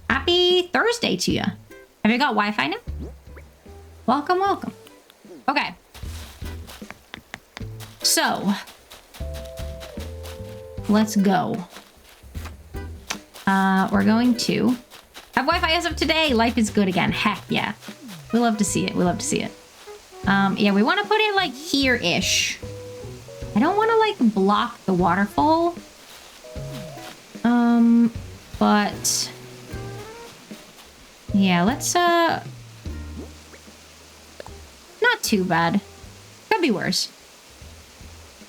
Happy Thursday to you. Have you got Wi-Fi now? Welcome, welcome. Okay. So, let's go. We're going to have Wi-Fi as of today. Life is good again. Heck yeah. We love to see it. We love to see it. Yeah, we want to put it like here-ish. I don't want to like block the waterfall. But yeah, let's not too bad. Could be worse.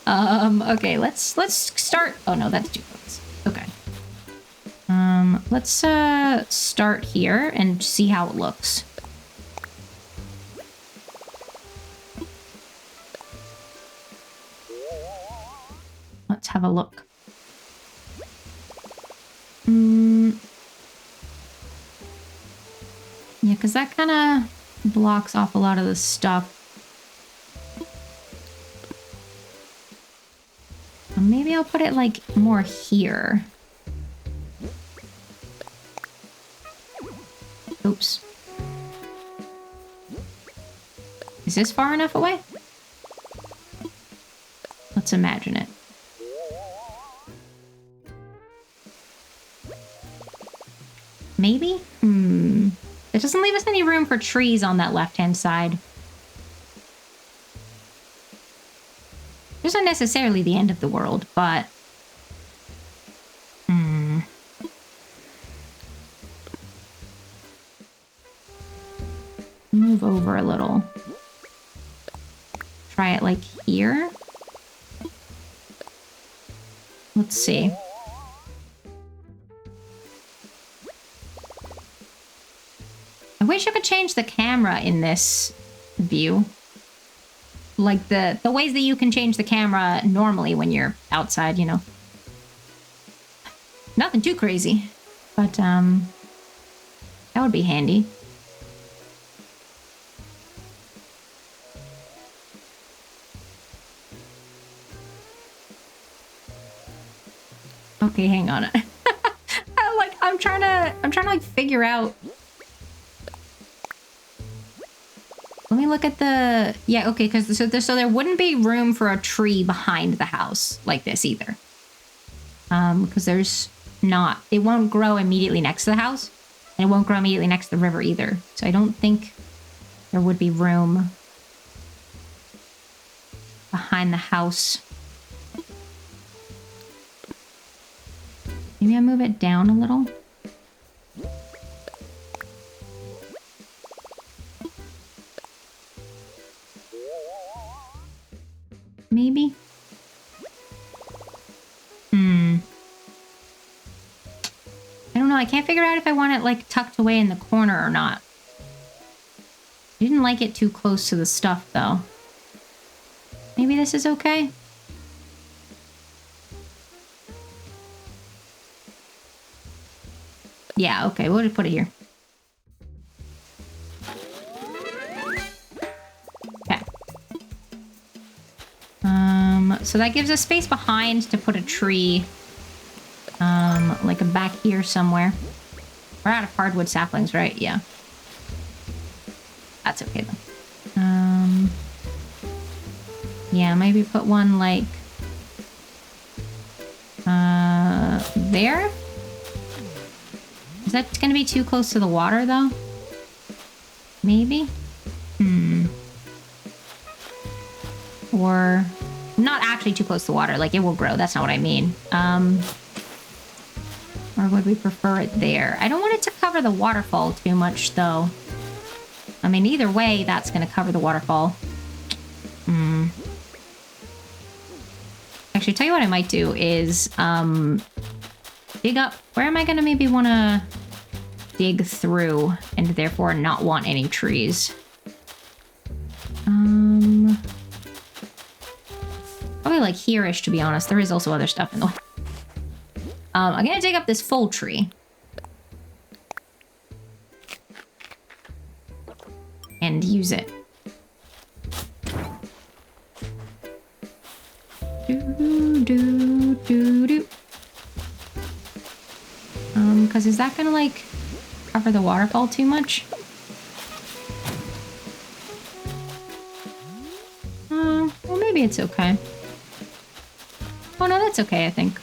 Okay, let's start. Oh no, that's too close. Okay. Let's start here and see how it looks. Let's have a look. Yeah, because that kind of blocks off a lot of the stuff. Maybe I'll put it like more here. Oops. Is this far enough away? Let's imagine it. Maybe? It doesn't leave us any room for trees on that left-hand side. It's not necessarily the end of the world, but... Move over a little. Try it like here. Let's see. I wish I could change the camera in this view. Like the ways that you can change the camera normally when you're outside, you know. Nothing too crazy, but that would be handy. Okay, hang on. I'm trying to like figure out. Let me look at the... Yeah, okay, because so there wouldn't be room for a tree behind the house like this either. Because there's not... It won't grow immediately next to the house, and it won't grow immediately next to the river either. So I don't think there would be room behind the house. Maybe I move it down a little. Maybe? I don't know. I can't figure out if I want it, like, tucked away in the corner or not. I didn't like it too close to the stuff, though. Maybe this is okay? Yeah, okay. We'll just put it here. Okay. So that gives us space behind to put a tree, like back here somewhere. We're out of hardwood saplings, right? Yeah. That's okay, though. Yeah, maybe put one, like, there? Is that gonna be too close to the water, though? Maybe? Or... Not actually too close to water, like it will grow, that's not what I mean. Or would we prefer it there? I don't want it to cover the waterfall too much, though. I mean, either way, that's gonna cover the waterfall. Actually, tell you what I might do is, dig up... Where am I gonna maybe wanna dig through and therefore not want any trees? Probably like here-ish, to be honest. There is also other stuff in the way. I'm gonna dig up this full tree. And use it. Because is that gonna, like, cover the waterfall too much? Well, maybe it's okay. Oh, no, that's okay, I think.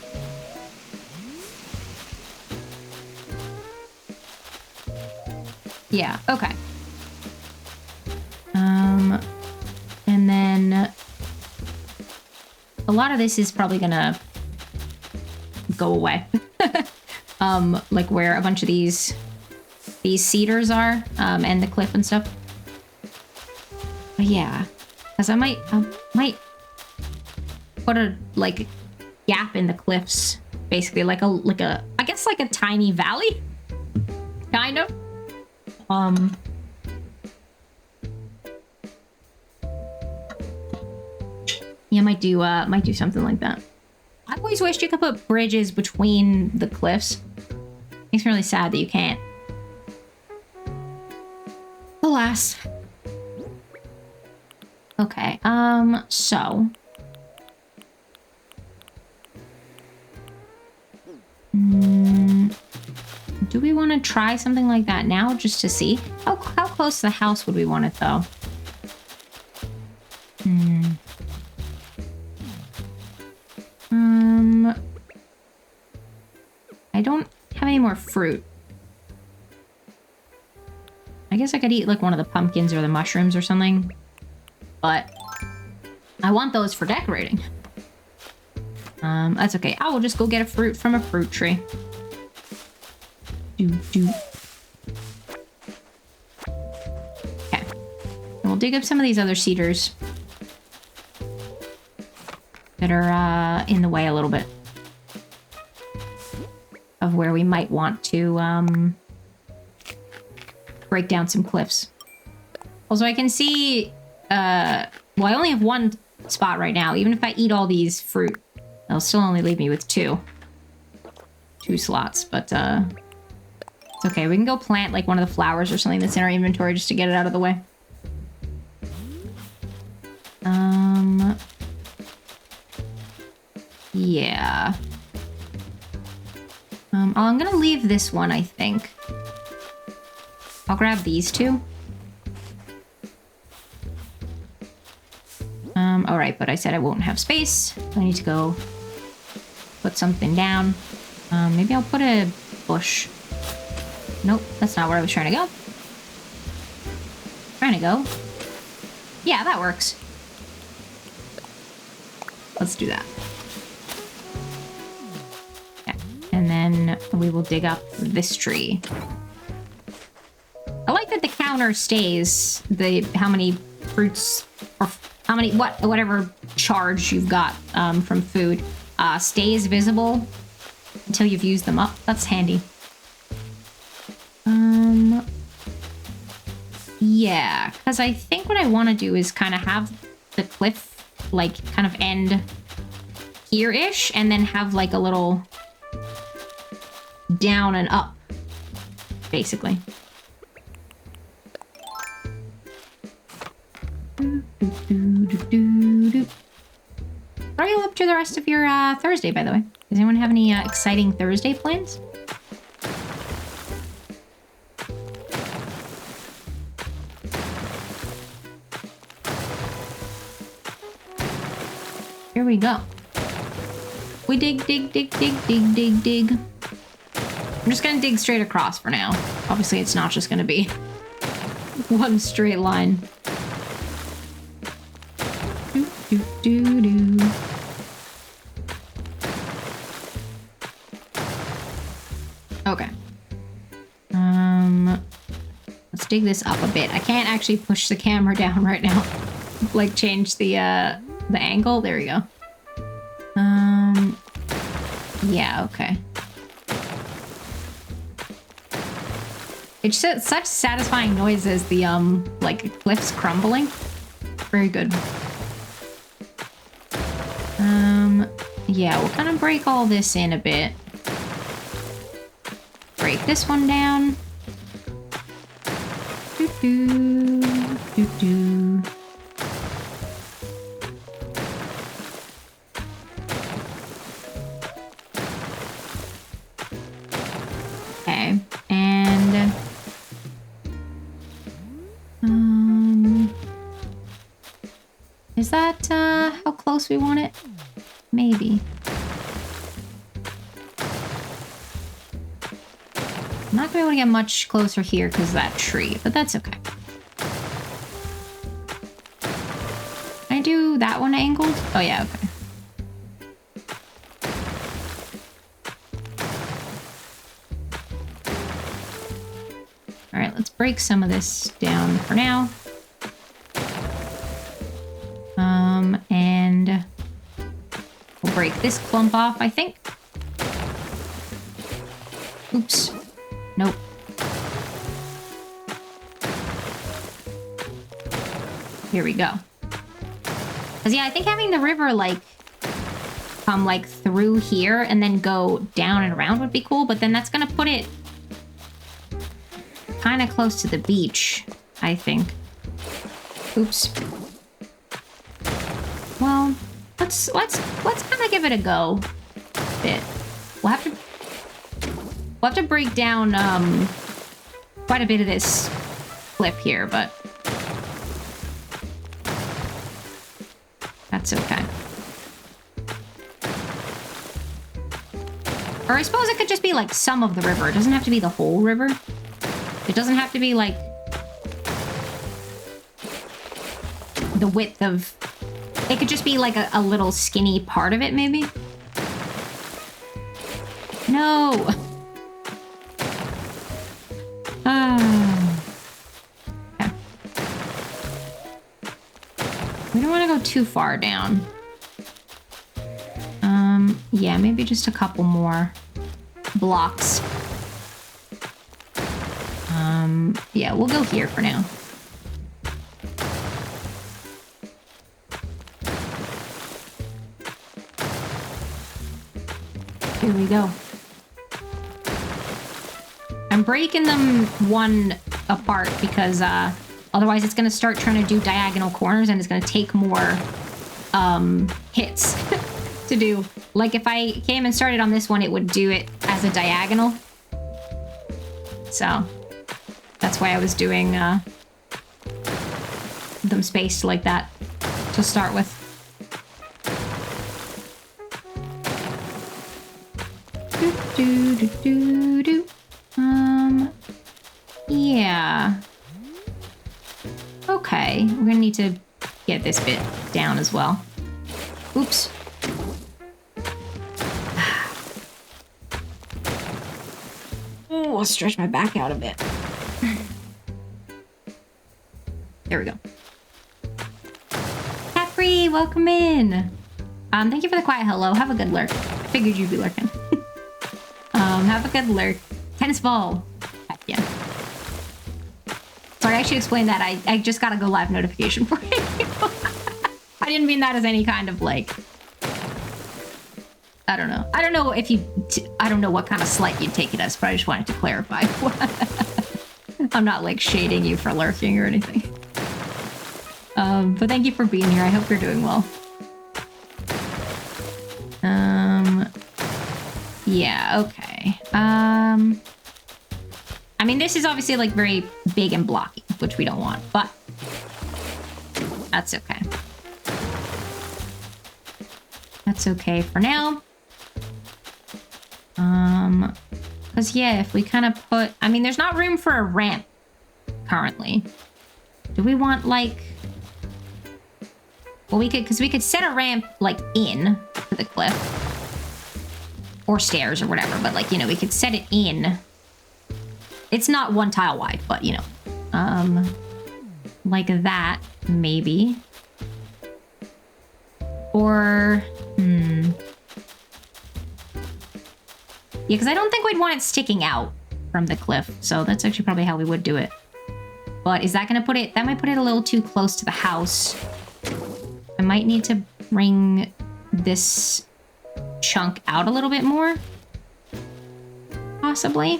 Yeah, okay. And then a lot of this is probably gonna go away. Like where a bunch of these cedars are, and the cliff and stuff. But yeah, because I might put a, like, gap in the cliffs, basically, like a I guess like a tiny valley, kind of. Yeah, might do something like that. I always wished you could put bridges between the cliffs. Makes me really sad that you can't. Alas. Okay, so. Do we want to try something like that now, just to see? How close to the house would we want it, though? I don't have any more fruit. I guess I could eat like one of the pumpkins or the mushrooms or something. But I want those for decorating. That's okay. I will just go get a fruit from a fruit tree. Okay. And we'll dig up some of these other cedars that are in the way a little bit of where we might want to break down some cliffs. Also, I can see, well, I only have one spot right now. Even if I eat all these fruit, they'll still only leave me with two slots, but it's okay. We can go plant like one of the flowers or something that's in our inventory just to get it out of the way. Yeah. I'm gonna leave this one, I think. I'll grab these two. All right, but I said I won't have space. I need to go put something down. Maybe I'll put a bush. Nope, that's not where I was trying to go. Trying to go. Yeah, that works. Let's do that. Yeah. And then we will dig up this tree. I like that the counter stays how many fruits or how many whatever charge you've got from food stays visible until you've used them up. That's handy. Yeah, because I think what I want to do is kind of have the cliff like kind of end here-ish and then have like a little down and up, basically. What are you up to the rest of your Thursday, by the way? Does anyone have any exciting Thursday plans? Here we go. We dig, dig, dig, dig, dig, dig, dig. I'm just gonna dig straight across for now. Obviously, it's not just gonna be one straight line. Do, do, do. Okay. Let's dig this up a bit. I can't actually push the camera down right now. Like change the angle. There we go. Yeah, okay. It's just such satisfying noises, the like cliffs crumbling. Very good. Yeah, we'll kind of break all this in a bit. Break this one down. Doo doo doo doo. Okay, and is that how close we want it? Maybe. I'm not gonna be able to get much closer here because of that tree, but that's okay. Can I do that one angled? Oh yeah, okay. All right, let's break some of this down for now. And we'll break this clump off, I think. Oops. Nope. Here we go. Cause yeah, I think having the river like come like through here and then go down and around would be cool, but then that's gonna put it kind of close to the beach, I think. Oops. Well, let's kind of give it a go. We'll have to break down quite a bit of this cliff here, but that's okay. Or I suppose it could just be like some of the river. It doesn't have to be the whole river. It doesn't have to be like the width of... It could just be like a little skinny part of it, maybe. No. Okay. We don't want to go too far down. Yeah, maybe just a couple more blocks. Yeah, we'll go here for now. Here we go. I'm breaking them one apart because otherwise it's going to start trying to do diagonal corners and it's going to take more hits to do. Like if I came and started on this one, it would do it as a diagonal. So that's why I was doing them spaced like that to start with. Yeah. Okay, we're gonna need to get this bit down as well. Oops. Oh, I'll stretch my back out a bit. There we go. Capri, welcome in. Thank you for the quiet hello. Have a good lurk. I figured you'd be lurking. Have a good lurk. Tennis ball. Heck yeah. Sorry, I should explain that. I just got a go live notification for you. I didn't mean that as any kind of like... I don't know. I don't know if you... I don't know what kind of slight you'd take it as, but I just wanted to clarify. I'm not like shading you for lurking or anything. But thank you for being here. I hope you're doing well. Yeah, okay. I mean, this is obviously like very big and blocky, which we don't want, but that's okay. That's okay for now. Because yeah, if we kind of put, I mean, there's not room for a ramp currently. Do we want like, well, we could, because we could set a ramp like in to the cliff. Or stairs or whatever, but like, you know, we could set it in. It's not one tile wide, but you know, like that, maybe. Or, yeah, because I don't think we'd want it sticking out from the cliff, so that's actually probably how we would do it. But is that gonna put it, that might put it a little too close to the house. I might need to bring this chunk out a little bit more, possibly.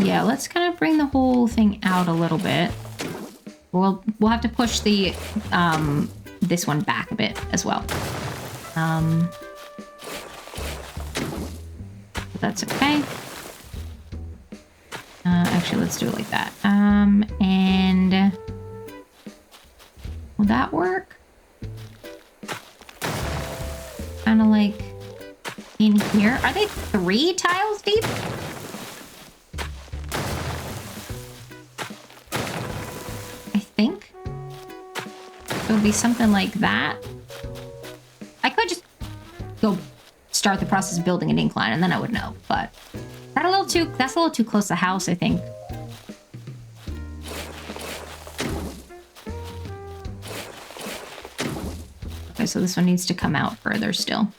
Yeah, let's kind of bring the whole thing out a little bit. We'll have to push the this one back a bit as well. That's okay. Actually, let's do it like that. And will that work? Kind of like in here. Are they 3 tiles deep? I think. It would be something like that. I could just go start the process of building an incline and then I would know, but that's a little too close to the house, I think. Okay, so this one needs to come out further still.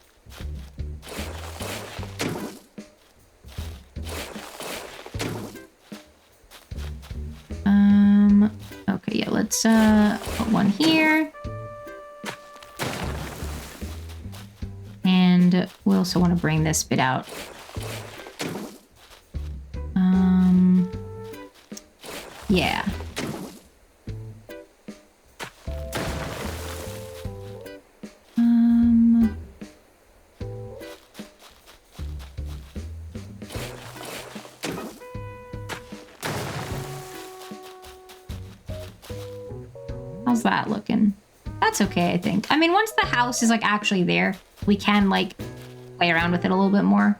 Okay, yeah, let's put one here. And we also want to bring this bit out. Yeah. How's that looking? That's okay, I think. I mean, once the house is like actually there, we can like play around with it a little bit more.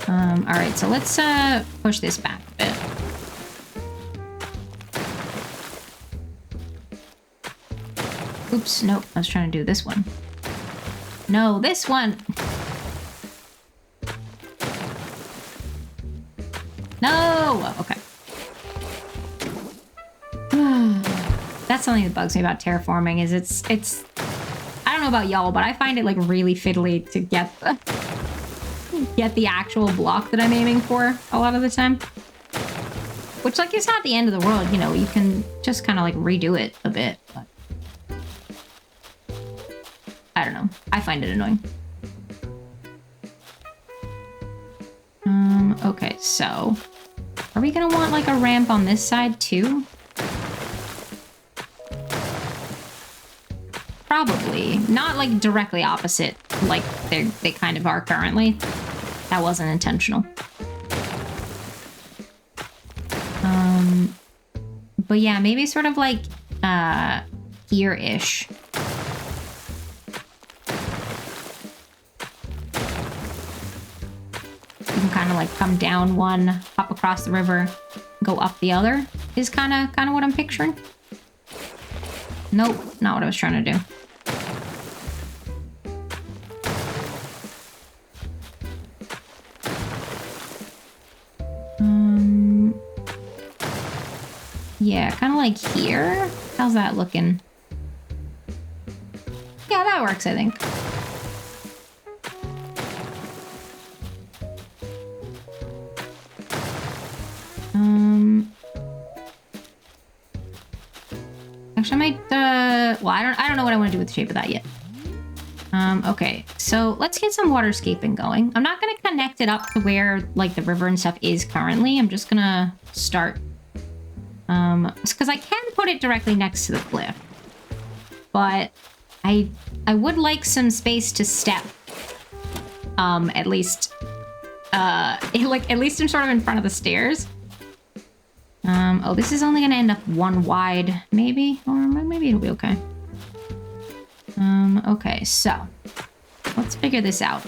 All right, so let's push this back a bit. Oops, nope, I was trying to do this one. No, this one. No, okay. That's something that bugs me about terraforming is it's I don't know about y'all, but I find it like really fiddly to get the actual block that I'm aiming for a lot of the time. Which like it's not the end of the world, you know, you can just kind of like redo it a bit, but I don't know. I find it annoying. Okay, so are we gonna want like a ramp on this side too? Probably. Not like directly opposite like they kind of are currently. That wasn't intentional. But yeah, maybe sort of like here-ish. You can kind of like come down one, hop across the river, go up the other is kind of what I'm picturing. Nope, not what I was trying to do. Yeah, kind of like here. How's that looking? Yeah, that works, I think. Actually, I might, well, I don't know what I want to do with the shape of that yet. Okay, so let's get some waterscaping going. I'm not going to connect it up to where, like, the river and stuff is currently. I'm just going to start, because I can put it directly next to the cliff. But I would like some space to step, at least, at least I'm sort of in front of the stairs. Oh, this is only gonna end up one wide, maybe? Or maybe it'll be okay. Okay, so let's figure this out.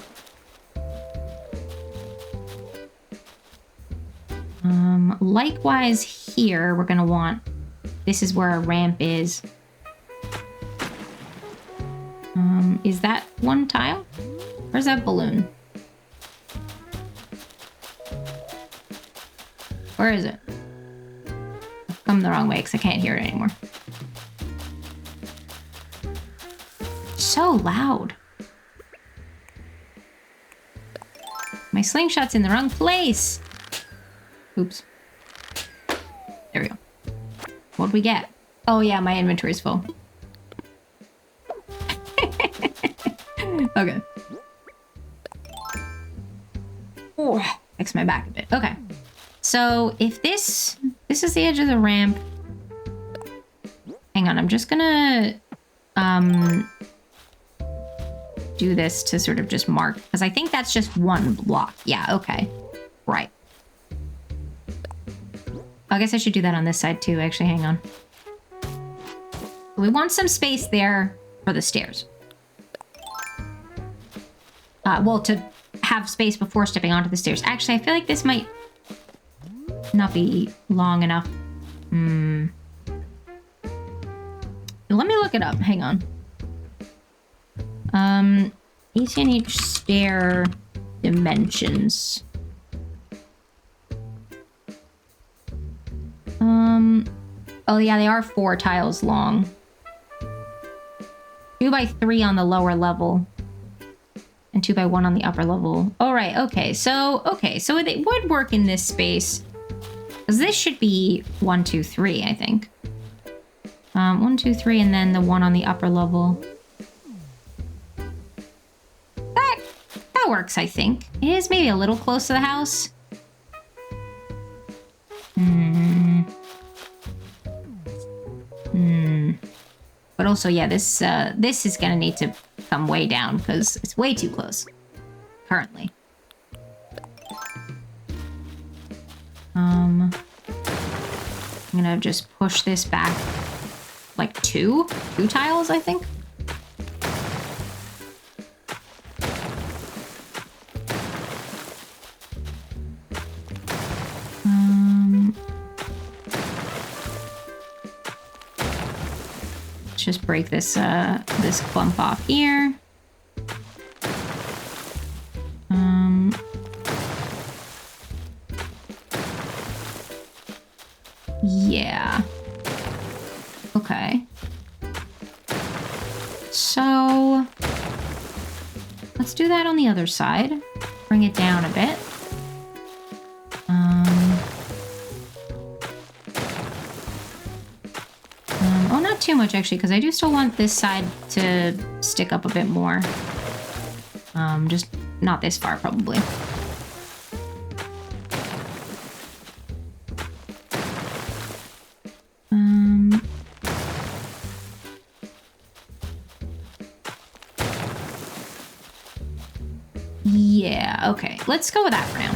Likewise here, we're gonna want, this is where our ramp is. Is that one tile? Or is that balloon? Where is it? I've come the wrong way because I can't hear it anymore. So loud. My slingshot's in the wrong place. Oops. There we go. What'd we get? Oh yeah, my inventory's full. Okay. Oh, fix my back a bit. Okay. So if this is the edge of the ramp. Hang on, I'm just gonna do this to sort of just mark, because I think that's just one block. Yeah, okay. Right. I guess I should do that on this side too, actually. Hang on. We want some space there for the stairs. Well, to have space before stepping onto the stairs. Actually, I feel like this might not be long enough. Let me look it up. Hang on. ACNH stair dimensions. Oh yeah, they are 4 tiles long. 2 by 3 on the lower level. And 2 by 1 on the upper level. All right, okay, so it would work in this space. Because this should be 1, 2, 3, I think. 1, 2, 3, and then the one on the upper level. That works, I think. It is maybe a little close to the house. But also, yeah, this is gonna need to come way down because it's way too close currently. I'm gonna just push this back like two tiles, I think. Let's just break this this clump off here. Yeah. Okay. So let's do that on the other side. Bring it down a bit. Oh, not too much actually, because I do still want this side to stick up a bit more. Just not this far probably. Yeah, okay. Let's go with that for now.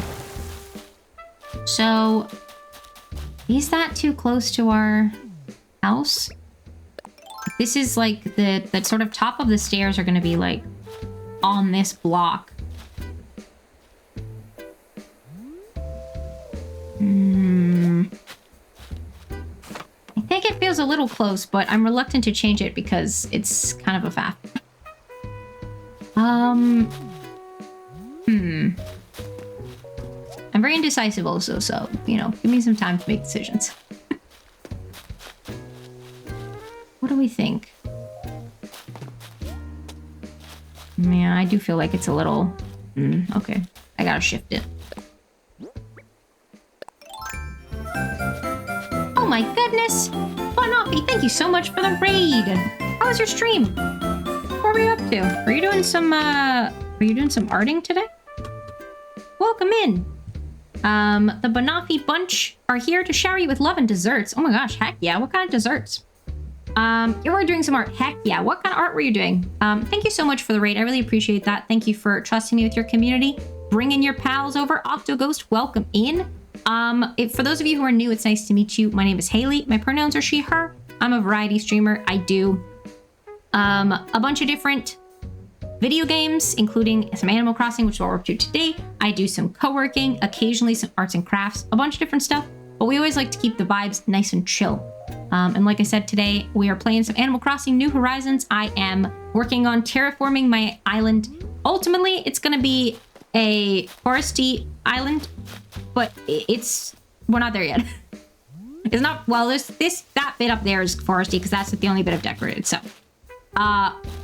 So, is that too close to our house? This is like the sort of top of the stairs are going to be like on this block. I think it feels a little close, but I'm reluctant to change it because it's kind of a faff. I'm very indecisive also, so, you know, give me some time to make decisions. What do we think? Man, I do feel like it's a little... okay. I gotta shift it. Oh my goodness! Banoffee, thank you so much for the raid! How was your stream? What were you up to? Were you doing some arting today? Welcome in! The Banoffee bunch are here to shower you with love and desserts. Oh my gosh, heck yeah, what kind of desserts? You were doing some art. Heck yeah, what kind of art were you doing? Thank you so much for the raid, I really appreciate that. Thank you for trusting me with your community. Bring in your pals over. Octoghost, welcome in. For those of you who are new, it's nice to meet you. My name is Haley. My pronouns are she, her. I'm a variety streamer. I do a bunch of different video games, including some Animal Crossing, which is what we're up to today. I do some co-working, occasionally some arts and crafts, a bunch of different stuff, but we always like to keep the vibes nice and chill. And like I said, today we are playing some Animal Crossing New Horizons. I am working on terraforming my island. Ultimately, it's going to be a foresty island, but we're not there yet. It's not, well, that bit up there is foresty because that's the only bit I've decorated. So,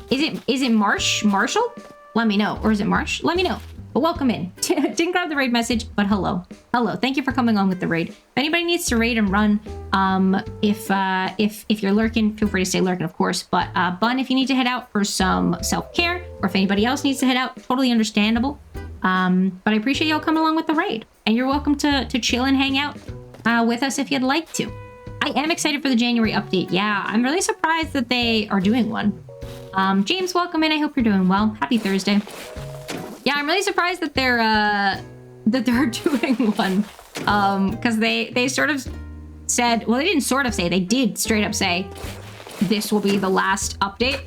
is it Marshall? Let me know. Or is it Marsh? Let me know. But welcome in. Didn't grab the raid message, but hello. Hello. Thank you for coming on with the raid. If anybody needs to raid and run, if you're lurking, feel free to stay lurking, of course. But Bun, if you need to head out for some self-care, or if anybody else needs to head out, totally understandable. But I appreciate y'all coming along with the raid. And you're welcome to chill and hang out with us if you'd like to. I am excited for the January update. Yeah, I'm really surprised that they are doing one. James, welcome in. I hope you're doing well. Happy Thursday. Yeah, I'm really surprised that they're doing one. Because they sort of said, well, they didn't sort of say, they did straight up say this will be the last update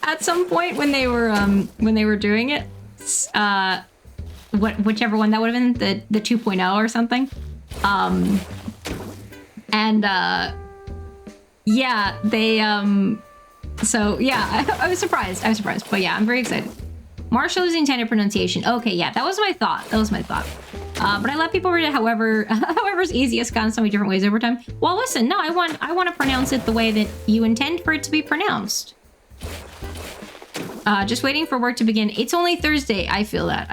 at some point when they were doing it. Whichever one that would have been, the 2.0 or something. Yeah, they so yeah, I was surprised. But yeah, I'm very excited. Marshall is intended pronunciation. Okay, yeah, that was my thought. But I let people read it however's easiest, gone so many different ways over time. Well, listen, no, I want to pronounce it the way that you intend for it to be pronounced. Just waiting for work to begin. It's only Thursday. I feel that.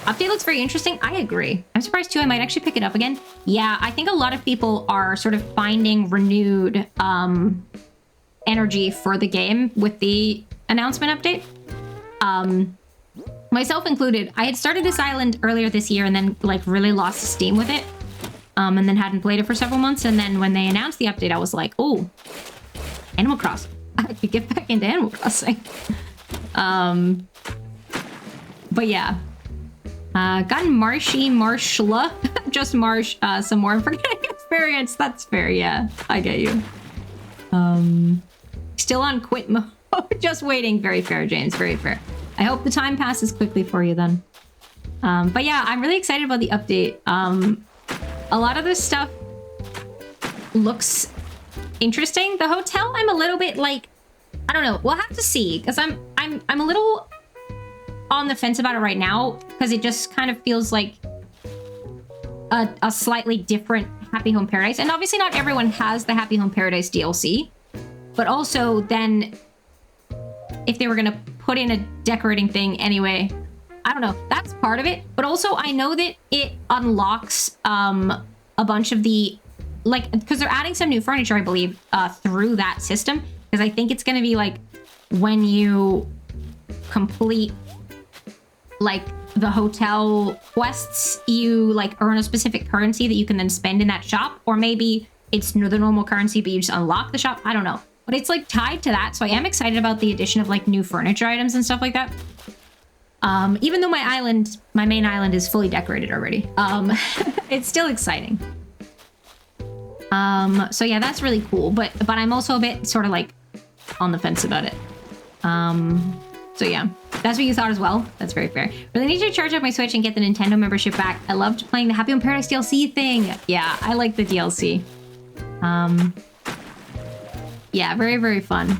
Update looks very interesting. I agree. I'm surprised too. I might actually pick it up again. Yeah, I think a lot of people are sort of finding renewed energy for the game with the announcement update. Myself included. I had started this island earlier this year and then like really lost steam with it. And then hadn't played it for several months. And then when they announced the update, I was like, oh, Animal Crossing. I could get back into Animal Crossing. But yeah. Gotten Marshla, just Marsh, some more. I'm forgetting his experience. That's fair. Yeah, I get you. Still on quit mode. Just waiting. Very fair, James. Very fair. I hope the time passes quickly for you then. But yeah, I'm really excited about the update. A lot of this stuff looks interesting. The hotel, I'm a little bit like, I don't know. We'll have to see, because I'm a little on the fence about it right now, because it just kind of feels like a slightly different Happy Home Paradise. And obviously not everyone has the Happy Home Paradise DLC, but also then if they were going to put in a decorating thing anyway, I don't know. That's part of it. But also I know that it unlocks a bunch of the, like, because they're adding some new furniture, I believe, through that system. Because I think it's going to be like when you complete like the hotel quests, you like earn a specific currency that you can then spend in that shop. Or maybe it's the normal currency, but you just unlock the shop. I don't know. But it's like tied to that. So I am excited about the addition of like new furniture items and stuff like that. Even though my main island is fully decorated already. It's still exciting. So yeah, that's really cool. But I'm also a bit sort of like on the fence about it. So yeah, that's what you thought as well. That's very fair. Really need to charge up my Switch and get the Nintendo membership back. I loved playing the Happy Home Paradise DLC thing. Yeah, I like the DLC. Yeah, very, very fun.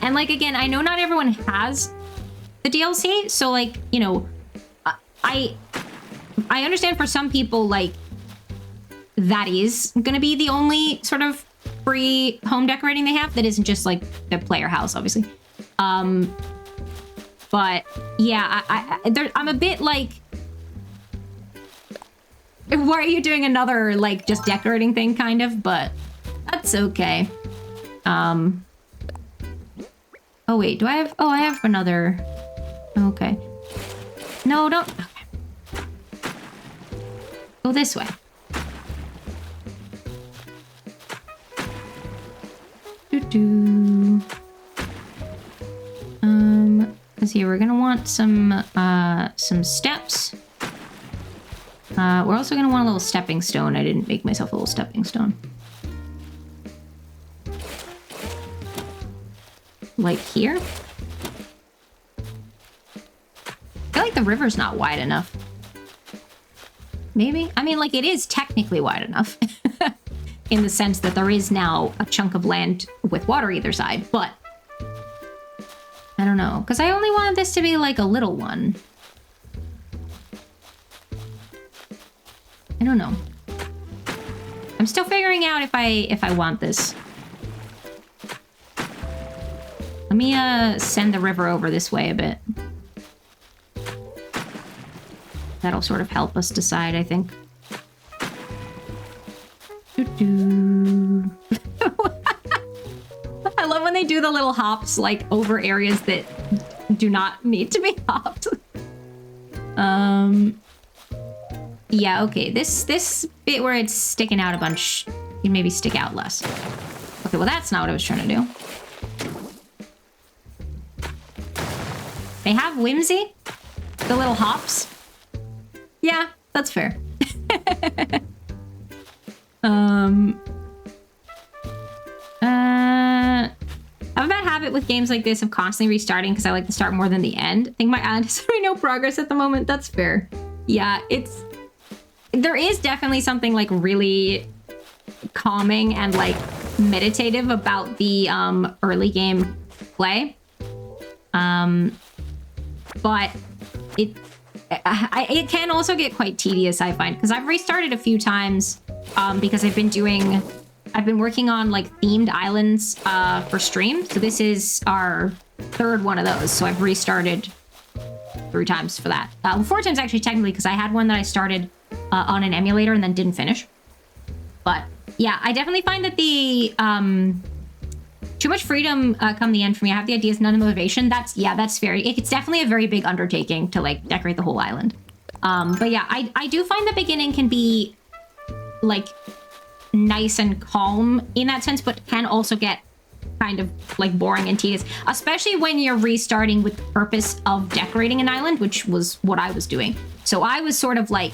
And like, again, I know not everyone has the DLC. So like, you know, I understand for some people, like, that is going to be the only sort of free home decorating they have that isn't just like the player house, obviously. But yeah, I'm a bit like, why are you doing another like just decorating thing kind of, but that's okay. Oh wait, do I have, oh, I have another, okay. No, don't, okay. Go this way. Let's see, we're gonna want some steps. We're also gonna want a little stepping stone. I didn't make myself a little stepping stone. Like here? I feel like the river's not wide enough. Maybe? I mean, like, it is technically wide enough. In the sense that there is now a chunk of land with water either side, but I don't know, because I only wanted this to be like a little one. I don't know. I'm still figuring out if I want this. Let me send the river over this way a bit. That'll sort of help us decide, I think. I love when they do the little hops like over areas that do not need to be hopped. Yeah, okay. This bit where it's sticking out a bunch, you maybe stick out less. Okay, well that's not what I was trying to do. They have whimsy? The little hops? Yeah, that's fair. I have a bad habit with games like this of constantly restarting because I like to start more than the end. I think my island is showing no progress at the moment. That's fair. Yeah, there is definitely something like really calming and like meditative about the early game play. But it can also get quite tedious, I find, because I've restarted a few times because I've been working on like themed islands for stream. So this is our third one of those. So I've restarted 3 times for that. Well, 4 times actually technically, because I had one that I started on an emulator and then didn't finish. But yeah, I definitely find that the too much freedom come the end for me. I have the ideas, none of the motivation. That's fair. It's definitely a very big undertaking to like decorate the whole island. But yeah, I do find the beginning can be like nice and calm in that sense, but can also get kind of like boring and tedious, especially when you're restarting with the purpose of decorating an island, which was what I was doing. So I was sort of like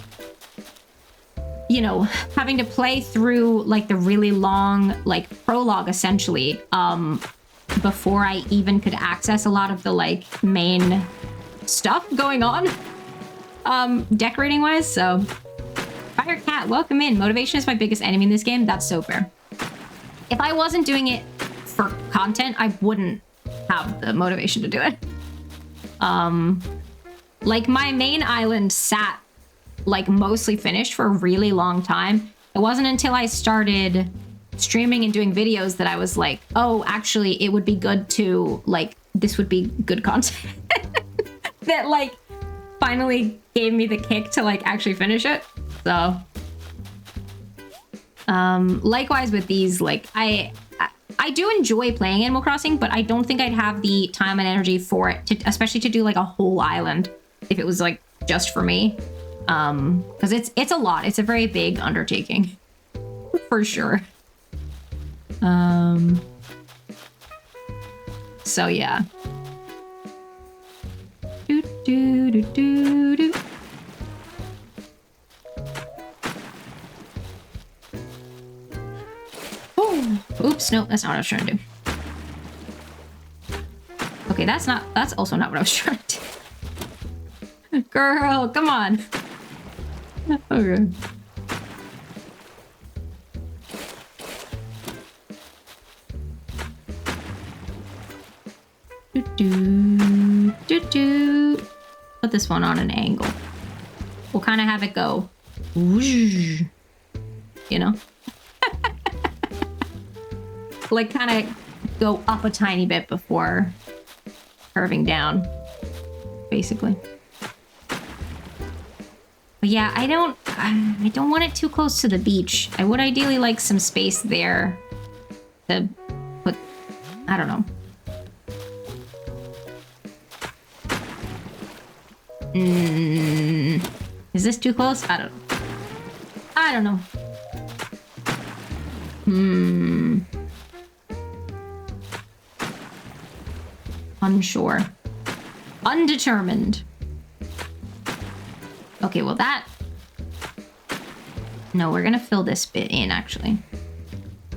you know, having to play through like the really long like prologue essentially before I even could access a lot of the like main stuff going on decorating wise. So Fire Cat, welcome in. Motivation is my biggest enemy in this game. That's so fair. If I wasn't doing it for content, I wouldn't have the motivation to do it. Like my main island sat like mostly finished for a really long time. It wasn't until I started streaming and doing videos that I was like, oh, actually it would be good to like, this would be good content. That like finally gave me the kick to like actually finish it. So likewise with these, like I do enjoy playing Animal Crossing, but I don't think I'd have the time and energy for it to, especially to do like a whole island if it was like just for me. Because it's a lot. It's a very big undertaking for sure. So yeah. Do do do do do. Oh, oops, no, that's not what I was trying to do. Okay, that's also not what I was trying to do. Girl, come on. Okay. Put this one on an angle. We'll kind of have it go, whoosh, you know? Like kind of go up a tiny bit before curving down, basically. But yeah, I don't want it too close to the beach. I would ideally like some space there to put, I don't know. Is this too close? I don't know. Unsure. Undetermined. Okay, well that... No, we're gonna fill this bit in, actually.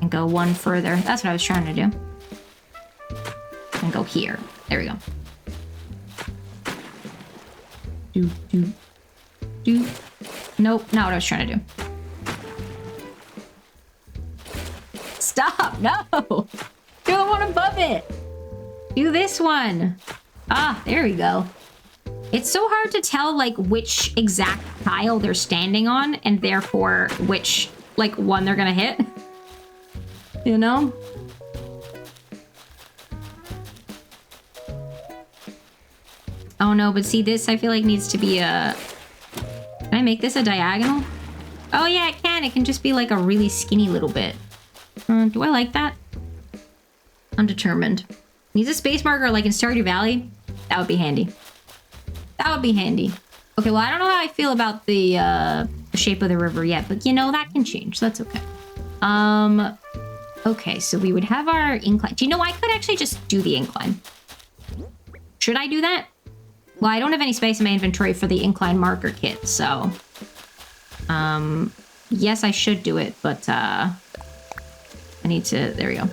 And go one further. That's what I was trying to do. And go here. There we go. Do. Nope, not what I was trying to do. Stop! No! Do the one above it! Do this one! Ah, there we go. It's so hard to tell, like, which exact tile they're standing on, and therefore which, like, one they're gonna hit. You know? Oh no, but see, this I feel like needs to be a... Can I make this a diagonal? Oh yeah, it can. It can just be like a really skinny little bit. Do I like that? Undetermined. Needs a space marker like in Stardew Valley? That would be handy. That would be handy. Okay, well, I don't know how I feel about the shape of the river yet, but you know, that can change. That's okay. Okay, so we would have our incline. Do you know, I could actually just do the incline. Should I do that? Well, I don't have any space in my inventory for the incline marker kit, so... yes, I should do it, but, I need to... There we go.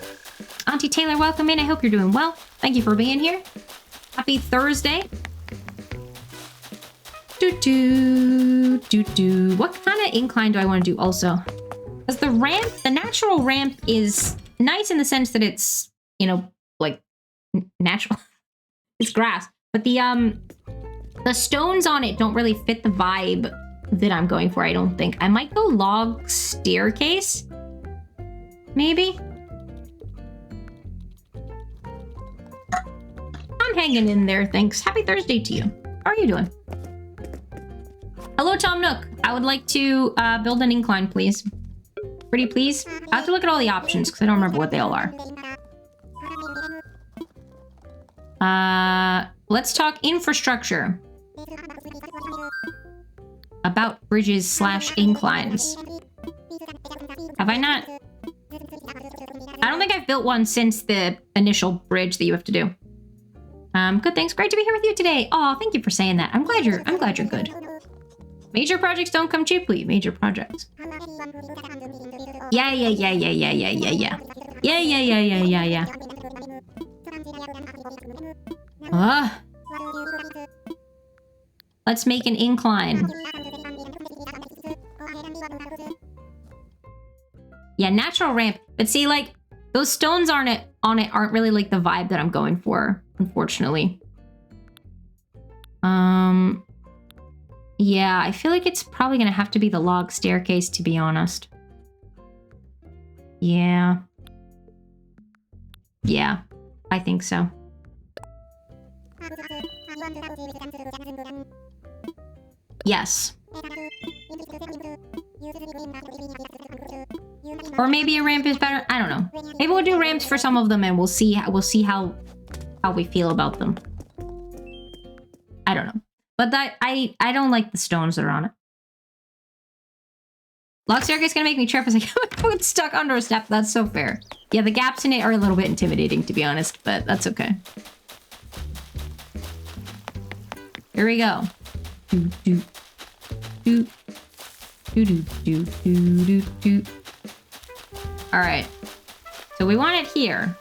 Auntie Taylor, welcome in. I hope you're doing well. Thank you for being here. Happy Thursday. What kind of incline do I want to do also? Because the ramp, the natural ramp is nice in the sense that it's, you know, like, natural. It's grass. But the stones on it don't really fit the vibe that I'm going for, I don't think. I might go log staircase. Maybe. I'm hanging in there, thanks. Happy Thursday to you. How are you doing? Hello, Tom Nook. I would like to build an incline, please. Pretty please. I have to look at all the options because I don't remember what they all are. Let's talk infrastructure. About bridges / inclines. Have I not? I don't think I've built one since the initial bridge that you have to do. Good, thanks. Great to be here with you today. Oh, thank you for saying that. I'm glad you're good. Major projects don't come cheaply. Major projects. Yeah. Let's make an incline. Yeah, natural ramp. But see, like, those stones aren't really like the vibe that I'm going for, unfortunately. Yeah, I feel like it's probably gonna have to be the log staircase, to be honest. Yeah. Yeah, I think so. Yes. Or maybe a ramp is better. I don't know. Maybe we'll do ramps for some of them, and we'll see how we feel about them. I don't know. But I don't like the stones that are on it. Log staircase is gonna make me trip as I get stuck under a step. That's so fair. Yeah, the gaps in it are a little bit intimidating, to be honest, but that's okay. Here we go. All right. So we want it here.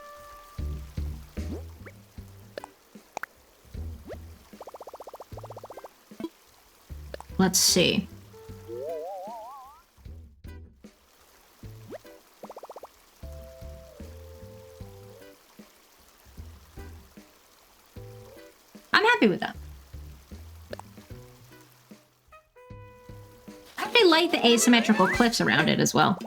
Let's see. I'm happy with that. I actually like the asymmetrical cliffs around it as well.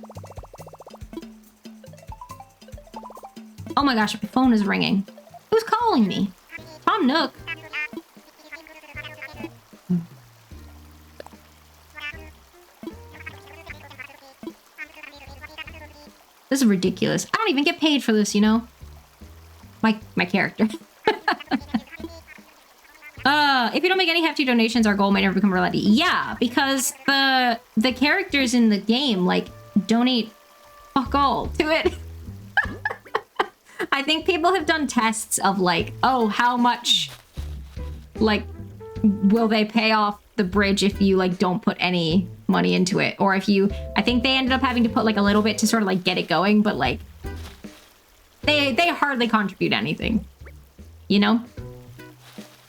Oh my gosh, my phone is ringing. Who's calling me? Tom Nook. This is ridiculous. I don't even get paid for this, you know? My character. If you don't make any hefty donations, our goal might never become reality. Yeah, because the characters in the game, like, donate fuck all to it. I think people have done tests of, like, oh, how much, like, will they pay off the bridge if you, like, don't put any money into it? Or if you... I think they ended up having to put, like, a little bit to sort of, like, get it going, but, like, they hardly contribute anything. You know?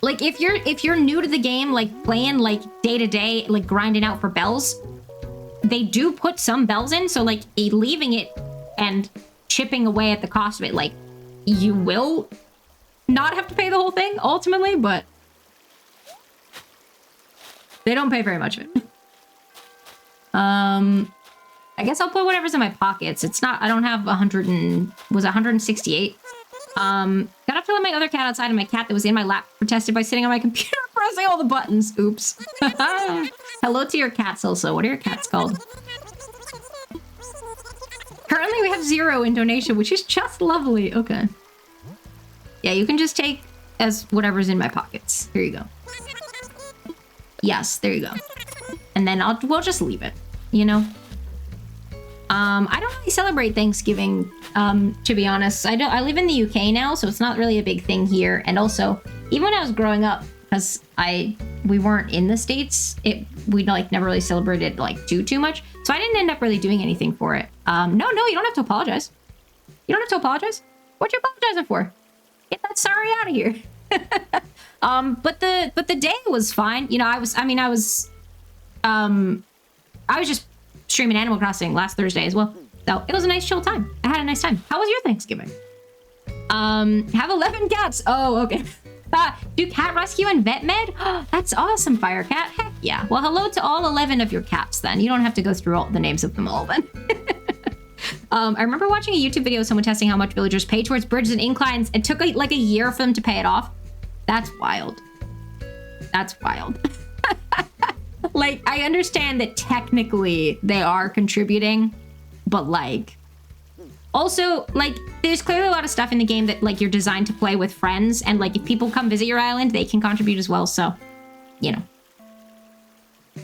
Like, if you're new to the game, like, playing, like, day-to-day, like, grinding out for bells, they do put some bells in, so, like, leaving it and chipping away at the cost of it, like, you will not have to pay the whole thing, ultimately, but they don't pay very much of it. I guess I'll put whatever's in my pockets. It's not, I don't have 168. Got up to let my other cat outside, and my cat that was in my lap protested by sitting on my computer pressing all the buttons. Oops. Hello to your cats also. What are your cats called? Currently we have 0 in donation, which is just lovely. Okay. Yeah, you can just take as whatever's in my pockets. Here you go. Yes, there you go. And then we'll just leave it, you know? I don't really celebrate Thanksgiving, to be honest. I live in the UK now, so it's not really a big thing here. And also, even when I was growing up, because we weren't in the States, we like never really celebrated like too much. So I didn't end up really doing anything for it. No, you don't have to apologize. You don't have to apologize. What you apologizing for? Get that sorry out of here. But the day was fine. You know, I was just streaming Animal Crossing last Thursday as well. So it was a nice chill time. I had a nice time. How was your Thanksgiving? Have 11 cats. Oh, okay. Do cat rescue and vet med? That's awesome, Firecat. Heck yeah. Well, hello to all 11 of your cats then. You don't have to go through all the names of them all then. I remember watching a YouTube video of someone testing how much villagers pay towards bridges and inclines. It took like a year for them to pay it off. That's wild. That's wild. Like, I understand that technically they are contributing, but like, also, like, there's clearly a lot of stuff in the game that, like, you're designed to play with friends, and, like, if people come visit your island, they can contribute as well, so, you know.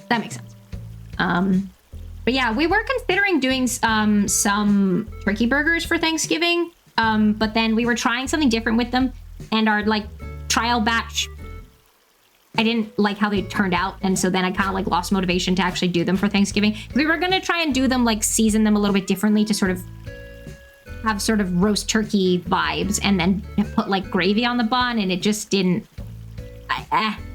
That makes sense. But yeah, we were considering doing some turkey burgers for Thanksgiving, but then we were trying something different with them, and our, like, trial batch I didn't like how they turned out, and so then I kind of like lost motivation to actually do them for Thanksgiving. We were gonna try and do them, like season them a little bit differently to sort of have sort of roast turkey vibes, and then put like gravy on the bun, and it just didn't.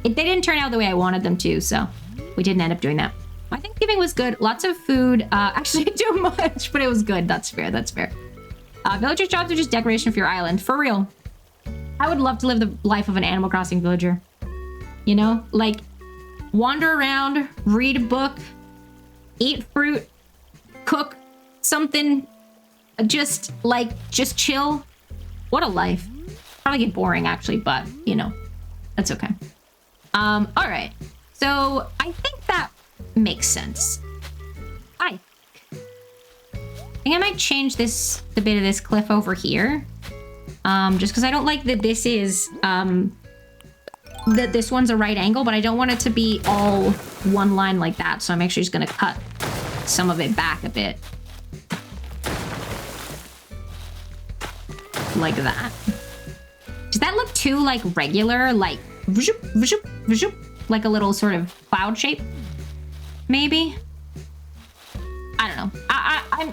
They didn't turn out the way I wanted them to, so we didn't end up doing that. My Thanksgiving was good. Lots of food. Actually, too much, but it was good. That's fair. That's fair. Villagers' jobs are just decoration for your island, for real. I would love to live the life of an Animal Crossing villager. You know, like wander around, read a book, eat fruit, cook something, just chill. What a life. Probably get boring actually, but you know, that's okay. All right. So I think that makes sense. I think I might change the bit of this cliff over here. Just because I don't like that this is, that this one's a right angle, but I don't want it to be all one line like that. So I'm actually just going to cut some of it back a bit. Like that. Does that look too like regular? Like, like a little sort of cloud shape? Maybe? I don't know.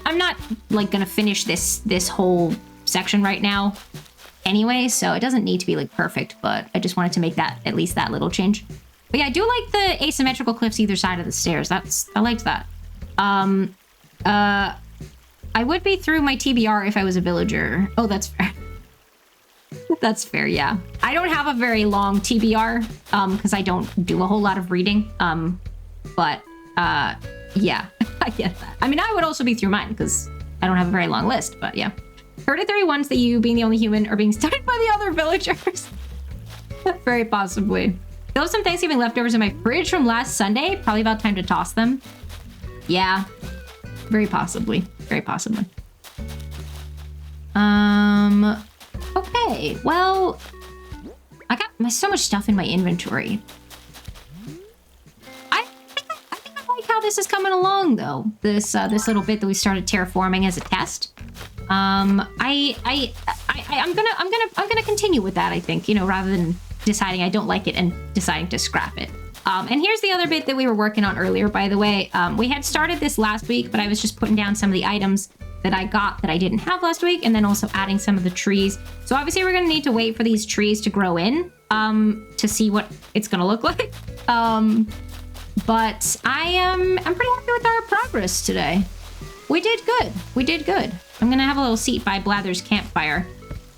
I'm not like gonna finish this whole section right now anyway, so it doesn't need to be like perfect, but I just wanted to make that, at least that little change. But yeah, I do like the asymmetrical cliffs either side of the stairs. I liked that. I would be through my TBR if I was a villager. Oh, that's fair. That's fair, yeah. I don't have a very long TBR, because I don't do a whole lot of reading. But yeah, I get that. I mean, I would also be through mine because I don't have a very long list, but yeah. Heard it theory once that you, being the only human, are being studied by the other villagers. Very possibly. Still have some Thanksgiving leftovers in my fridge from last Sunday. Probably about time to toss them. Yeah, very possibly. Very possibly. Okay, well, I got so much stuff in my inventory. I think I like how this is coming along, though. This little bit that we started terraforming as a test. I'm gonna continue with that, I think, you know, rather than deciding I don't like it and deciding to scrap it. And here's the other bit that we were working on earlier, by the way. We had started this last week, but I was just putting down some of the items that I got that I didn't have last week, and then also adding some of the trees. So obviously we're gonna need to wait for these trees to grow in, to see what it's gonna look like. But I'm pretty happy with our progress today. We did good. We did good. I'm gonna have a little seat by Blather's campfire.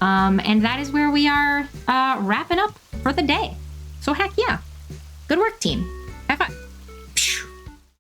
And that is where we are wrapping up for the day. So heck yeah. Good work, team. High five.